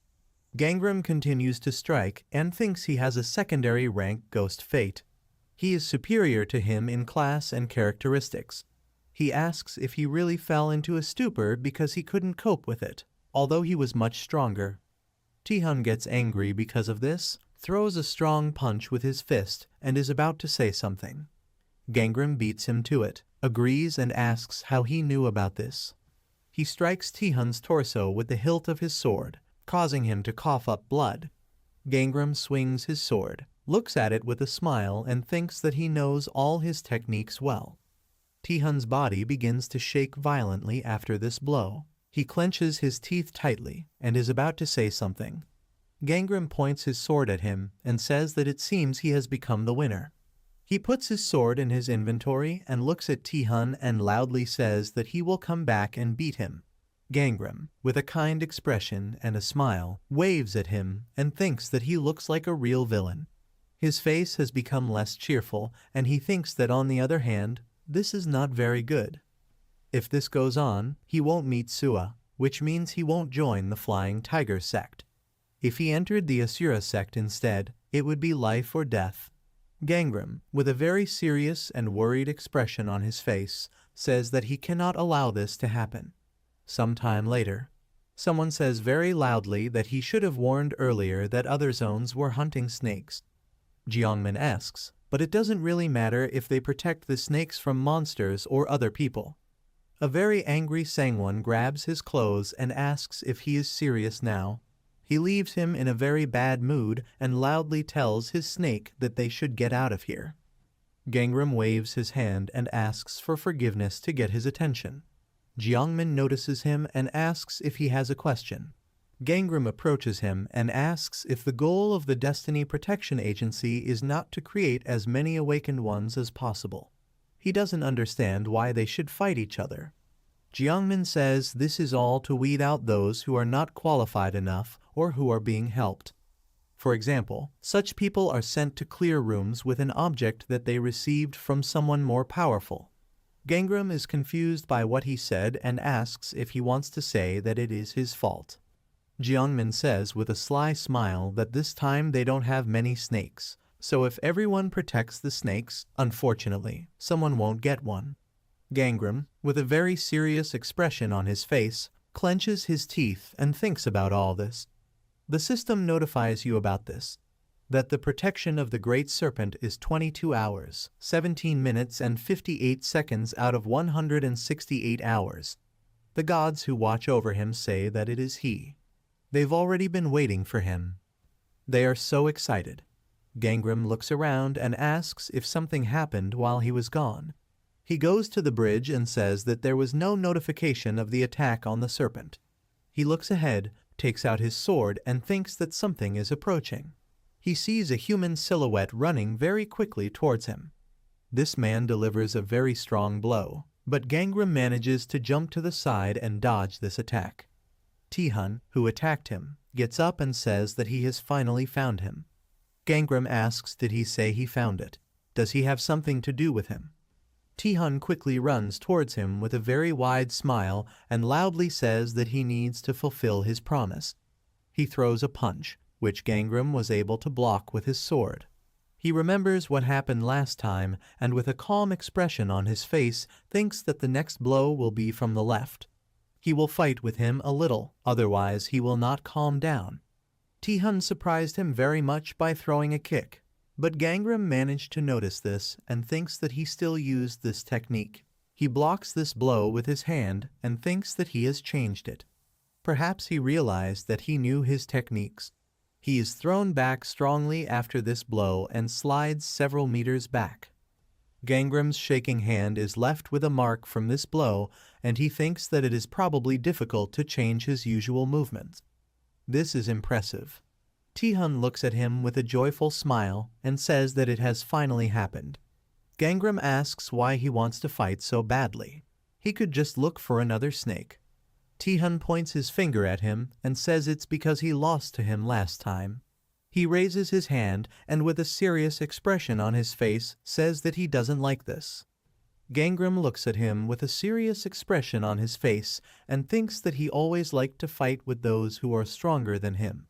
Gangram continues to strike and thinks he has a secondary rank Ghost Fate. He is superior to him in class and characteristics. He asks if he really fell into a stupor because he couldn't cope with it, although he was much stronger. Tihan gets angry because of this, throws a strong punch with his fist, and is about to say something. Gangram beats him to it, agrees and asks how he knew about this. He strikes Tihan's torso with the hilt of his sword, causing him to cough up blood. Gangram swings his sword, looks at it with a smile and thinks that he knows all his techniques well. Tihan's body begins to shake violently after this blow. He clenches his teeth tightly and is about to say something. Gangram points his sword at him and says that it seems he has become the winner. He puts his sword in his inventory and looks at Tihan and loudly says that he will come back and beat him. Gangram, with a kind expression and a smile, waves at him and thinks that he looks like a real villain. His face has become less cheerful, and he thinks that on the other hand, this is not very good. If this goes on, he won't meet Sua, which means he won't join the Flying Tiger sect. If he entered the Asura sect instead, it would be life or death. Gangram, with a very serious and worried expression on his face, says that he cannot allow this to happen. Sometime later, someone says very loudly that he should have warned earlier that other zones were hunting snakes. Jiangmin asks, but it doesn't really matter if they protect the snakes from monsters or other people. A very angry Sangwon grabs his clothes and asks if he is serious now. He leaves him in a very bad mood and loudly tells his snake that they should get out of here. Gangram waves his hand and asks for forgiveness to get his attention. Jiangmin notices him and asks if he has a question. Gangram approaches him and asks if the goal of the Destiny Protection Agency is not to create as many awakened ones as possible. He doesn't understand why they should fight each other. Jiangmin says this is all to weed out those who are not qualified enough or who are being helped. For example, such people are sent to clear rooms with an object that they received from someone more powerful. Gangram is confused by what he said and asks if he wants to say that it is his fault. Jiangmin says with a sly smile that this time they don't have many snakes, so if everyone protects the snakes, unfortunately, someone won't get one. Gangram, with a very serious expression on his face, clenches his teeth and thinks about all this. The system notifies you about this, that the protection of the Great Serpent is 22 hours, 17 minutes and 58 seconds out of 168 hours. The gods who watch over him say that it is he. They've already been waiting for him. They are so excited. Gangram looks around and asks if something happened while he was gone. He goes to the bridge and says that there was no notification of the attack on the serpent. He looks ahead, takes out his sword, and thinks that something is approaching. He sees a human silhouette running very quickly towards him. This man delivers a very strong blow, but Gangram manages to jump to the side and dodge this attack. Tihun, who attacked him, gets up and says that he has finally found him. Gangram asks did he say he found it. Does he have something to do with him? Tihun quickly runs towards him with a very wide smile and loudly says that he needs to fulfill his promise. He throws a punch, which Gangram was able to block with his sword. He remembers what happened last time and with a calm expression on his face thinks that the next blow will be from the left. He will fight with him a little, otherwise he will not calm down. Tihun surprised him very much by throwing a kick, but Gangram managed to notice this and thinks that he still used this technique. He blocks this blow with his hand and thinks that he has changed it. Perhaps he realized that he knew his techniques. He is thrown back strongly after this blow and slides several meters back. Gangram's shaking hand is left with a mark from this blow, and he thinks that it is probably difficult to change his usual movements. This is impressive. Tihun looks at him with a joyful smile and says that it has finally happened. Gangram asks why he wants to fight so badly. He could just look for another snake. Tihun points his finger at him and says it's because he lost to him last time. He raises his hand and with a serious expression on his face says that he doesn't like this. Gangram looks at him with a serious expression on his face and thinks that he always liked to fight with those who are stronger than him.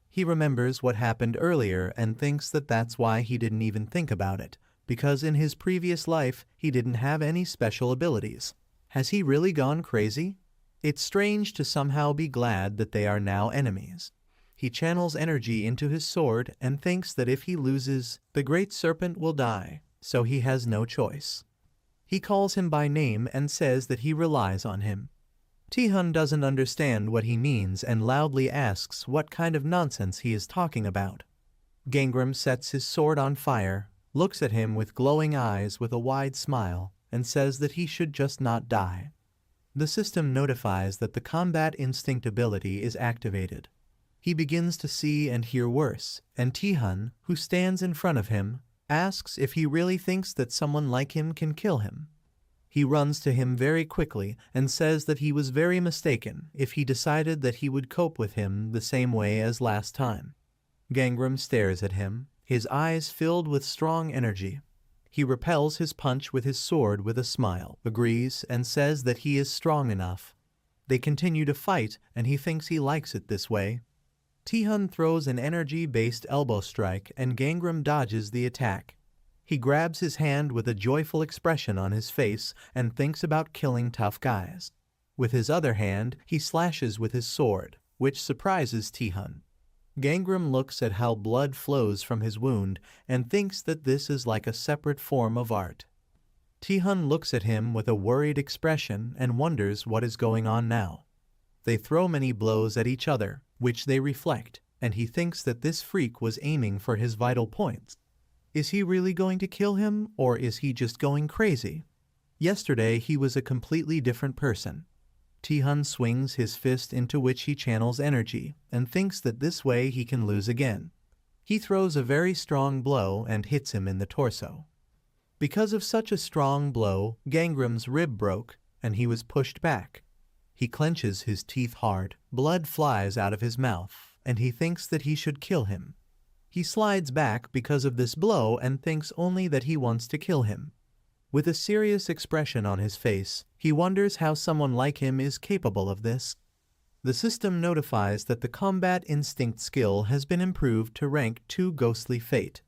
He remembers what happened earlier and thinks that that's why he didn't even think about it, because in his previous life he didn't have any special abilities. Has he really gone crazy? It's strange to somehow be glad that they are now enemies. He channels energy into his sword and thinks that if he loses, the Great Serpent will die, so he has no choice. He calls him by name and says that he relies on him. Tihun doesn't understand what he means and loudly asks what kind of nonsense he is talking about. Gangram sets his sword on fire, looks at him with glowing eyes with a wide smile, and says that he should just not die. The system notifies that the combat instinct ability is activated. He begins to see and hear worse, and Tihun, who stands in front of him, asks if he really thinks that someone like him can kill him. He runs to him very quickly and says that he was very mistaken if he decided that he would cope with him the same way as last time. Gangram stares at him, his eyes filled with strong energy. He repels his punch with his sword with a smile, agrees, and says that he is strong enough. They continue to fight, and he thinks he likes it this way. Taehyun throws an energy-based elbow strike, and Gangram dodges the attack. He grabs his hand with a joyful expression on his face and thinks about killing tough guys. With his other hand, he slashes with his sword, which surprises Taehyun. Gangram looks at how blood flows from his wound and thinks that this is like a separate form of art. Taehyun looks at him with a worried expression and wonders what is going on now. They throw many blows at each other, which they reflect, and he thinks that this freak was aiming for his vital points. Is he really going to kill him, or is he just going crazy? Yesterday he was a completely different person. Taehyun swings his fist into which he channels energy and thinks that this way he can lose again. He throws a very strong blow and hits him in the torso. Because of such a strong blow, Gangram's rib broke and he was pushed back. He clenches his teeth hard, blood flies out of his mouth, and he thinks that he should kill him. He slides back because of this blow and thinks only that he wants to kill him. With a serious expression on his face, he wonders how someone like him is capable of this. The system notifies that the combat instinct skill has been improved to rank 2 ghostly fate.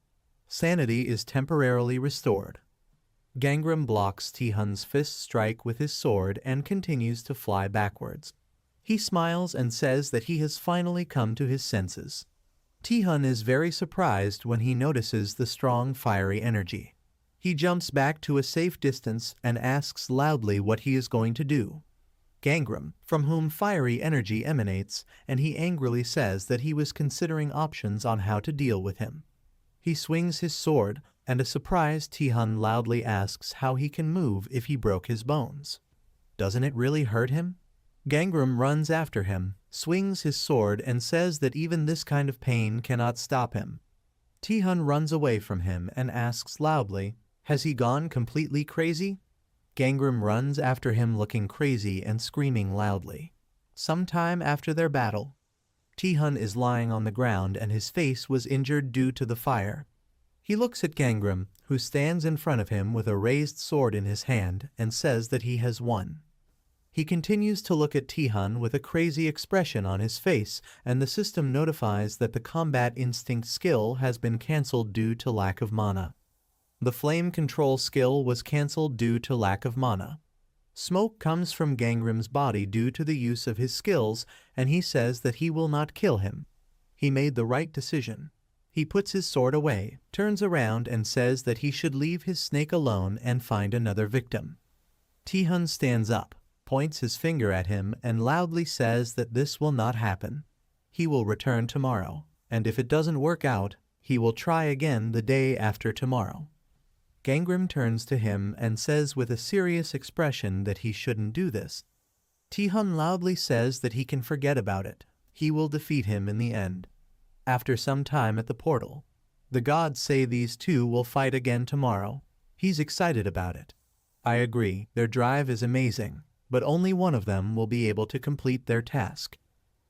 Sanity is temporarily restored. Gangram blocks Taehyun's fist strike with his sword and continues to fly backwards. He smiles and says that he has finally come to his senses. Taehyun is very surprised when he notices the strong fiery energy. He jumps back to a safe distance and asks loudly what he is going to do. Gangram, from whom fiery energy emanates, and he angrily says that he was considering options on how to deal with him. He swings his sword, and a surprised Taehyun loudly asks how he can move if he broke his bones. Doesn't it really hurt him? Gangram runs after him, swings his sword, and says that even this kind of pain cannot stop him. Taehyun runs away from him and asks loudly, has he gone completely crazy? Gangram runs after him looking crazy and screaming loudly. Sometime after their battle, Taehyun is lying on the ground and his face was injured due to the fire. He looks at Gangram, who stands in front of him with a raised sword in his hand, and says that he has won. He continues to look at Taehyun with a crazy expression on his face, and the system notifies that the combat instinct skill has been cancelled due to lack of mana. The flame control skill was cancelled due to lack of mana. Smoke comes from Gangram's body due to the use of his skills, and he says that he will not kill him. He made the right decision. He puts his sword away, turns around and says that he should leave his snake alone and find another victim. Taehyun stands up, points his finger at him, and loudly says that this will not happen. He will return tomorrow, and if it doesn't work out, he will try again the day after tomorrow. Gangram turns to him and says with a serious expression that he shouldn't do this. Taehyun loudly says that he can forget about it. He will defeat him in the end. After some time at the portal, the gods say these two will fight again tomorrow. He's excited about it. I agree, their drive is amazing, but only one of them will be able to complete their task.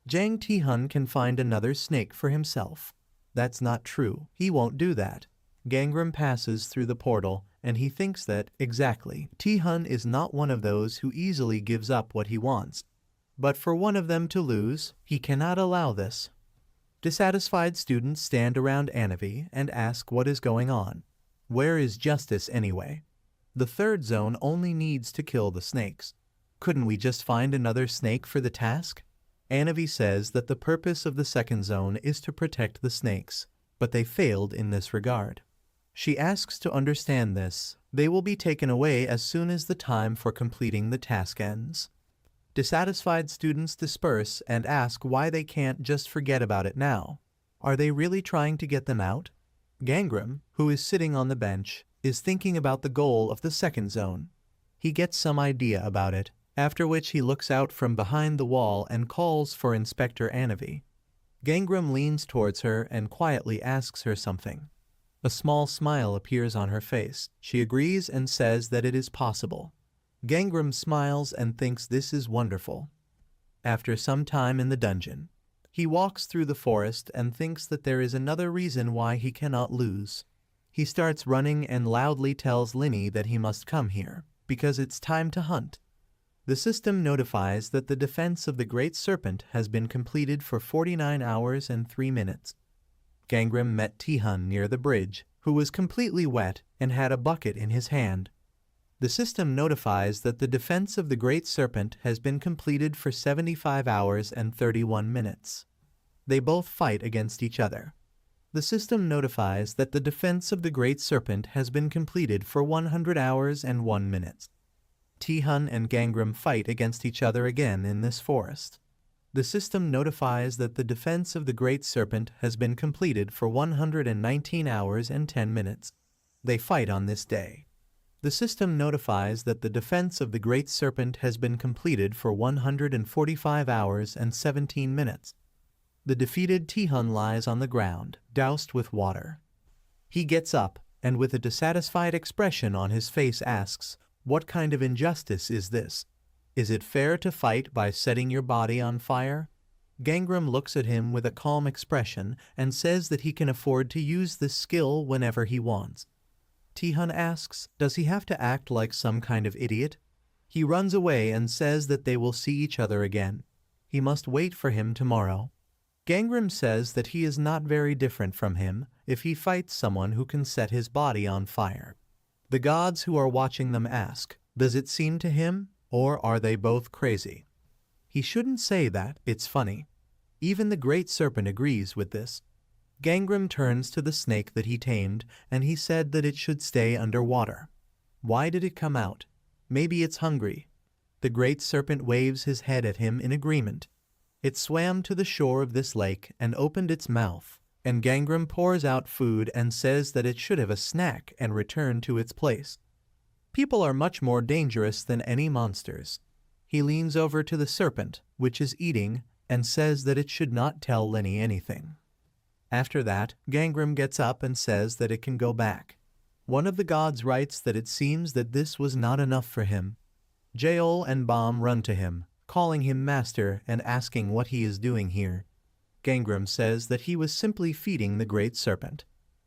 Jang Taehyun can find another snake for himself. That's not true. He won't do that. Gangram passes through the portal, and he thinks that, exactly, Taehyun is not one of those who easily gives up what he wants. But for one of them to lose, he cannot allow this. Dissatisfied students stand around Anavi and ask what is going on. Where is justice anyway? The third zone only needs to kill the snakes. Couldn't we just find another snake for the task? Anavi says that the purpose of the second zone is to protect the snakes, but they failed in this regard. She asks to understand this. They will be taken away as soon as the time for completing the task ends. Dissatisfied students disperse and ask why they can't just forget about it now. Are they really trying to get them out? Gangram, who is sitting on the bench, is thinking about the goal of the second zone. He gets some idea about it, after which he looks out from behind the wall and calls for Inspector Anavi. Gangram leans towards her and quietly asks her something. A small smile appears on her face. She agrees and says that it is possible. Gangram smiles and thinks this is wonderful. After some time in the dungeon, he walks through the forest and thinks that there is another reason why he cannot lose. He starts running and loudly tells Linny that he must come here, because it's time to hunt. The system notifies that the defense of the Great Serpent has been completed for 49 hours and 3 minutes. Gangram met Tihan near the bridge, who was completely wet and had a bucket in his hand. The system notifies that the defense of the Great Serpent has been completed for 75 hours and 31 minutes. They both fight against each other. The system notifies that the defense of the Great Serpent has been completed for 100 hours and 1 minute. Tihan and Gangram fight against each other again in this forest. The system notifies that the defense of the Great Serpent has been completed for 119 hours and 10 minutes. They fight on this day. The system notifies that the defense of the Great Serpent has been completed for 145 hours and 17 minutes. The defeated Tihan lies on the ground, doused with water. He gets up, and with a dissatisfied expression on his face asks, "What kind of injustice is this? Is it fair to fight by setting your body on fire?" Gangram looks at him with a calm expression and says that he can afford to use this skill whenever he wants. Tihan asks, does he have to act like some kind of idiot? He runs away and says that they will see each other again. He must wait for him tomorrow. Gangram says that he is not very different from him if he fights someone who can set his body on fire. The gods who are watching them ask, does it seem to him, or are they both crazy? He shouldn't say that, it's funny. Even the Great Serpent agrees with this. Gangram turns to the snake that he tamed, and he said that it should stay underwater. Why did it come out? Maybe it's hungry. The Great Serpent waves his head at him in agreement. It swam to the shore of this lake and opened its mouth, and Gangram pours out food and says that it should have a snack and return to its place. People are much more dangerous than any monsters. He leans over to the serpent, which is eating, and says that it should not tell Linny anything. After that, Gangram gets up and says that it can go back. One of the gods writes that it seems that this was not enough for him. Yahello and Bomb run to him, calling him master and asking what he is doing here. Gangram says that he was simply feeding the Great Serpent.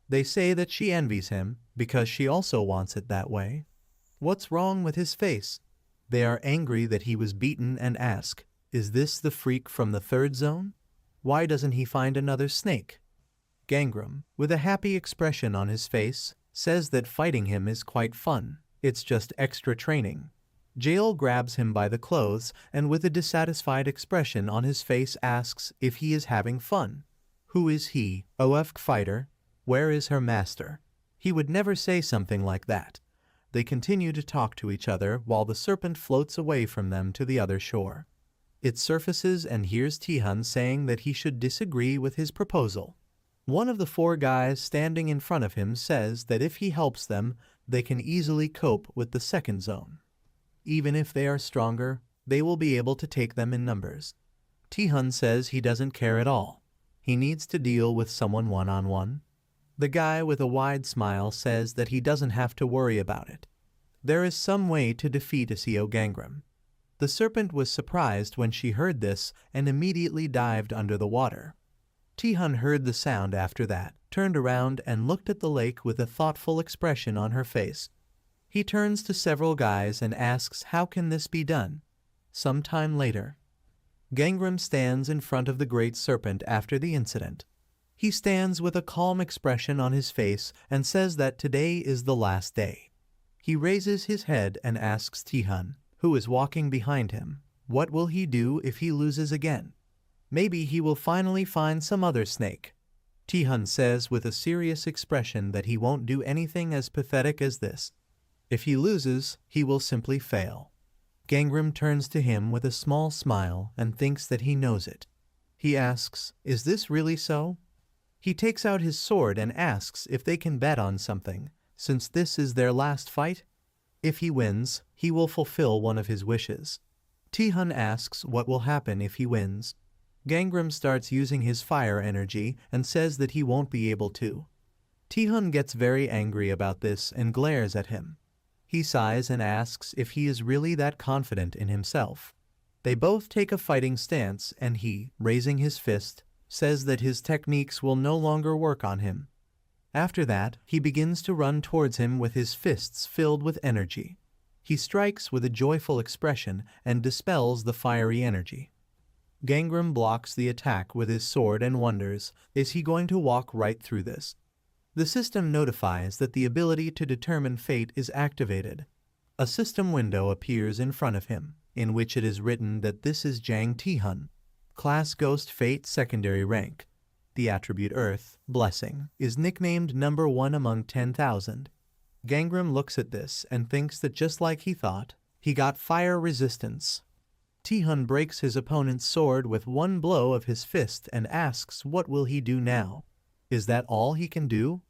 They say that she envies him because she also wants it that way. What's wrong with his face? They are angry that he was beaten and ask, is this the freak from the 3rd zone? Why doesn't he find another snake? Gangram, with a happy expression on his face, says that fighting him is quite fun. It's just extra training. Yahello grabs him by the clothes and with a dissatisfied expression on his face asks if he is having fun. Who is he, OF fighter? Where is her master? He would never say something like that. They continue to talk to each other while the serpent floats away from them to the other shore. It surfaces and hears Tihan saying that he should disagree with his proposal. One of the 4 guys standing in front of him says that if he helps them, they can easily cope with the 2nd zone. Even if they are stronger, they will be able to take them in numbers. Tihan says he doesn't care at all. He needs to deal with someone one-on-one. The guy with a wide smile says that he doesn't have to worry about it. There is some way to defeat Asio Gangram. The serpent was surprised when she heard this and immediately dived under the water. Tihan heard the sound after that, turned around and looked at the lake with a thoughtful expression on her face. He turns to several guys and asks how can this be done. Some time later, Gangram stands in front of the Great Serpent after the incident. He stands with a calm expression on his face and says that today is the last day. He raises his head and asks Tihan, who is walking behind him, what will he do if he loses again? Maybe he will finally find some other snake. Tihan says with a serious expression that he won't do anything as pathetic as this. If he loses, he will simply fail. Gangram turns to him with a small smile and thinks that he knows it. He asks, is this really so? He takes out his sword and asks if they can bet on something, since this is their last fight. If he wins, he will fulfill one of his wishes. Tihan asks what will happen if he wins. Gangram starts using his fire energy and says that he won't be able to. Tihan gets very angry about this and glares at him. He sighs and asks if he is really that confident in himself. They both take a fighting stance and he, raising his fist, says that his techniques will no longer work on him. After that, he begins to run towards him with his fists filled with energy. He strikes with a joyful expression and dispels the fiery energy. Gangram blocks the attack with his sword and wonders, is he going to walk right through this? The system notifies that the ability to determine fate is activated. A system window appears in front of him, in which it is written that this is Jang Tihun, Class Ghost Fate Secondary Rank. The attribute Earth, Blessing, is nicknamed number 1 among 10,000. Gangram looks at this and thinks that just like he thought, he got fire resistance. Tihun breaks his opponent's sword with one blow of his fist and asks what will he do now? Is that all he can do?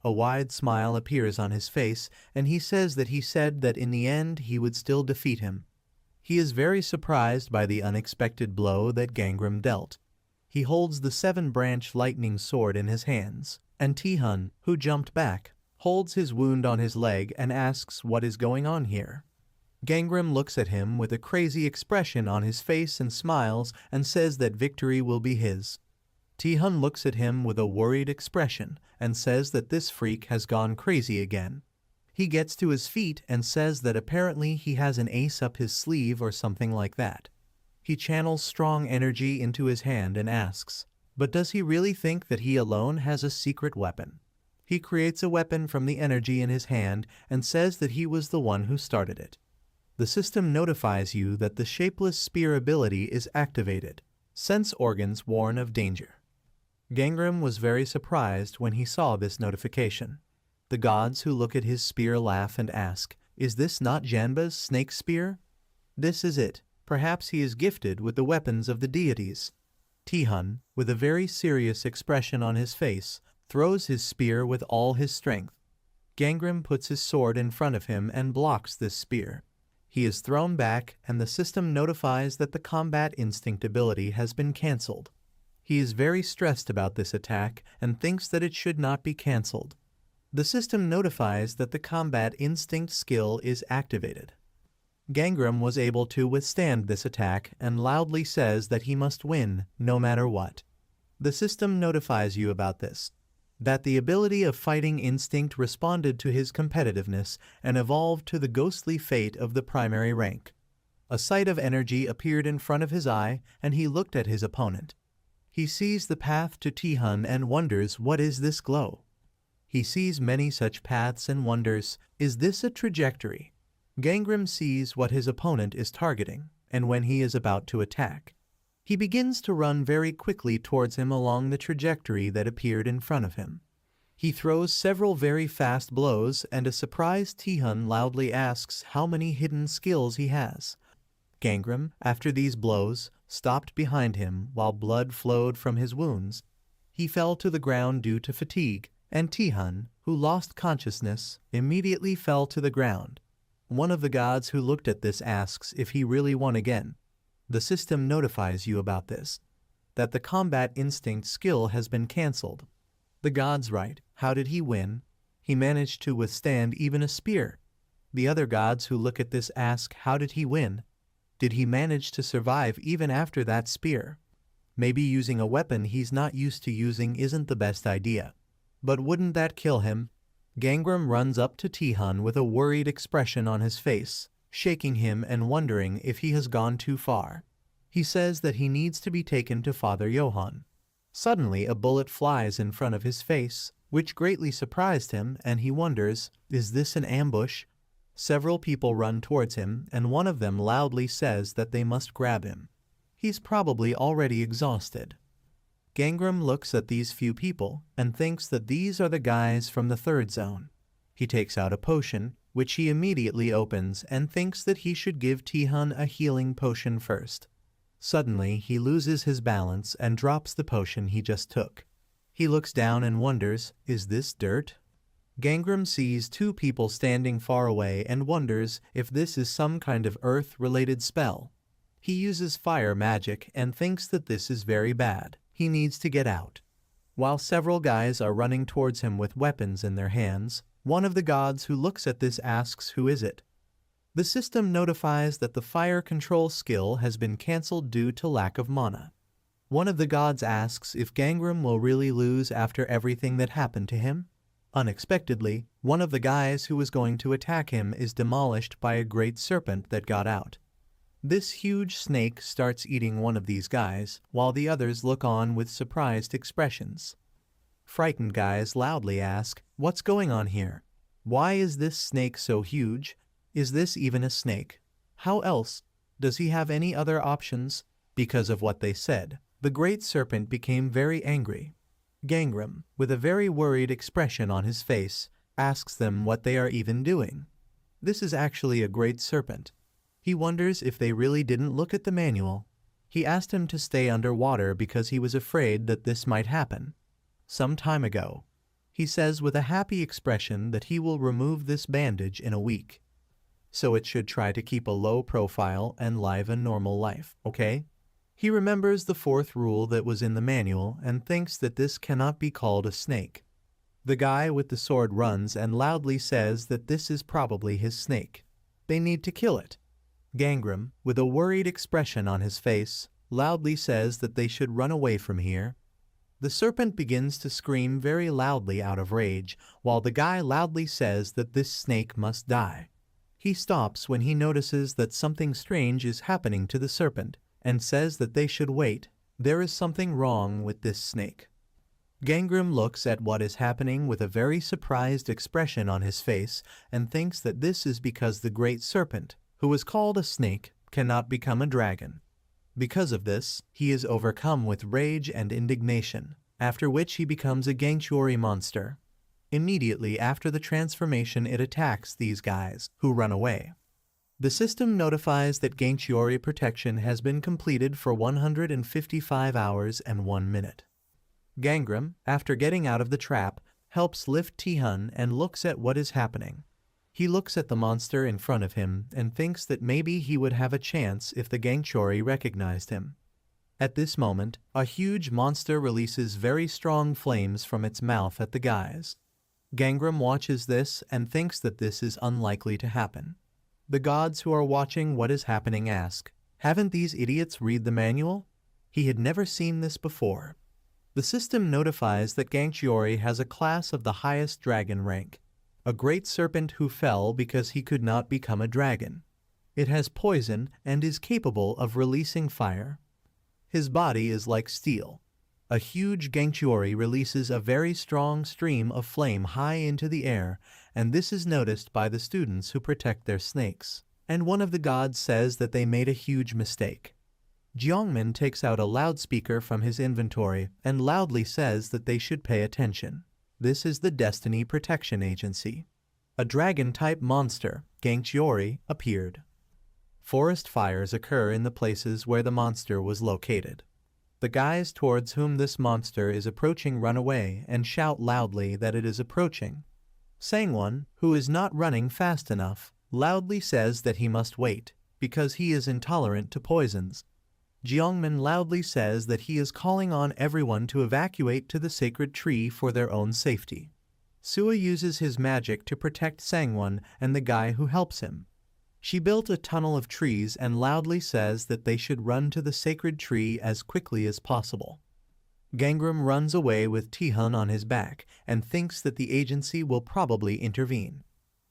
A wide smile appears on his face, and he says that he said that in the end he would still defeat him. He is very surprised by the unexpected blow that Gangram dealt. He holds the 7-branch lightning sword in his hands, and Tihun, who jumped back, holds his wound on his leg and asks what is going on here. Gangram looks at him with a crazy expression on his face and smiles and says that victory will be his. Tihun looks at him with a worried expression and says that this freak has gone crazy again. He gets to his feet and says that apparently he has an ace up his sleeve or something like that. He channels strong energy into his hand and asks, but does he really think that he alone has a secret weapon? He creates a weapon from the energy in his hand and says that he was the one who started it. The system notifies you that the shapeless spear ability is activated. Sense organs warn of danger. Gangram was very surprised when he saw this notification. The gods who look at his spear laugh and ask, is this not Janba's snake spear? This is it. Perhaps he is gifted with the weapons of the deities. Tihun, with a very serious expression on his face, throws his spear with all his strength. Gangram puts his sword in front of him and blocks this spear. He is thrown back and the system notifies that the combat instinct ability has been cancelled. He is very stressed about this attack and thinks that it should not be cancelled. The system notifies that the combat instinct skill is activated. Gangram was able to withstand this attack and loudly says that he must win no matter what. The system notifies you about this, that the ability of fighting instinct responded to his competitiveness and evolved to the ghostly fate of the primary rank. A sight of energy appeared in front of his eye and he looked at his opponent. He sees the path to Tihun and wonders what is this glow. He sees many such paths and wonders, is this a trajectory? Gangram sees what his opponent is targeting, and when he is about to attack, he begins to run very quickly towards him along the trajectory that appeared in front of him. He throws several very fast blows, and a surprised Tihun loudly asks how many hidden skills he has. Gangram, after these blows, stopped behind him while blood flowed from his wounds. He fell to the ground due to fatigue, and Tihun, who lost consciousness, immediately fell to the ground. One of the gods who looked at this asks if he really won again. The system notifies you about this, that the combat instinct skill has been cancelled. The gods write, how did he win? He managed to withstand even a spear. The other gods who look at this ask, how did he win? Did he manage to survive even after that spear? Maybe using a weapon he's not used to using isn't the best idea. But wouldn't that kill him? Gangram runs up to Tihun with a worried expression on his face, shaking him and wondering if he has gone too far. He says that he needs to be taken to Father Johann. Suddenly a bullet flies in front of his face, which greatly surprised him, and he wonders, is this an ambush? Several people run towards him, and one of them loudly says that they must grab him. He's probably already exhausted. Gangram looks at these few people and thinks that these are the guys from the third zone. He takes out a potion, which he immediately opens and thinks that he should give Tihun a healing potion first. Suddenly, he loses his balance and drops the potion he just took. He looks down and wonders, is this dirt? Gangram sees two people standing far away and wonders if this is some kind of earth-related spell. He uses fire magic and thinks that this is very bad. He needs to get out. While several guys are running towards him with weapons in their hands, one of the gods who looks at this asks who is it. The system notifies that the fire control skill has been cancelled due to lack of mana. One of the gods asks if Gangram will really lose after everything that happened to him. Unexpectedly, one of the guys who was going to attack him is demolished by a great serpent that got out. This huge snake starts eating one of these guys, while the others look on with surprised expressions. Frightened guys loudly ask, "What's going on here? Why is this snake so huge? Is this even a snake? How else? Does he have any other options?" Because of what they said, the great serpent became very angry. Gangram, with a very worried expression on his face, asks them what they are even doing. This is actually a great serpent. He wonders if they really didn't look at the manual. He asked him to stay underwater because he was afraid that this might happen. Some time ago. He says with a happy expression that he will remove this bandage in a week. So it should try to keep a low profile and live a normal life, okay? He remembers the fourth rule that was in the manual and thinks that this cannot be called a snake. The guy with the sword runs and loudly says that this is probably his snake. They need to kill it. Gangram, with a worried expression on his face, loudly says that they should run away from here. The serpent begins to scream very loudly out of rage, while the guy loudly says that this snake must die. He stops when he notices that something strange is happening to the serpent, and says that they should wait. There is something wrong with this snake. Gangram looks at what is happening with a very surprised expression on his face and thinks that this is because the great serpent, who is called a snake, cannot become a dragon. Because of this, he is overcome with rage and indignation, after which he becomes a Gangchuori monster. Immediately after the transformation, it attacks these guys, who run away. The system notifies that Gangchuori protection has been completed for 155 hours and 1 minute. Gangram, after getting out of the trap, helps lift Tihun and looks at what is happening. He looks at the monster in front of him and thinks that maybe he would have a chance if the Gangchuori recognized him. At this moment, a huge monster releases very strong flames from its mouth at the guys. Gangram watches this and thinks that this is unlikely to happen. The gods who are watching what is happening ask, "Haven't these idiots read the manual?" He had never seen this before. The system notifies that Gangchuori has a class of the highest dragon rank, a great serpent who fell because he could not become a dragon. It has poison and is capable of releasing fire. His body is like steel. A huge Gangchuori releases a very strong stream of flame high into the air, and this is noticed by the students who protect their snakes. And one of the gods says that they made a huge mistake. Jiangmin takes out a loudspeaker from his inventory and loudly says that they should pay attention. This is the Destiny Protection Agency. A dragon-type monster, Gangchuori, appeared. Forest fires occur in the places where the monster was located. The guys towards whom this monster is approaching run away and shout loudly that it is approaching. Sangwon, who is not running fast enough, loudly says that he must wait, because he is intolerant to poisons. Jiangmin loudly says that he is calling on everyone to evacuate to the sacred tree for their own safety. Sua uses his magic to protect Sangwon and the guy who helps him. She built a tunnel of trees and loudly says that they should run to the sacred tree as quickly as possible. Gangram runs away with Tihun on his back and thinks that the agency will probably intervene.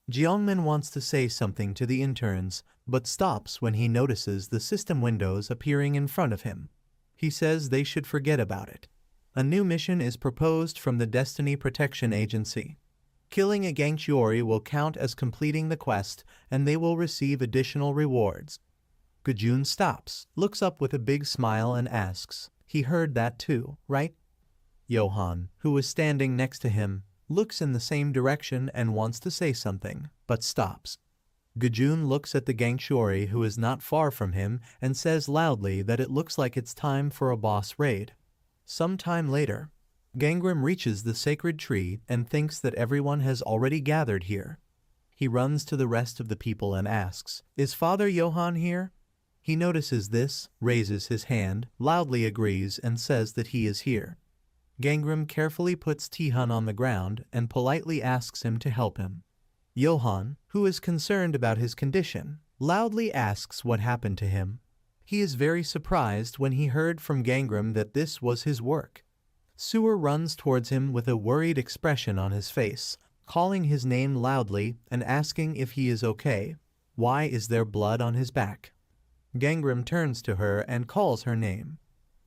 Jiangmin wants to say something to the interns, but stops when he notices the system windows appearing in front of him. He says they should forget about it. A new mission is proposed from the Destiny Protection Agency. Killing a Gangchuori will count as completing the quest, and they will receive additional rewards. Gajun stops, looks up with a big smile and asks, "He heard that too, right?" Johan, who was standing next to him, looks in the same direction and wants to say something, but stops. Gajun looks at the Gangchuori who is not far from him and says loudly that it looks like it's time for a boss raid. Some time later, Gangram reaches the sacred tree and thinks that everyone has already gathered here. He runs to the rest of the people and asks, "Is Father Johan here?" He notices this, raises his hand, loudly agrees and says that he is here. Gangram carefully puts Tihun on the ground and politely asks him to help him. Johan, who is concerned about his condition, loudly asks what happened to him. He is very surprised when he heard from Gangram that this was his work. Suwa runs towards him with a worried expression on his face, calling his name loudly and asking if he is okay. Why is there blood on his back? Gangram turns to her and calls her name.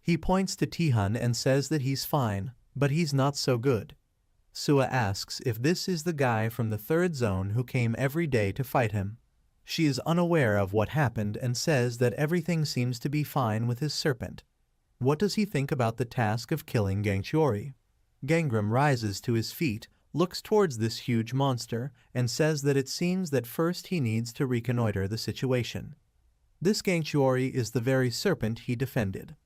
He points to Tihan and says that he's fine, but he's not so good. Suwa asks if this is the guy from the third zone who came every day to fight him. She is unaware of what happened and says that everything seems to be fine with his serpent. What does he think about the task of killing Gangchiori? Gangram rises to his feet, looks towards this huge monster, and says that it seems that first he needs to reconnoiter the situation. This Gangchiori is the very serpent he defended.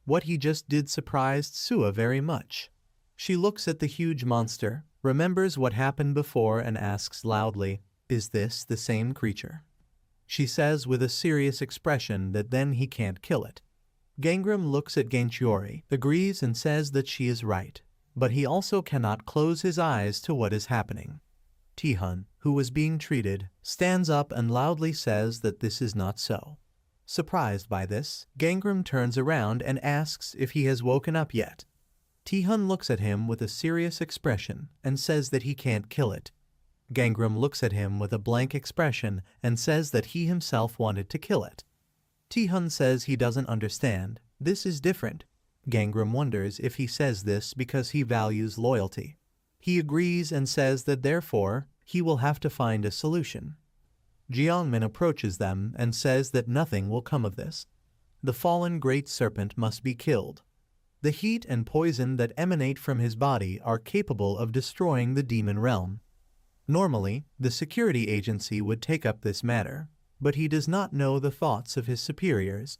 What he just did surprised Suwa very much. She looks at the huge monster, remembers what happened before and asks loudly, "Is this the same creature?" She says with a serious expression that then he can't kill it. Gangram looks at Gangchiori, agrees and says that she is right, but he also cannot close his eyes to what is happening. Tihan, who was being treated, stands up and loudly says that this is not so. Surprised by this, Gangram turns around and asks if he has woken up yet. Tihan looks at him with a serious expression and says that he can't kill it. Gangram looks at him with a blank expression and says that he himself wanted to kill it. Tihan says he doesn't understand. This is different. Gangram wonders if he says this because he values loyalty. He agrees and says that therefore, he will have to find a solution. Jiangmin approaches them and says that nothing will come of this. The fallen great serpent must be killed. The heat and poison that emanate from his body are capable of destroying the demon realm. Normally, the security agency would take up this matter, but he does not know the thoughts of his superiors.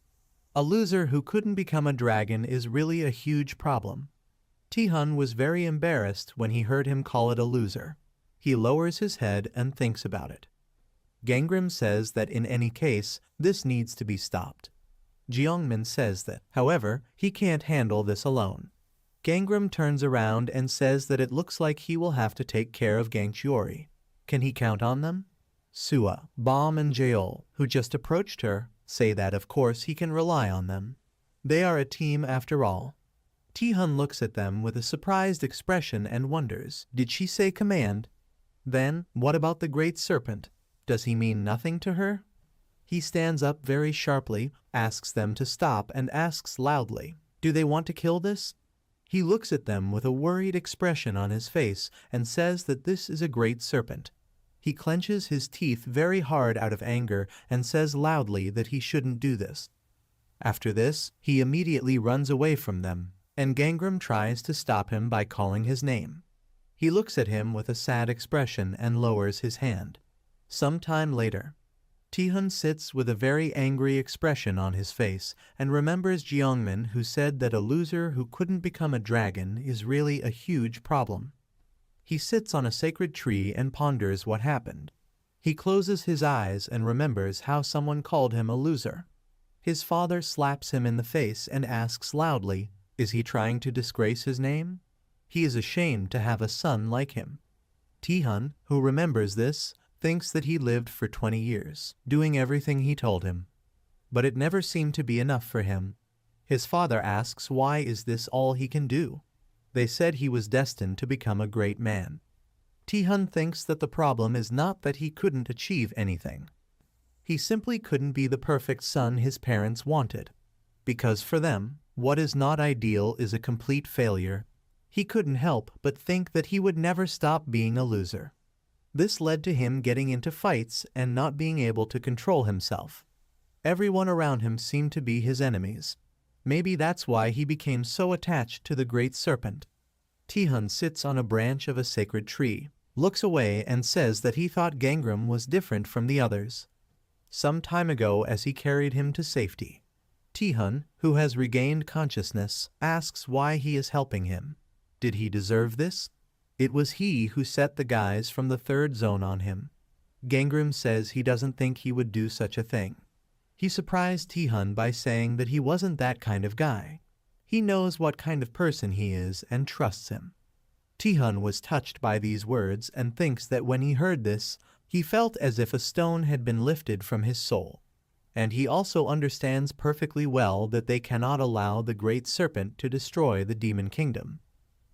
A loser who couldn't become a dragon is really a huge problem. Tihan was very embarrassed when he heard him call it a loser. He lowers his head and thinks about it. Gangram says that in any case, this needs to be stopped. Jiangmin says that, however, he can't handle this alone. Gangram turns around and says that it looks like he will have to take care of Gangchiori. Can he count on them? Suwa, Bom and Jaeol, who just approached her, say that of course he can rely on them. They are a team after all. Tihan looks at them with a surprised expression and wonders, did she say command? Then, what about the great serpent? Does he mean nothing to her? He stands up very sharply, asks them to stop and asks loudly, do they want to kill this? He looks at them with a worried expression on his face and says that this is a great serpent. He clenches his teeth very hard out of anger and says loudly that he shouldn't do this. After this, he immediately runs away from them, and Gangram tries to stop him by calling his name. He looks at him with a sad expression and lowers his hand. Some time later, Tihan sits with a very angry expression on his face and remembers Jiangmin, who said that a loser who couldn't become a dragon is really a huge problem. He sits on a sacred tree and ponders what happened. He closes his eyes and remembers how someone called him a loser. His father slaps him in the face and asks loudly, is he trying to disgrace his name? He is ashamed to have a son like him. Tihan, who remembers this, thinks that he lived for 20 years, doing everything he told him. But it never seemed to be enough for him. His father asks why is this all he can do? They said he was destined to become a great man. Tihan thinks that the problem is not that he couldn't achieve anything. He simply couldn't be the perfect son his parents wanted. Because for them, what is not ideal is a complete failure. He couldn't help but think that he would never stop being a loser. This led to him getting into fights and not being able to control himself. Everyone around him seemed to be his enemies. Maybe that's why he became so attached to the great serpent. Tihan sits on a branch of a sacred tree, looks away and says that he thought Gangram was different from the others. Some time ago as he carried him to safety, Tihan, who has regained consciousness, asks why he is helping him. Did he deserve this? It was he who set the guys from the third zone on him. Gangram says he doesn't think he would do such a thing. He surprised Tihan by saying that he wasn't that kind of guy. He knows what kind of person he is and trusts him. Tihan was touched by these words and thinks that when he heard this, he felt as if a stone had been lifted from his soul. And he also understands perfectly well that they cannot allow the great serpent to destroy the demon kingdom.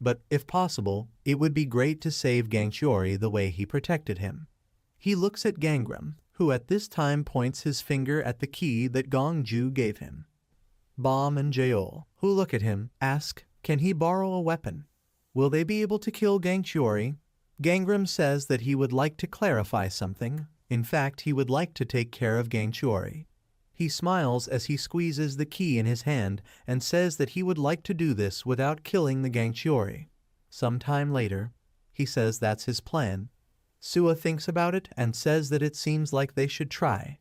but if possible, it would be great to save Gangchiori the way he protected him. He looks at Gangram, who at this time points his finger at the key that Gongju gave him. Bom and Jaeol, who look at him, ask, can he borrow a weapon? Will they be able to kill Gangchiori? Gangram says that he would like to clarify something. In fact, he would like to take care of Gangchiori. He smiles as he squeezes the key in his hand and says that he would like to do this without killing the Gangchiori. Sometime later, he says that's his plan. Sua thinks about it and says that it seems like they should try.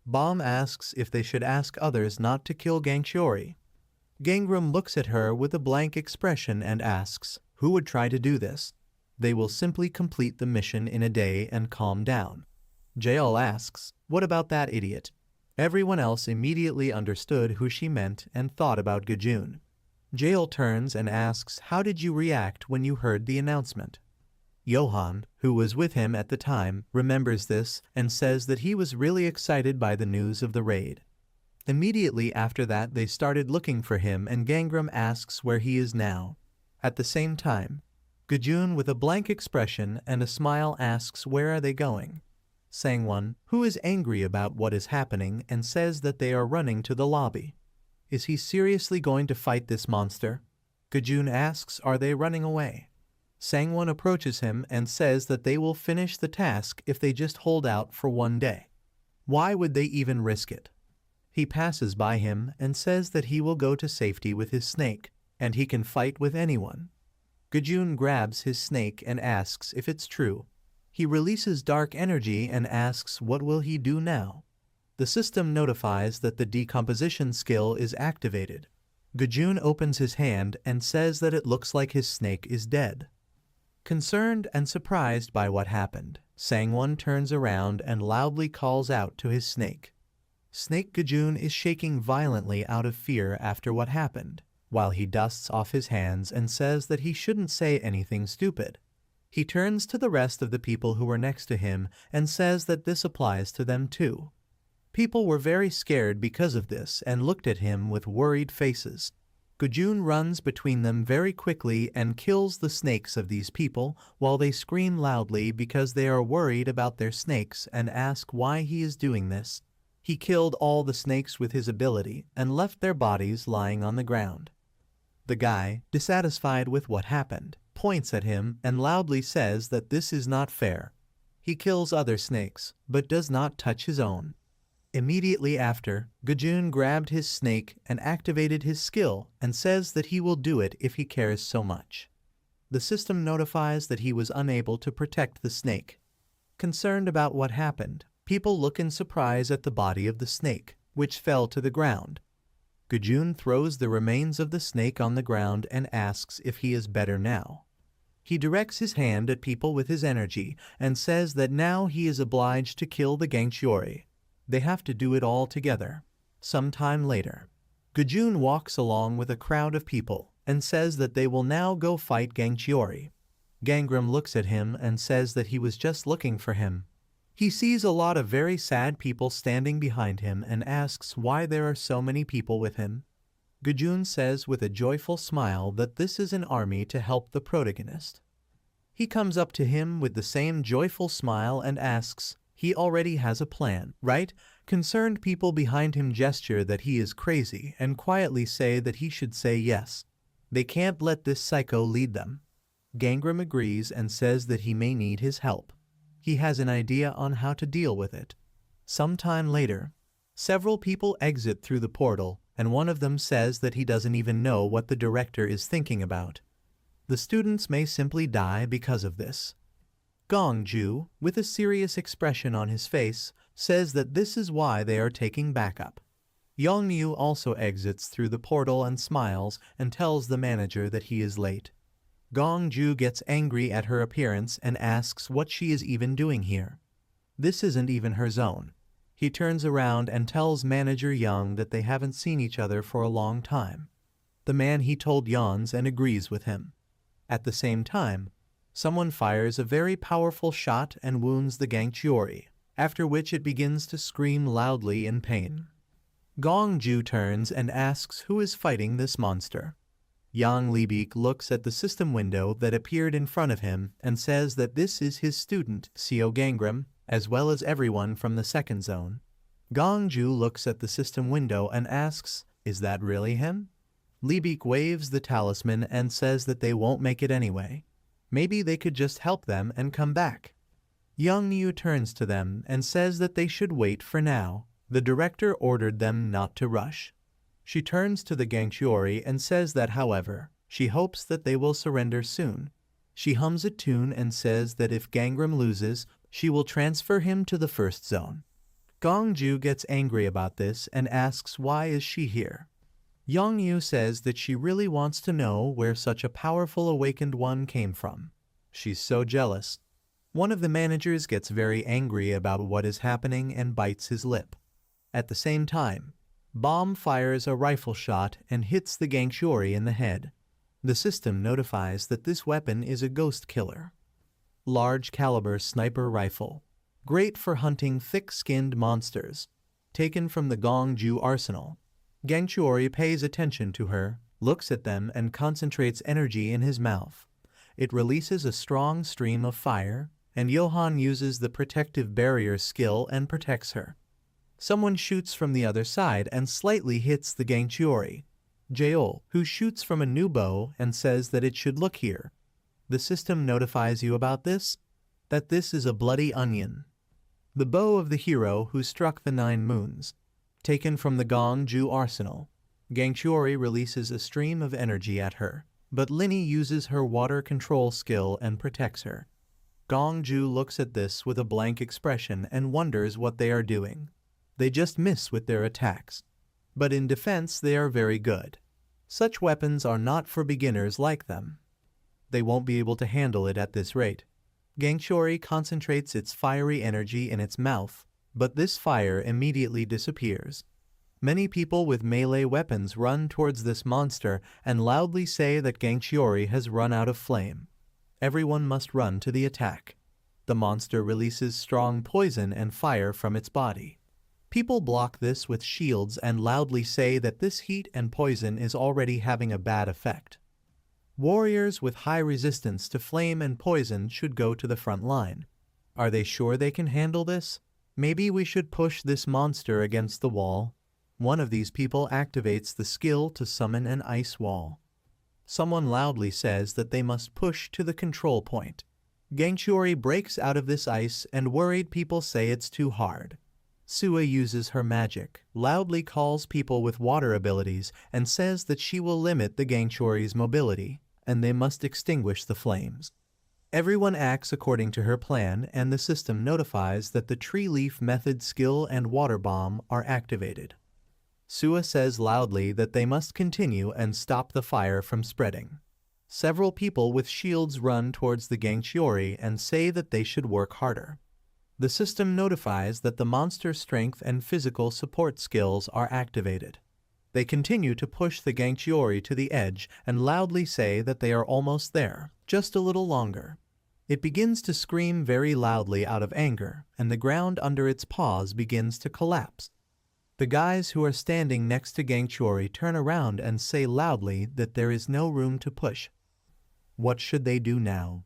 Bom asks if they should ask others not to kill Gangchiori. Gangram looks at her with a blank expression and asks, who would try to do this? They will simply complete the mission in a day and calm down. Jaeol asks, what about that idiot? Everyone else immediately understood who she meant and thought about Gajun. Jaeol turns and asks, how did you react when you heard the announcement? Johan, who was with him at the time, remembers this and says that he was really excited by the news of the raid. Immediately after that, they started looking for him and Gangram asks where he is now. At the same time, Gajun with a blank expression and a smile asks where are they going? Sangwon, who is angry about what is happening and says that they are running to the lobby. Is he seriously going to fight this monster? Gajun asks, are they running away? Sangwon approaches him and says that they will finish the task if they just hold out for one day. Why would they even risk it? He passes by him and says that he will go to safety with his snake, and he can fight with anyone. Gajun grabs his snake and asks if it's true. He releases dark energy and asks what will he do now. The system notifies that the decomposition skill is activated. Gajun opens his hand and says that it looks like his snake is dead. Concerned and surprised by what happened, Sangwon turns around and loudly calls out to his snake. Snake Gajun is shaking violently out of fear after what happened, while he dusts off his hands and says that he shouldn't say anything stupid. He turns to the rest of the people who were next to him and says that this applies to them too. People were very scared because of this and looked at him with worried faces. Gajun runs between them very quickly and kills the snakes of these people while they scream loudly because they are worried about their snakes and ask why he is doing this. He killed all the snakes with his ability and left their bodies lying on the ground. The guy, dissatisfied with what happened, points at him and loudly says that this is not fair. He kills other snakes, but does not touch his own. Immediately after, Gajun grabbed his snake and activated his skill and says that he will do it if he cares so much. The system notifies that he was unable to protect the snake. Concerned about what happened, people look in surprise at the body of the snake, which fell to the ground. Gajun throws the remains of the snake on the ground and asks if he is better now. He directs his hand at people with his energy and says that now he is obliged to kill the Gangchiori. They have to do it all together. Sometime later, Gajun walks along with a crowd of people and says that they will now go fight Gangchiori. Gangram looks at him and says that he was just looking for him. He sees a lot of very sad people standing behind him and asks why there are so many people with him. Gajun says with a joyful smile that this is an army to help the protagonist. He comes up to him with the same joyful smile and asks, he already has a plan, right? Concerned people behind him gesture that he is crazy and quietly say that he should say yes. They can't let this psycho lead them. Gangram agrees and says that he may need his help. He has an idea on how to deal with it. Sometime later, several people exit through the portal, and one of them says that he doesn't even know what the director is thinking about. The students may simply die because of this. Gongju, with a serious expression on his face, says that this is why they are taking backup. Yongyu also exits through the portal and smiles and tells the manager that he is late. Gongju gets angry at her appearance and asks what she is even doing here. This isn't even her zone. He turns around and tells manager Young that they haven't seen each other for a long time. The man he told yawns and agrees with him. At the same time, someone fires a very powerful shot and wounds the Gangchiori, after which it begins to scream loudly in pain. Gongju turns and asks who is fighting this monster. Yang Liebig looks at the system window that appeared in front of him and says that this is his student, Seo Gangram, as well as everyone from the second zone. Gongju looks at the system window and asks, "Is that really him?" Liebig waves the talisman and says that they won't make it anyway. Maybe they could just help them and come back. Young Yu turns to them and says that they should wait for now. The director ordered them not to rush. She turns to the Gangchuori and says that, however, she hopes that they will surrender soon. She hums a tune and says that if Gangram loses, she will transfer him to the first zone. Gongju gets angry about this and asks why is she here. Yongyu says that she really wants to know where such a powerful awakened one came from. She's so jealous. One of the managers gets very angry about what is happening and bites his lip. At the same time, Bomb fires a rifle shot and hits the Gangchuori in the head. The system notifies that this weapon is a ghost killer. Large caliber sniper rifle. Great for hunting thick-skinned monsters. Taken from the Gongju arsenal. Gangchuori pays attention to her, looks at them and concentrates energy in his mouth. It releases a strong stream of fire, and Johan uses the protective barrier skill and protects her. Someone shoots from the other side and slightly hits the Gangchuori. Jaeol, who shoots from a new bow and says that it should look here. The system notifies you about this, that this is a bloody onion. The bow of the hero who struck the 9 moons. Taken from the Gongju arsenal. Gangchuori releases a stream of energy at her, but Linny uses her water control skill and protects her. Gongju looks at this with a blank expression and wonders what they are doing. They just miss with their attacks. But in defense they are very good. Such weapons are not for beginners like them. They won't be able to handle it at this rate. Gangchuori concentrates its fiery energy in its mouth, but this fire immediately disappears. Many people with melee weapons run towards this monster and loudly say that Gangchuori has run out of flame. Everyone must run to the attack. The monster releases strong poison and fire from its body. People block this with shields and loudly say that this heat and poison is already having a bad effect. Warriors with high resistance to flame and poison should go to the front line. Are they sure they can handle this? Maybe we should push this monster against the wall. One of these people activates the skill to summon an ice wall. Someone loudly says that they must push to the control point. Gangchuori breaks out of this ice and worried people say it's too hard. Sua uses her magic, loudly calls people with water abilities, and says that she will limit the Gangchuori's mobility, and they must extinguish the flames. Everyone acts according to her plan, and the system notifies that the tree leaf method skill and water bomb are activated. Sua says loudly that they must continue and stop the fire from spreading. Several people with shields run towards the Gangchuori and say that they should work harder. The system notifies that the monster's strength and physical support skills are activated. They continue to push the Gangchuori to the edge and loudly say that they are almost there, just a little longer. It begins to scream very loudly out of anger, and the ground under its paws begins to collapse. The guys who are standing next to Gangchuori turn around and say loudly that there is no room to push. What should they do now?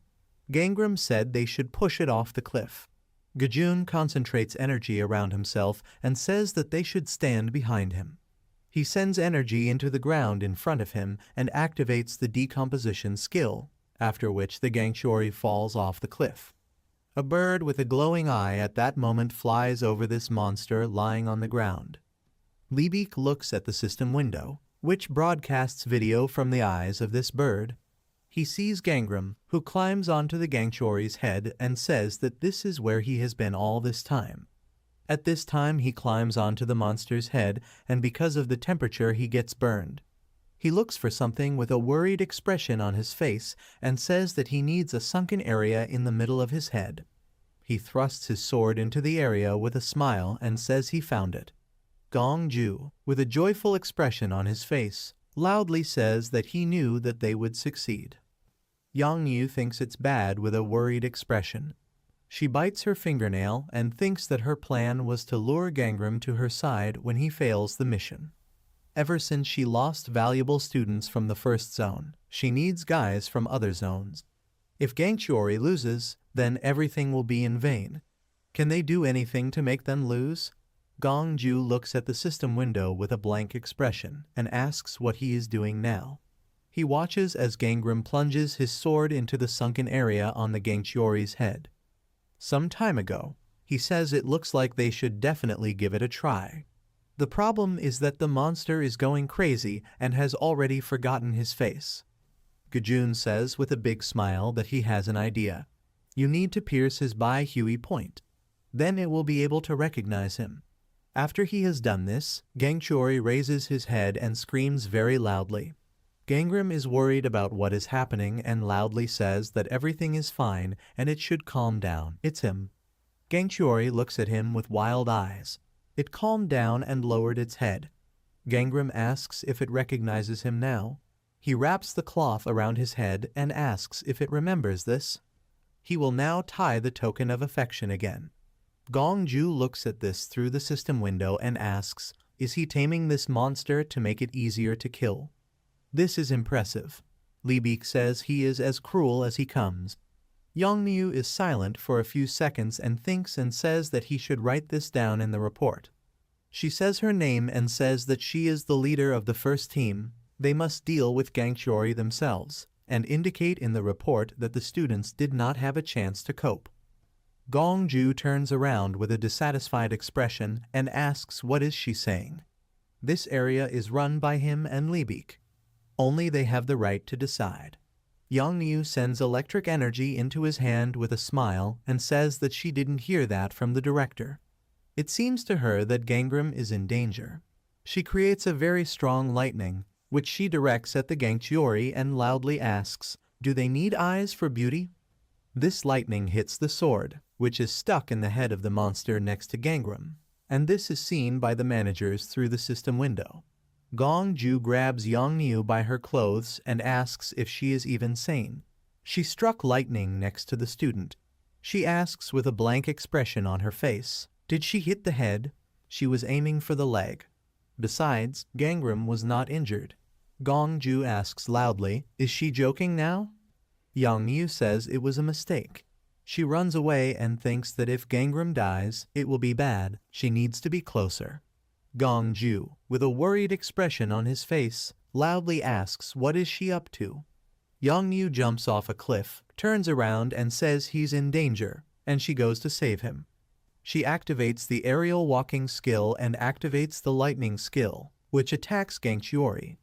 Gangram said they should push it off the cliff. Gajun concentrates energy around himself and says that they should stand behind him. He sends energy into the ground in front of him and activates the decomposition skill, after which the Gangchuori falls off the cliff. A bird with a glowing eye at that moment flies over this monster lying on the ground. Liebig looks at the system window, which broadcasts video from the eyes of this bird. He sees Gangram, who climbs onto the Gangchuori's head and says that this is where he has been all this time. At this time he climbs onto the monster's head, and because of the temperature he gets burned. He looks for something with a worried expression on his face and says that he needs a sunken area in the middle of his head. He thrusts his sword into the area with a smile and says he found it. Gongju, with a joyful expression on his face, loudly says that he knew that they would succeed. Yang Yu thinks it's bad with a worried expression. She bites her fingernail and thinks that her plan was to lure Gangram to her side when he fails the mission. Ever since she lost valuable students from the first zone, she needs guys from other zones. If Gangchiori loses, then everything will be in vain. Can they do anything to make them lose? Gongju looks at the system window with a blank expression and asks what he is doing now. He watches as Gangram plunges his sword into the sunken area on the Gangchiori's head. Some time ago, he says it looks like they should definitely give it a try. The problem is that the monster is going crazy and has already forgotten his face. Gajun says with a big smile that he has an idea. You need to pierce his Bai-Hui point. Then it will be able to recognize him. After he has done this, Gangchiori raises his head and screams very loudly. Gangram is worried about what is happening and loudly says that everything is fine and it should calm down. It's him. Gangchiori looks at him with wild eyes. It calmed down and lowered its head. Gangram asks if it recognizes him now. He wraps the cloth around his head and asks if it remembers this. He will now tie the token of affection again. Gongju looks at this through the system window and asks, is he taming this monster to make it easier to kill? This is impressive. Libik says he is as cruel as he comes. Yongniu is silent for a few seconds and thinks and says that he should write this down in the report. She says her name and says that she is the leader of the first team. They must deal with Gangchiori themselves, and indicate in the report that the students did not have a chance to cope. Gongju turns around with a dissatisfied expression and asks what is she saying. This area is run by him and Libik. Only they have the right to decide. Yongniu sends electric energy into his hand with a smile and says that she didn't hear that from the director. It seems to her that Gangram is in danger. She creates a very strong lightning, which she directs at the Gangchiori and loudly asks, do they need eyes for beauty? This lightning hits the sword, which is stuck in the head of the monster next to Gangram, and this is seen by the managers through the system window. Gongju grabs Yongniu by her clothes and asks if she is even sane. She struck lightning next to the student. She asks with a blank expression on her face, did she hit the head? She was aiming for the leg. Besides, Gangram was not injured. Gongju asks loudly, is she joking now? Yongniu says it was a mistake. She runs away and thinks that if Gangram dies, it will be bad. She needs to be closer. Gongju, with a worried expression on his face, loudly asks what is she up to. Yongniu jumps off a cliff, turns around and says he's in danger, and she goes to save him. She activates the aerial walking skill and activates the lightning skill, which attacks Gangchiori.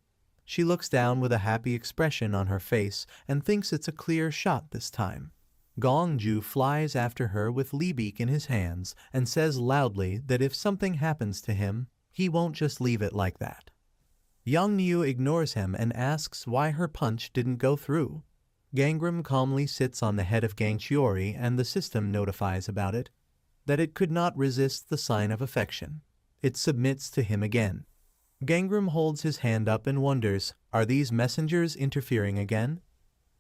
She looks down with a happy expression on her face and thinks it's a clear shot this time. Gongju flies after her with Libik in his hands and says loudly that if something happens to him, he won't just leave it like that. Yongniu ignores him and asks why her punch didn't go through. Gangram calmly sits on the head of Gangchiori and the system notifies about it, that it could not resist the sign of affection. It submits to him again. Gangram holds his hand up and wonders, are these messengers interfering again?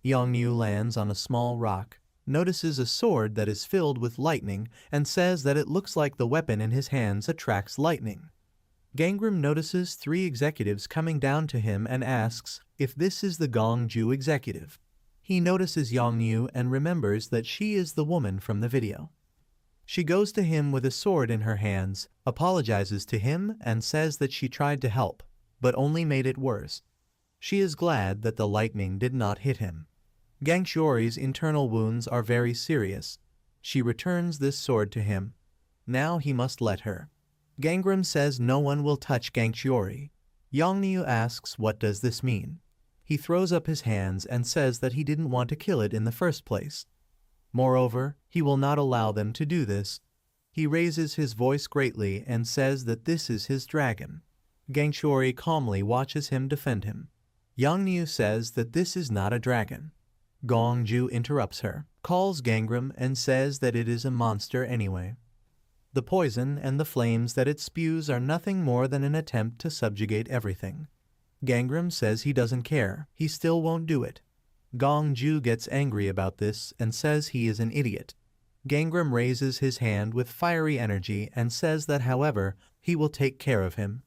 Yongniu lands on a small rock, notices a sword that is filled with lightning and says that it looks like the weapon in his hands attracts lightning. Gangram notices 3 executives coming down to him and asks if this is the Gongju executive. He notices Yongniu and remembers that she is the woman from the video. She goes to him with a sword in her hands, apologizes to him and says that she tried to help, but only made it worse. She is glad that the lightning did not hit him. Gangchiori's internal wounds are very serious. She returns this sword to him. Now he must let her. Gangram says no one will touch Gangchiori. Yongniu asks what does this mean. He throws up his hands and says that he didn't want to kill it in the first place. Moreover, he will not allow them to do this. He raises his voice greatly and says that this is his dragon. Gangchiori calmly watches him defend him. Yongniu says that this is not a dragon. Gongju interrupts her, calls Gangram and says that it is a monster anyway. The poison and the flames that it spews are nothing more than an attempt to subjugate everything. Gangram says he doesn't care, he still won't do it. Gongju gets angry about this and says he is an idiot. Gangram raises his hand with fiery energy and says that however, he will take care of him.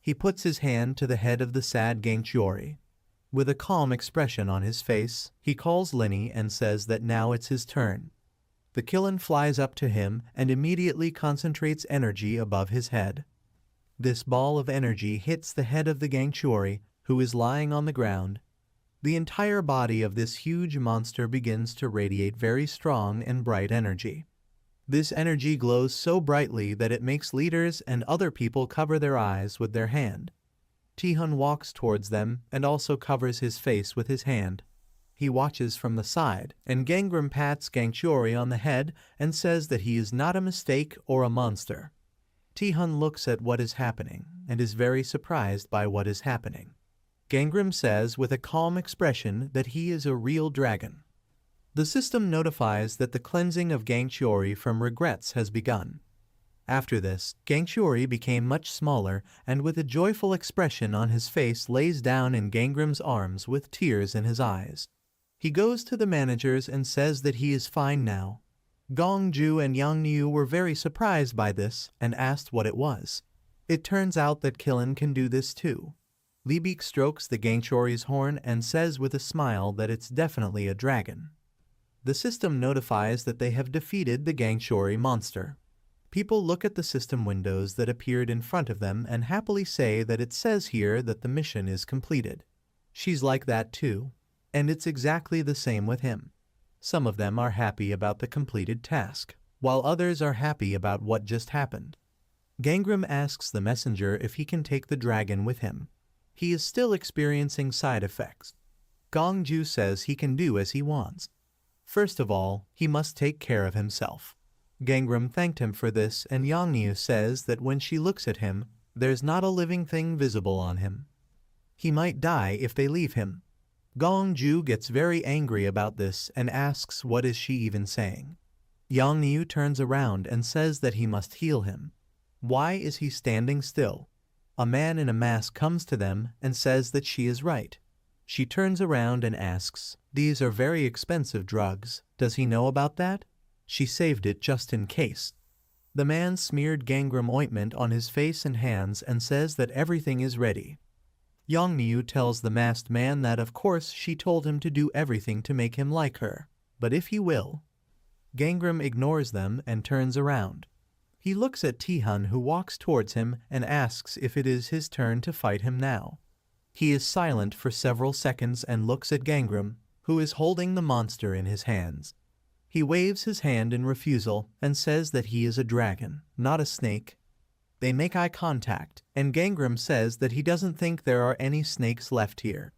He puts his hand to the head of the sad Gangchiori. With a calm expression on his face, he calls Linny and says that now it's his turn. The Killen flies up to him and immediately concentrates energy above his head. This ball of energy hits the head of the Gangchiori, who is lying on the ground. The entire body of this huge monster begins to radiate very strong and bright energy. This energy glows so brightly that it makes leaders and other people cover their eyes with their hand. Tihun walks towards them and also covers his face with his hand. He watches from the side, and Gangram pats Gangchiori on the head and says that he is not a mistake or a monster. Tihun looks at what is happening and is very surprised by what is happening. Gangram says with a calm expression that he is a real dragon. The system notifies that the cleansing of Gangchiori from regrets has begun. After this, Gangchiori became much smaller and with a joyful expression on his face lays down in Gangram's arms with tears in his eyes. He goes to the managers and says that he is fine now. Gongju and Yangniu were very surprised by this and asked what it was. It turns out that Killen can do this too. Liebig strokes the Gangchiori's horn and says with a smile that it's definitely a dragon. The system notifies that they have defeated the Gangchiori monster. People look at the system windows that appeared in front of them and happily say that it says here that the mission is completed. She's like that too, and it's exactly the same with him. Some of them are happy about the completed task, while others are happy about what just happened. Gangram asks the messenger if he can take the dragon with him. He is still experiencing side effects. Gongju says he can do as he wants. First of all, he must take care of himself. Gangram thanked him for this, and Yangniu says that when she looks at him, there's not a living thing visible on him. He might die if they leave him. Gongju gets very angry about this and asks what is she even saying. Yangniu turns around and says that he must heal him. Why is he standing still? A man in a mask comes to them and says that she is right. She turns around and asks, "These are very expensive drugs. Does he know about that?" She saved it just in case. The man smeared Gangram ointment on his face and hands and says that everything is ready. Yangniu tells the masked man that of course she told him to do everything to make him like her, but if he will. Gangram ignores them and turns around. He looks at Tihun, who walks towards him and asks if it is his turn to fight him now. He is silent for several seconds and looks at Gangram, who is holding the monster in his hands. He waves his hand in refusal and says that he is a dragon, not a snake. They make eye contact, and Gangram says that he doesn't think there are any snakes left here.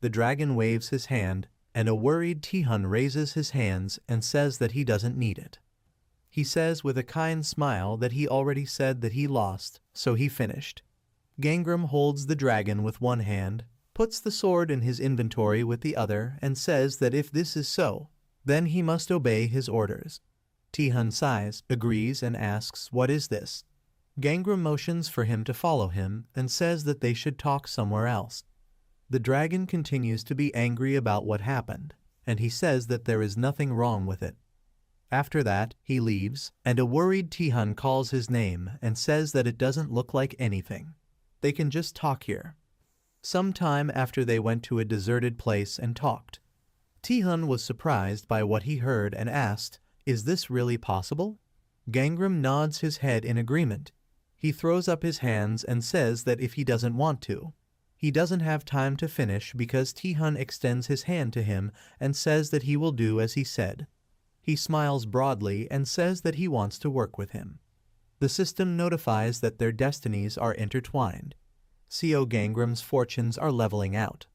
The dragon waves his hand, and a worried Tihun raises his hands and says that he doesn't need it. He says with a kind smile that he already said that he lost, so he finished. Gangram holds the dragon with one hand, puts the sword in his inventory with the other, and says that if this is so, then he must obey his orders. Tihun sighs, agrees, and asks, "What is this?" Gangram motions for him to follow him and says that they should talk somewhere else. The dragon continues to be angry about what happened, and he says that there is nothing wrong with it. After that, he leaves, and a worried Tihun calls his name and says that it doesn't look like anything. They can just talk here. Some time after they went to a deserted place and talked. Tihun was surprised by what he heard and asked, "Is this really possible?" Gangram nods his head in agreement. He throws up his hands and says that if he doesn't want to. He doesn't have time to finish because Tihun extends his hand to him and says that he will do as he said. He smiles broadly and says that he wants to work with him. The system notifies that their destinies are intertwined. CO Gangram's fortunes are leveling out.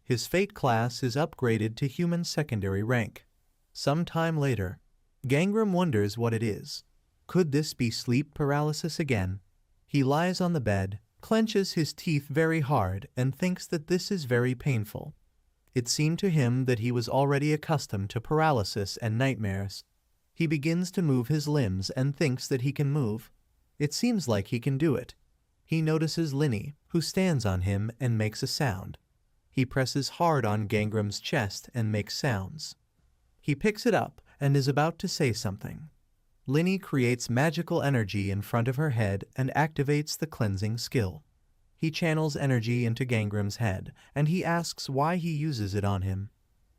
His fate class is upgraded to human secondary rank. Some time later, Gangram wonders what it is. Could this be sleep paralysis again? He lies on the bed, clenches his teeth very hard, and thinks that this is very painful. It seemed to him that he was already accustomed to paralysis and nightmares. He begins to move his limbs and thinks that he can move. It seems like he can do it. He notices Linny, who stands on him and makes a sound. He presses hard on Gangram's chest and makes sounds. He picks it up and is about to say something. Linny creates magical energy in front of her head and activates the cleansing skill. He channels energy into Gangram's head, and he asks why he uses it on him.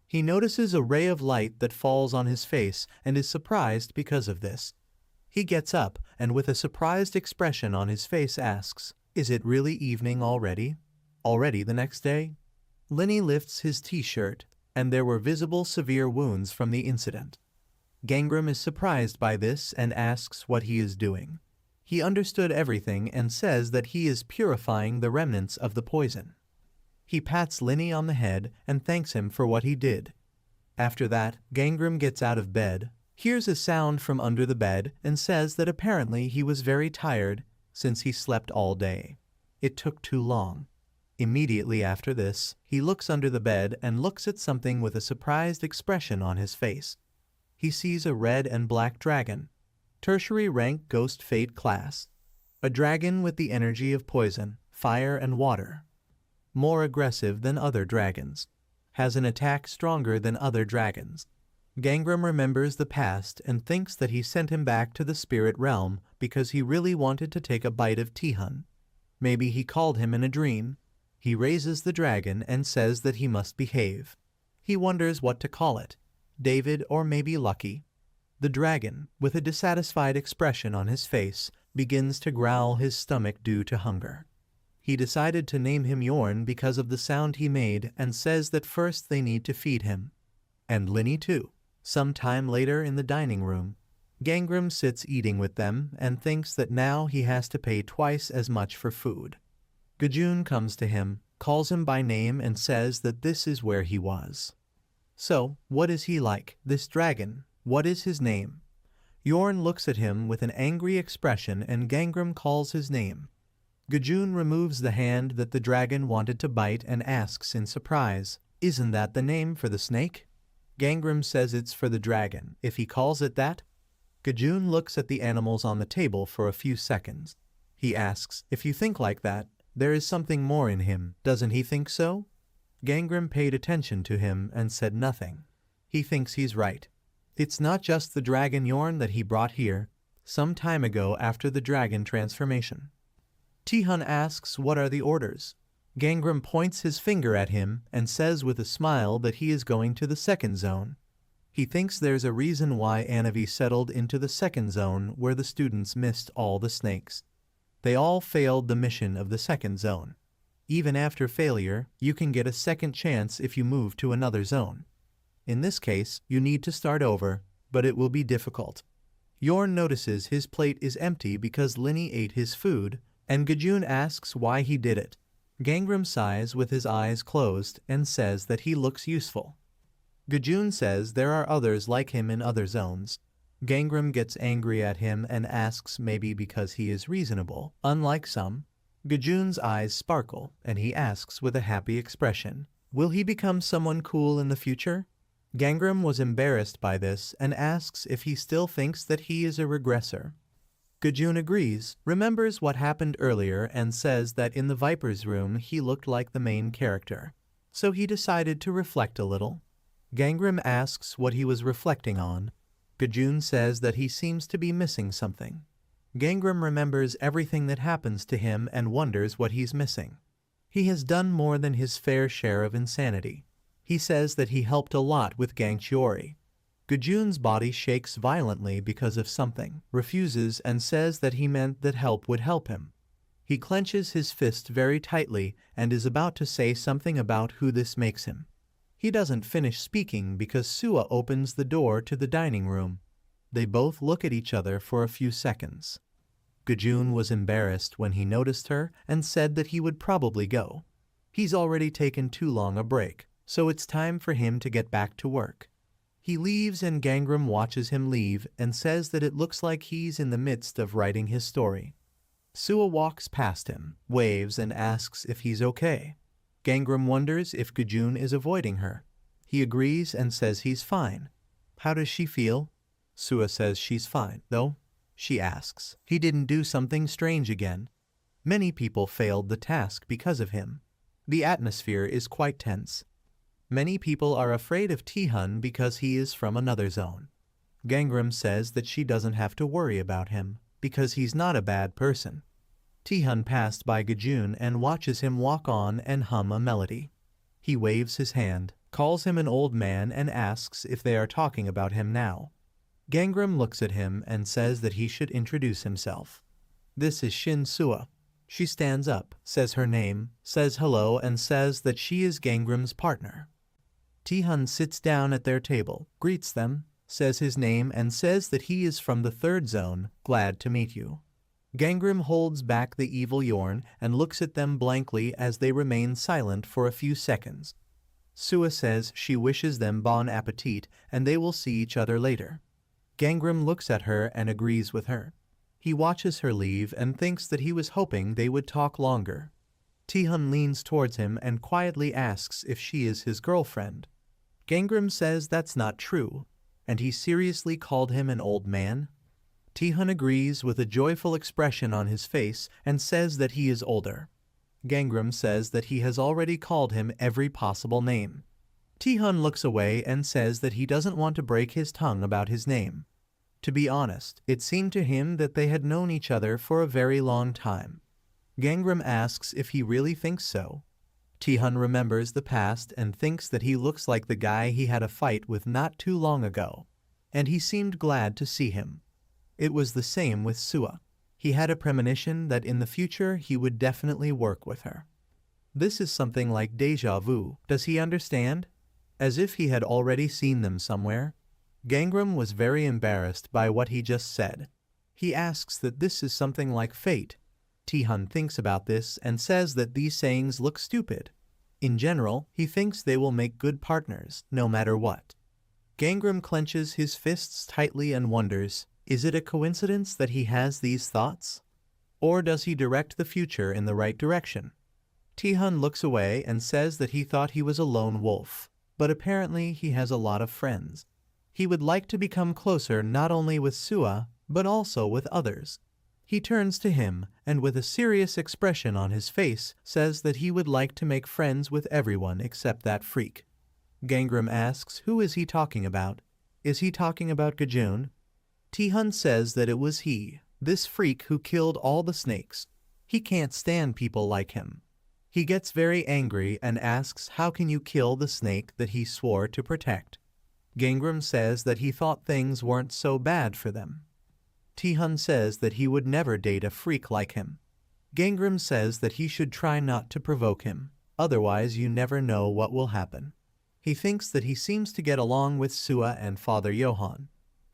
He notices a ray of light that falls on his face and is surprised because of this. He gets up and with a surprised expression on his face asks, "Is it really evening already? Already the next day?" Linny lifts his t-shirt, and there were visible severe wounds from the incident. Gangram is surprised by this and asks what he is doing. He understood everything and says that he is purifying the remnants of the poison. He pats Linny on the head and thanks him for what he did. After that, Gangram gets out of bed, hears a sound from under the bed, and says that apparently he was very tired since he slept all day. It took too long. Immediately after this, he looks under the bed and looks at something with a surprised expression on his face. He sees a red and black dragon, tertiary rank ghost fate class. A dragon with the energy of poison, fire and water. More aggressive than other dragons. Has an attack stronger than other dragons. Gangram remembers the past and thinks that he sent him back to the spirit realm because he really wanted to take a bite of Tihun. Maybe he called him in a dream. He raises the dragon and says that he must behave. He wonders what to call it, David or maybe Lucky. The dragon, with a dissatisfied expression on his face, begins to growl his stomach due to hunger. He decided to name him Yorn because of the sound he made and says that first they need to feed him. And Linny too. Some time later in the dining room, Gangram sits eating with them and thinks that now he has to pay twice as much for food. Gajun comes to him, calls him by name and says that this is where he was. So, what is he like, this dragon? What is his name? Yorn looks at him with an angry expression and Gangram calls his name. Gajun removes the hand that the dragon wanted to bite and asks in surprise, "Isn't that the name for the snake?" Gangram says it's for the dragon, if he calls it that. Gajun looks at the animals on the table for a few seconds. He asks, "If you think like that, there is something more in him, doesn't he think so?" Gangram paid attention to him and said nothing. He thinks he's right. It's not just the dragon Yorn that he brought here, some time ago after the dragon transformation. Tihun asks what are the orders. Gangram points his finger at him and says with a smile that he is going to the second zone. He thinks there's a reason why Anavi settled into the second zone where the students missed all the snakes. They all failed the mission of the second zone. Even after failure, you can get a second chance if you move to another zone. In this case, you need to start over, but it will be difficult. Yorn notices his plate is empty because Linny ate his food, and Gajun asks why he did it. Gangram sighs with his eyes closed and says that he looks useful. Gajun says there are others like him in other zones. Gangram gets angry at him and asks maybe because he is reasonable, unlike some. Gajun's eyes sparkle and he asks with a happy expression, will he become someone cool in the future? Gangram was embarrassed by this and asks if he still thinks that he is a regressor. Gajun agrees, remembers what happened earlier and says that in the Viper's room he looked like the main character. So he decided to reflect a little. Gangram asks what he was reflecting on. Gajun says that he seems to be missing something. Gangram remembers everything that happens to him and wonders what he's missing. He has done more than his fair share of insanity. He says that he helped a lot with Gangchiori. Gajun's body shakes violently because of something, refuses and says that he meant that help would help him. He clenches his fist very tightly and is about to say something about who this makes him. He doesn't finish speaking because Sua opens the door to the dining room. They both look at each other for a few seconds. Gajun was embarrassed when he noticed her and said that he would probably go. He's already taken too long a break, so it's time for him to get back to work. He leaves and Gangram watches him leave and says that it looks like he's in the midst of writing his story. Sua walks past him, waves and asks if he's okay. Gangram wonders if Gajun is avoiding her. He agrees and says he's fine. How does she feel? Sua says she's fine, though. She asks. He didn't do something strange again. Many people failed the task because of him. The atmosphere is quite tense. Many people are afraid of Tihun because he is from another zone. Gangram says that she doesn't have to worry about him, because he's not a bad person. Tihun passed by Gajun and watches him walk on and hum a melody. He waves his hand, calls him an old man and asks if they are talking about him now. Gangram looks at him and says that he should introduce himself. This is Shin Sua. She stands up, says her name, says hello and says that she is Gangram's partner. Tihun sits down at their table, greets them, says his name and says that he is from the 3rd zone, glad to meet you. Gangram holds back the evil yawn and looks at them blankly as they remain silent for a few seconds. Sua says she wishes them bon appetit and they will see each other later. Gangram looks at her and agrees with her. He watches her leave and thinks that he was hoping they would talk longer. Tihun leans towards him and quietly asks if she is his girlfriend. Gangram says that's not true, and he seriously called him an old man. Tihun agrees with a joyful expression on his face and says that he is older. Gangram says that he has already called him every possible name. Tihun looks away and says that he doesn't want to break his tongue about his name. To be honest, it seemed to him that they had known each other for a very long time. Gangram asks if he really thinks so. Tihun remembers the past and thinks that he looks like the guy he had a fight with not too long ago, and he seemed glad to see him. It was the same with Sua. He had a premonition that in the future he would definitely work with her. This is something like déjà vu. Does he understand? As if he had already seen them somewhere. Gangram was very embarrassed by what he just said. He asks that this is something like fate. Tihun thinks about this and says that these sayings look stupid. In general, he thinks they will make good partners, no matter what. Gangram clenches his fists tightly and wonders, is it a coincidence that he has these thoughts? Or does he direct the future in the right direction? Tihun looks away and says that he thought he was a lone wolf, but apparently he has a lot of friends. He would like to become closer not only with Sua, but also with others. He turns to him and with a serious expression on his face says that he would like to make friends with everyone except that freak. Gangram asks who is he talking about? Is he talking about Gajun? Tihun says that it was he, this freak who killed all the snakes. He can't stand people like him. He gets very angry and asks how can you kill the snake that he swore to protect? Gangram says that he thought things weren't so bad for them. Tihun says that he would never date a freak like him. Gangram says that he should try not to provoke him, otherwise you never know what will happen. He thinks that he seems to get along with Sua and Father Johann.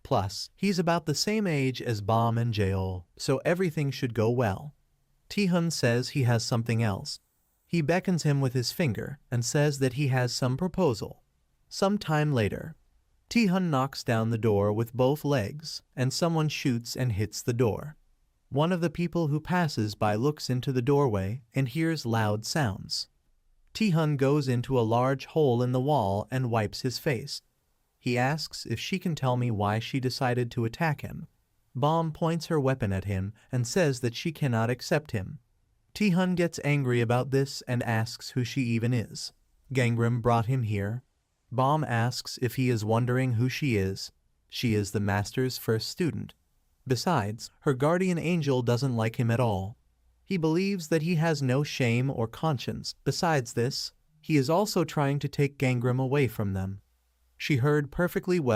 Plus, he's about the same age as Bom and Jael, so everything should go well. Tihun says he has something else. He beckons him with his finger and says that he has some proposal. Some time later, Tihun knocks down the door with both legs, and someone shoots and hits the door. One of the people who passes by looks into the doorway and hears loud sounds. Tihun goes into a large hole in the wall and wipes his face. He asks if she can tell me why she decided to attack him. Bom points her weapon at him and says that she cannot accept him. Tihun gets angry about this and asks who she even is. Gangram brought him here. Bom asks if he is wondering who she is. She is the master's first student. Besides, her guardian angel doesn't like him at all. He believes that he has no shame or conscience. Besides this, he is also trying to take Gangram away from them. She heard perfectly well